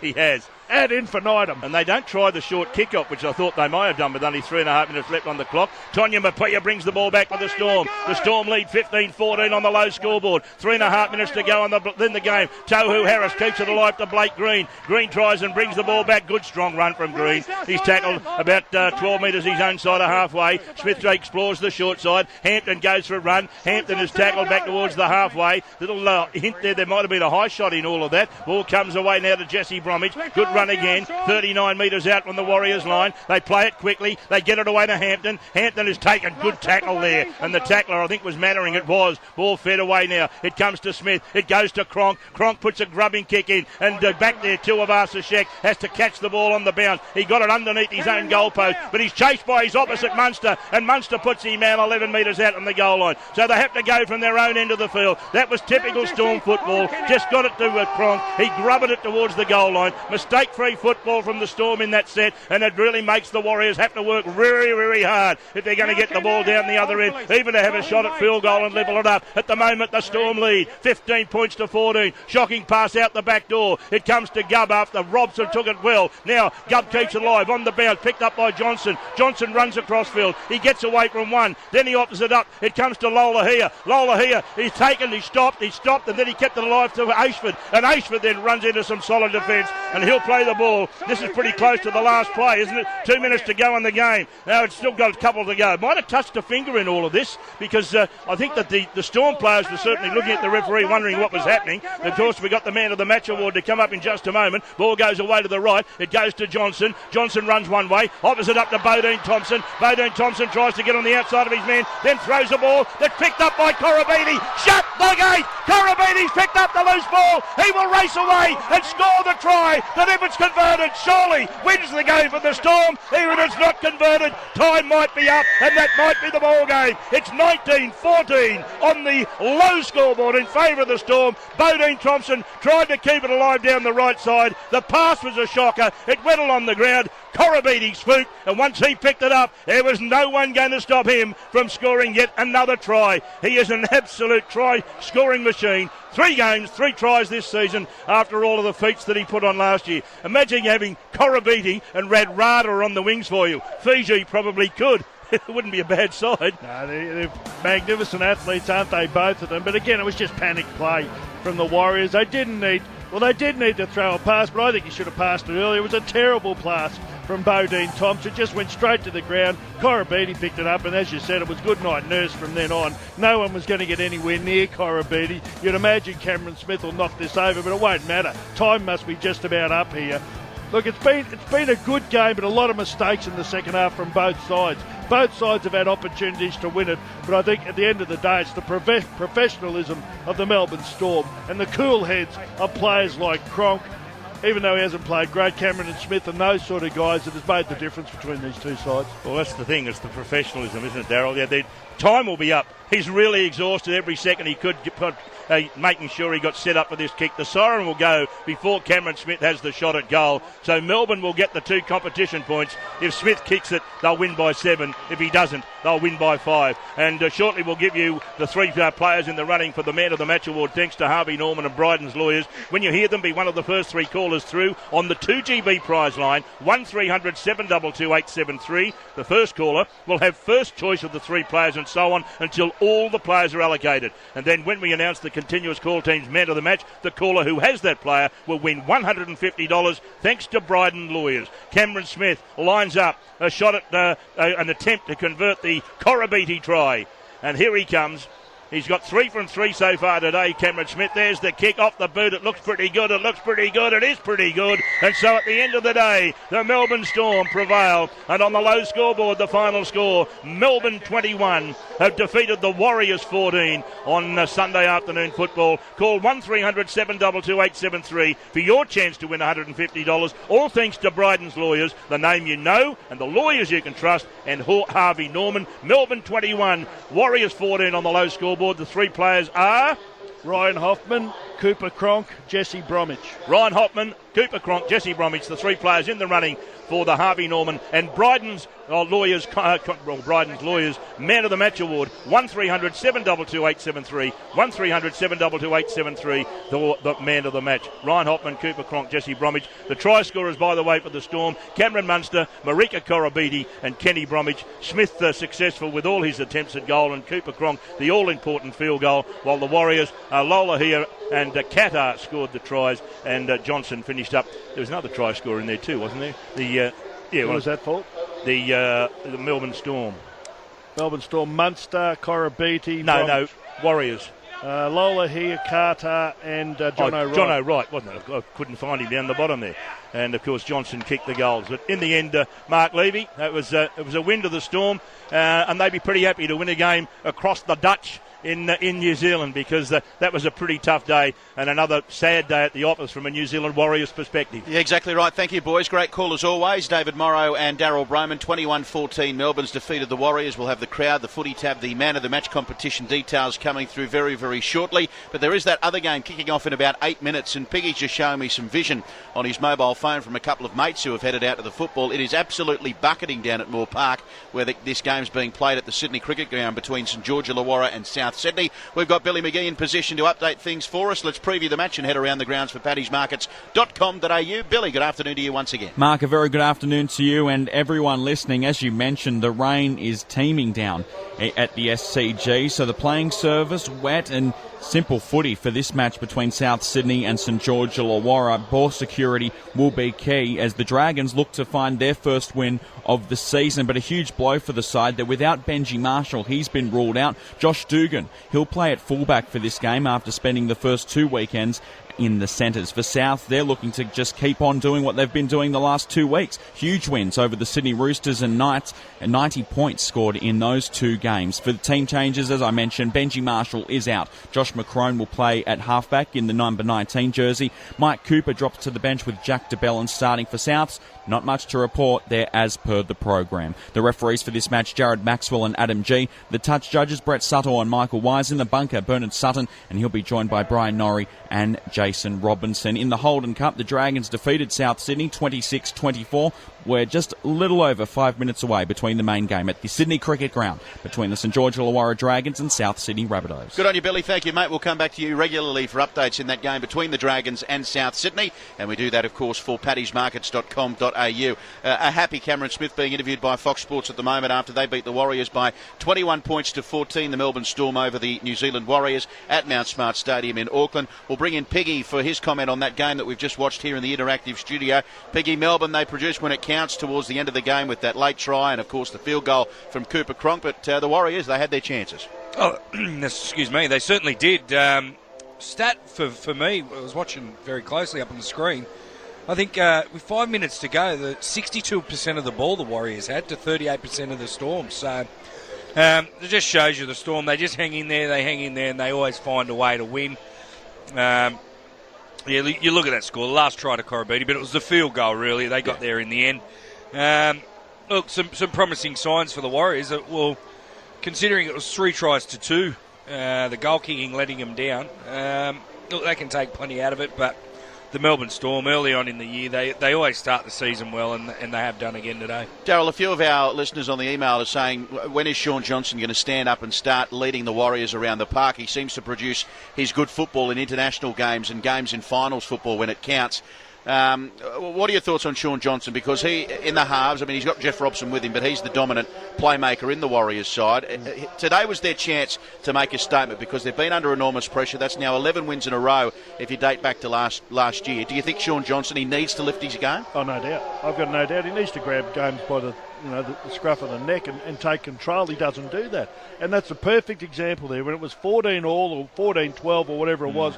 He has. Ad infinitum. And they don't try the short kick-off, which I thought they might have done with only 3.5 minutes left on the clock. Tonya Mapia brings the ball back for the Storm. The Storm lead 15-14 on the low scoreboard. 3.5 minutes to go in the game. Tohu Harris keeps it alive to Blake Green. Green tries and brings the ball back. Good strong run from Green. He's tackled about 12 metres his own side of halfway. Smith explores the short side. Hampton goes for a run. Hampton is tackled back towards the halfway. Little hint there might have been a high shot in all of that. Ball comes away now to Jesse Bromwich. Good run again, 39 metres out from the Warriors line. They play it quickly, they get it away to Hampton. Hampton has taken good tackle there, and the tackler, I think, was Mannering. It was. Ball fed away now. It comes to Smith, it goes to Cronk. Cronk puts a grubbing kick in, and back there Tuivasa-Sheck has to catch the ball on the bounce. He got it underneath his own goalpost, but he's chased by his opposite Munster, and Munster puts him out 11 metres out on the goal line. So they have to go from their own end of the field. That was typical Storm football. Just got it to Cronk. He grubbed it towards the goal line. Mistake break-free football from the Storm in that set, and it really makes the Warriors have to work very, very hard if they're going to get the ball down the other end, even to have a shot at field goal and level it up. At the moment, the Storm lead 15 points to 14. Shocking pass out the back door. It comes to Gubb after Robson took it well. Now Gubb keeps it alive on the bounce, picked up by Johnson. Johnson runs across field. He gets away from one. Then he offers it up. It comes to Lola here. Lola here. He's taken. He stopped, and then he kept it alive to Ashford. And Ashford then runs into some solid defence, and he'll play the ball. This is pretty close to the last play, isn't it? 2 minutes to go in the game. Now it's still got a couple to go. Might have touched a finger in all of this, because I think that the Storm players were certainly looking at the referee, wondering what was happening. Of course, we got the Man of the Match award to come up in just a moment. Ball goes away to the right. It goes to Johnson. Johnson runs one way, offers it up to Bodine Thompson. Bodine Thompson tries to get on the outside of his man, then throws a ball that's picked up by Korobiti. Shut the gate! Korobiti's picked up the loose ball. He will race away and score the try that, if it's converted, surely wins the game for the Storm. Even if it's not converted, time might be up, and that might be the ball game. It's 19-14 on the low scoreboard in favour of the Storm. Bodine Thompson tried to keep it alive down the right side. The pass was a shocker. It went along the ground. Korobiti swooped, and once he picked it up, there was no one going to stop him from scoring yet another try. He is an absolute try-scoring machine. 3 games, 3 tries this season after all of the feats that he put on last year. Imagine having Korobiti and Radradra on the wings for you. Fiji probably could. It wouldn't be a bad side. No, they're magnificent athletes, aren't they, both of them? But again, it was just panic play from the Warriors. They did need to throw a pass, but I think he should have passed it earlier. It was a terrible pass from Bodine Thompson. Just went straight to the ground. Korobiti picked it up, and as you said, it was good night nurse from then on. No one was going to get anywhere near Korobiti. You'd imagine Cameron Smith will knock this over, but it won't matter. Time must be just about up here. Look, it's been a good game, but a lot of mistakes in the second half from both sides. Both sides have had opportunities to win it, but I think at the end of the day, it's the professionalism of the Melbourne Storm and the cool heads of players like Cronk, even though he hasn't played great, Cameron and Smith and those sort of guys that has made the difference between these two sides. Well, that's the thing. It's the professionalism, isn't it, Darryl? Yeah, the time will be up. He's really exhausted every second he could, making sure he got set up for this kick. The siren will go before Cameron Smith has the shot at goal. So Melbourne will get the 2 competition points. If Smith kicks it, they'll win by 7. If he doesn't, they'll win by 5. And shortly we'll give you the 3 players in the running for the Man of the Match award, thanks to Harvey Norman and Bryden's lawyers. When you hear them, be one of the first 3 callers through on the 2GB prize line, 1300 722 873. The first caller will have first choice of the 3 players and so on until all the players are allocated. And then when we announce the continuous call team's Man of the Match, the caller who has that player will win $150 thanks to Bryden lawyers. Cameron Smith lines up a shot at an attempt to convert the Korobiti try. And here he comes. He's got 3 from 3 so far today, Cameron Smith. There's the kick off the boot. It looks pretty good. It is pretty good. And so at the end of the day, the Melbourne Storm prevail. And on the low scoreboard, the final score, Melbourne 21 have defeated the Warriors 14 on Sunday afternoon football. Call 1300 722 873 for your chance to win $150. All thanks to Bryden's lawyers, the name you know and the lawyers you can trust, and Harvey Norman. Melbourne 21, Warriors 14 on the low scoreboard. The 3 players are Ryan Hoffman, Cooper Cronk, Jesse Bromwich. Ryan Hoffman, Cooper Cronk, Jesse Bromwich, the 3 players in the running for the Harvey Norman and Bryden's lawyers, Man of the Match award, 1300 722 873, 1300 722 873, the Man of the Match. Ryan Hoffman, Cooper Cronk, Jesse Bromwich. The try scorers, by the way, for the Storm, Cameron Munster, Marika Korobiti and Kenny Bromwich. Smith successful with all his attempts at goal, and Cooper Cronk the all-important field goal, while the Warriors, Lola here and Qatar scored the tries, and Johnson finished up. There was another try scorer in there too, wasn't there? What was that for? The Melbourne Storm. Melbourne Storm, Munster, Korobiti. No, Warriors. Lola here, Carter, and John O'Wright. John O'Wright, wasn't it? I couldn't find him down the bottom there. And of course Johnson kicked the goals. But in the end, Mark Levy, it was a win to the Storm, and they'd be pretty happy to win a game across the Dutch in New Zealand, because that was a pretty tough day and another sad day at the office from a New Zealand Warriors perspective. Yeah, exactly right. Thank you, boys. Great call as always. David Morrow and Daryl Broman. 21-14 Melbourne's defeated the Warriors. We'll have the crowd, the footy tab, the man of the match competition details coming through very, very shortly. But there is that other game kicking off in about 8 minutes, and Piggy's just showing me some vision on his mobile phone from a couple of mates who have headed out to the football. It is absolutely bucketing down at Moore Park, where this game's being played at the Sydney Cricket Ground between St George Illawarra and South Sydney. We've got Billy McGee in position to update things for us. Let's preview the match and head around the grounds for paddysmarkets.com.au. Billy, good afternoon to you once again. Mark, a very good afternoon to you and everyone listening. As you mentioned, the rain is teeming down at the SCG, so the playing surface wet and simple footy for this match between South Sydney and St George Illawarra. Ball security will be key as the Dragons look to find their first win of the season, but a huge blow for the side that without Benji Marshall, he's been ruled out. Josh Dugan, he'll play at fullback for this game after spending the first 2 weekends in the centres. For South, they're looking to just keep on doing what they've been doing the last 2 weeks. Huge wins over the Sydney Roosters and Knights, and 90 points scored in those 2 games. For the team changes, as I mentioned, Benji Marshall is out. Josh McCrone will play at halfback in the number 19 jersey. Mike Cooper drops to the bench with Jack DeBellin starting for Souths. Not much to report there as per the program. The referees for this match, Jared Maxwell and Adam G. The touch judges, Brett Suttle and Michael Wise. In the bunker, Bernard Sutton, and he'll be joined by Brian Norrie and Jason Robinson. In the Holden Cup, the Dragons defeated South Sydney 26-24. We're just a little over 5 minutes away between the main game at the Sydney Cricket Ground between the St George Illawarra Dragons and South Sydney Rabbitohs. Good on you, Billy. Thank you, mate. We'll come back to you regularly for updates in that game between the Dragons and South Sydney, and we do that, of course, for paddysmarkets.com.au. A happy Cameron Smith being interviewed by Fox Sports at the moment after they beat the Warriors by 21 points to 14, the Melbourne Storm over the New Zealand Warriors at Mount Smart Stadium in Auckland. We'll bring in Piggy for his comment on that game that we've just watched here in the interactive studio. Piggy, Melbourne, they produced when it counts towards the end of the game with that late try and, of course, the field goal from Cooper Cronk, but the Warriors, they had their chances. Oh, excuse me, they certainly did. Stat for me, I was watching very closely up on the screen. I think with 5 minutes to go, the 62% of the ball the Warriors had to 38% of the Storm. So it just shows you the Storm. They just hang in there, and they always find a way to win. Yeah, you look at that score. The last try to Corabetti, but it was the field goal, really. They got there in the end. Look, some promising signs for the Warriors. Well, considering it was 3 tries to 2, the goal kicking letting them down. Look, they can take plenty out of it, but the Melbourne Storm early on in the year, they always start the season well, and they have done again today. Daryl, a few of our listeners on the email are saying, when is Shaun Johnson going to stand up and start leading the Warriors around the park? He seems to produce his good football in international games and games in finals football when it counts. What are your thoughts on Shaun Johnson? Because he, in the halves, I mean, he's got Jeff Robson with him, but he's the dominant playmaker in the Warriors side. Today was their chance to make a statement because they've been under enormous pressure. That's now 11 wins in a row if you date back to last year. Do you think Shaun Johnson, he needs to lift his game? Oh, no doubt. I've got no doubt. He needs to grab games by the scruff of the neck and take control. He doesn't do that. And that's a perfect example there. When it was 14 all or 14-12 or whatever it was,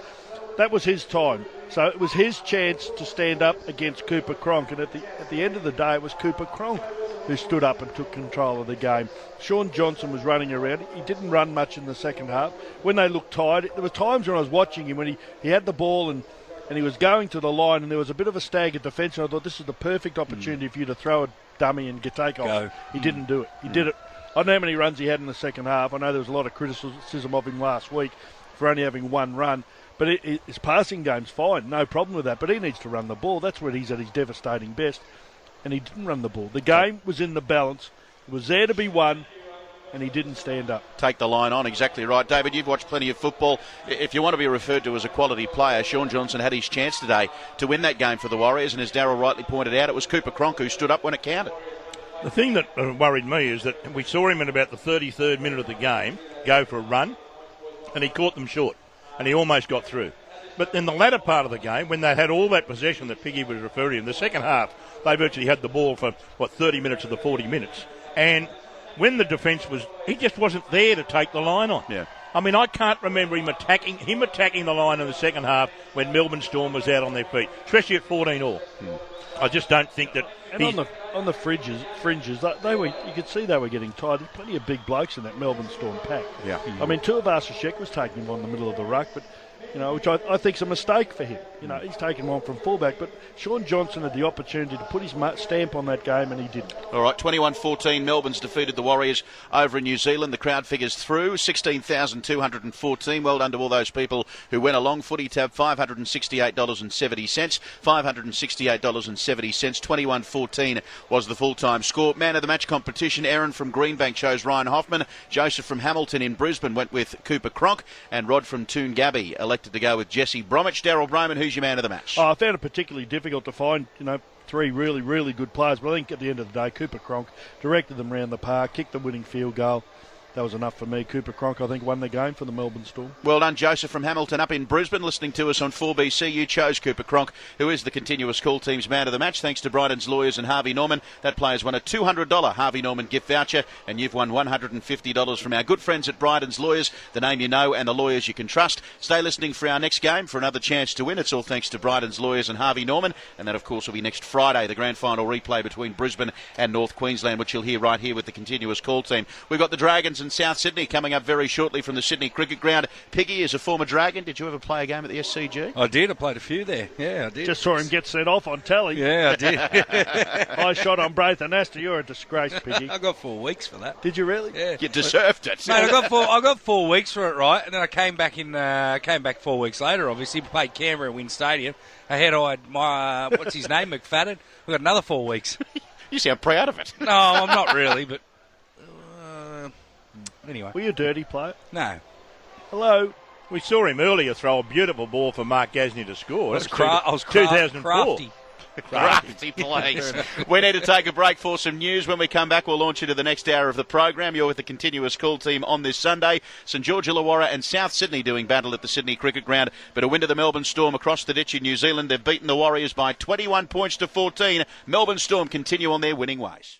that was his time. So it was his chance to stand up against Cooper Cronk, and at the end of the day, it was Cooper Cronk who stood up and took control of the game. Shaun Johnson was running around. He didn't run much in the second half. When they looked tired, there were times when I was watching him when he had the ball and he was going to the line, and there was a bit of a staggered defence, and I thought this is the perfect opportunity for you to throw a dummy and take off. Go. He didn't do it. He did it. I don't know how many runs he had in the second half. I know there was a lot of criticism of him last week for only having 1 run. But his passing game's fine, no problem with that. But he needs to run the ball. That's where he's at his devastating best. And he didn't run the ball. The game was in the balance. It was there to be won, and he didn't stand up. Take the line on, exactly right. David, you've watched plenty of football. If you want to be referred to as a quality player, Shaun Johnson had his chance today to win that game for the Warriors. And as Darryl rightly pointed out, it was Cooper Cronk who stood up when it counted. The thing that worried me is that we saw him in about the 33rd minute of the game go for a run, and he caught them short. And he almost got through. But in the latter part of the game, when they had all that possession that Piggy was referring to, in the second half, they virtually had the ball for, 30 minutes of the 40 minutes. And when the defence he just wasn't there to take the line on. Yeah. I mean, I can't remember him attacking the line in the second half when Melbourne Storm was out on their feet, especially at 14-all. I just don't think that. And on the fringes, they were. You could see they were getting tired. There's plenty of big blokes in that Melbourne Storm pack. Yeah. I mean, Tuivasa-Sheck was taking him on the middle of the ruck, but which I think is a mistake for him. He's taken one from fullback, but Sean Johnson had the opportunity to put his stamp on that game, and he didn't. All right, 21-14, Melbourne's defeated the Warriors over in New Zealand. The crowd figures through 16,214. Well done to all those people who went along. Footy tab $568.70. $568.70. 21-14 was the full-time score. Man of the match competition, Aaron from Greenbank chose Ryan Hoffman. Joseph from Hamilton in Brisbane went with Cooper Cronk, and Rod from Toongabbie elected to go with Jesse Bromwich. Daryl Broman, who's your man of the match? I found it particularly difficult to find, three really, really good players, but I think at the end of the day, Cooper Cronk directed them around the park, kicked the winning field goal. That was enough for me. Cooper Cronk, I think, won the game for the Melbourne Storm. Well done, Joseph from Hamilton up in Brisbane, listening to us on 4BC. You chose Cooper Cronk, who is the continuous call team's man of the match, thanks to Bryden's Lawyers and Harvey Norman. That player's won a $200 Harvey Norman gift voucher, and you've won $150 from our good friends at Bryden's Lawyers, the name you know and the lawyers you can trust. Stay listening for our next game for another chance to win. It's all thanks to Bryden's Lawyers and Harvey Norman, and that, of course, will be next Friday, the grand final replay between Brisbane and North Queensland, which you'll hear right here with the continuous call team. We've got the Dragons and South Sydney coming up very shortly from the Sydney Cricket Ground. Piggy is a former Dragon. Did you ever play a game at the SCG? I did. I played a few there. Yeah, I did. Just saw him get sent off on telly. Yeah, I did. I shot on Braithen Astor. You're a disgrace, Piggy. I got 4 weeks for that. Did you really? Yeah. You deserved it. Mate, I got 4 weeks for it, right? And then I came back 4 weeks later, obviously, played Canberra at Wynn Stadium. Ahead-eyed my, what's his name, McFadden. We got another 4 weeks. You sound proud of it. No, I'm not really, but anyway. Were you a dirty player? No. Hello. We saw him earlier throw a beautiful ball for Mark Gasnier to score. I was 2004. crafty. Crafty plays. We need to take a break for some news. When we come back, we'll launch into the next hour of the program. You're with the continuous call team on this Sunday. St George Illawarra and South Sydney doing battle at the Sydney Cricket Ground. But a win to the Melbourne Storm across the ditch in New Zealand. They've beaten the Warriors by 21 points to 14. Melbourne Storm continue on their winning ways.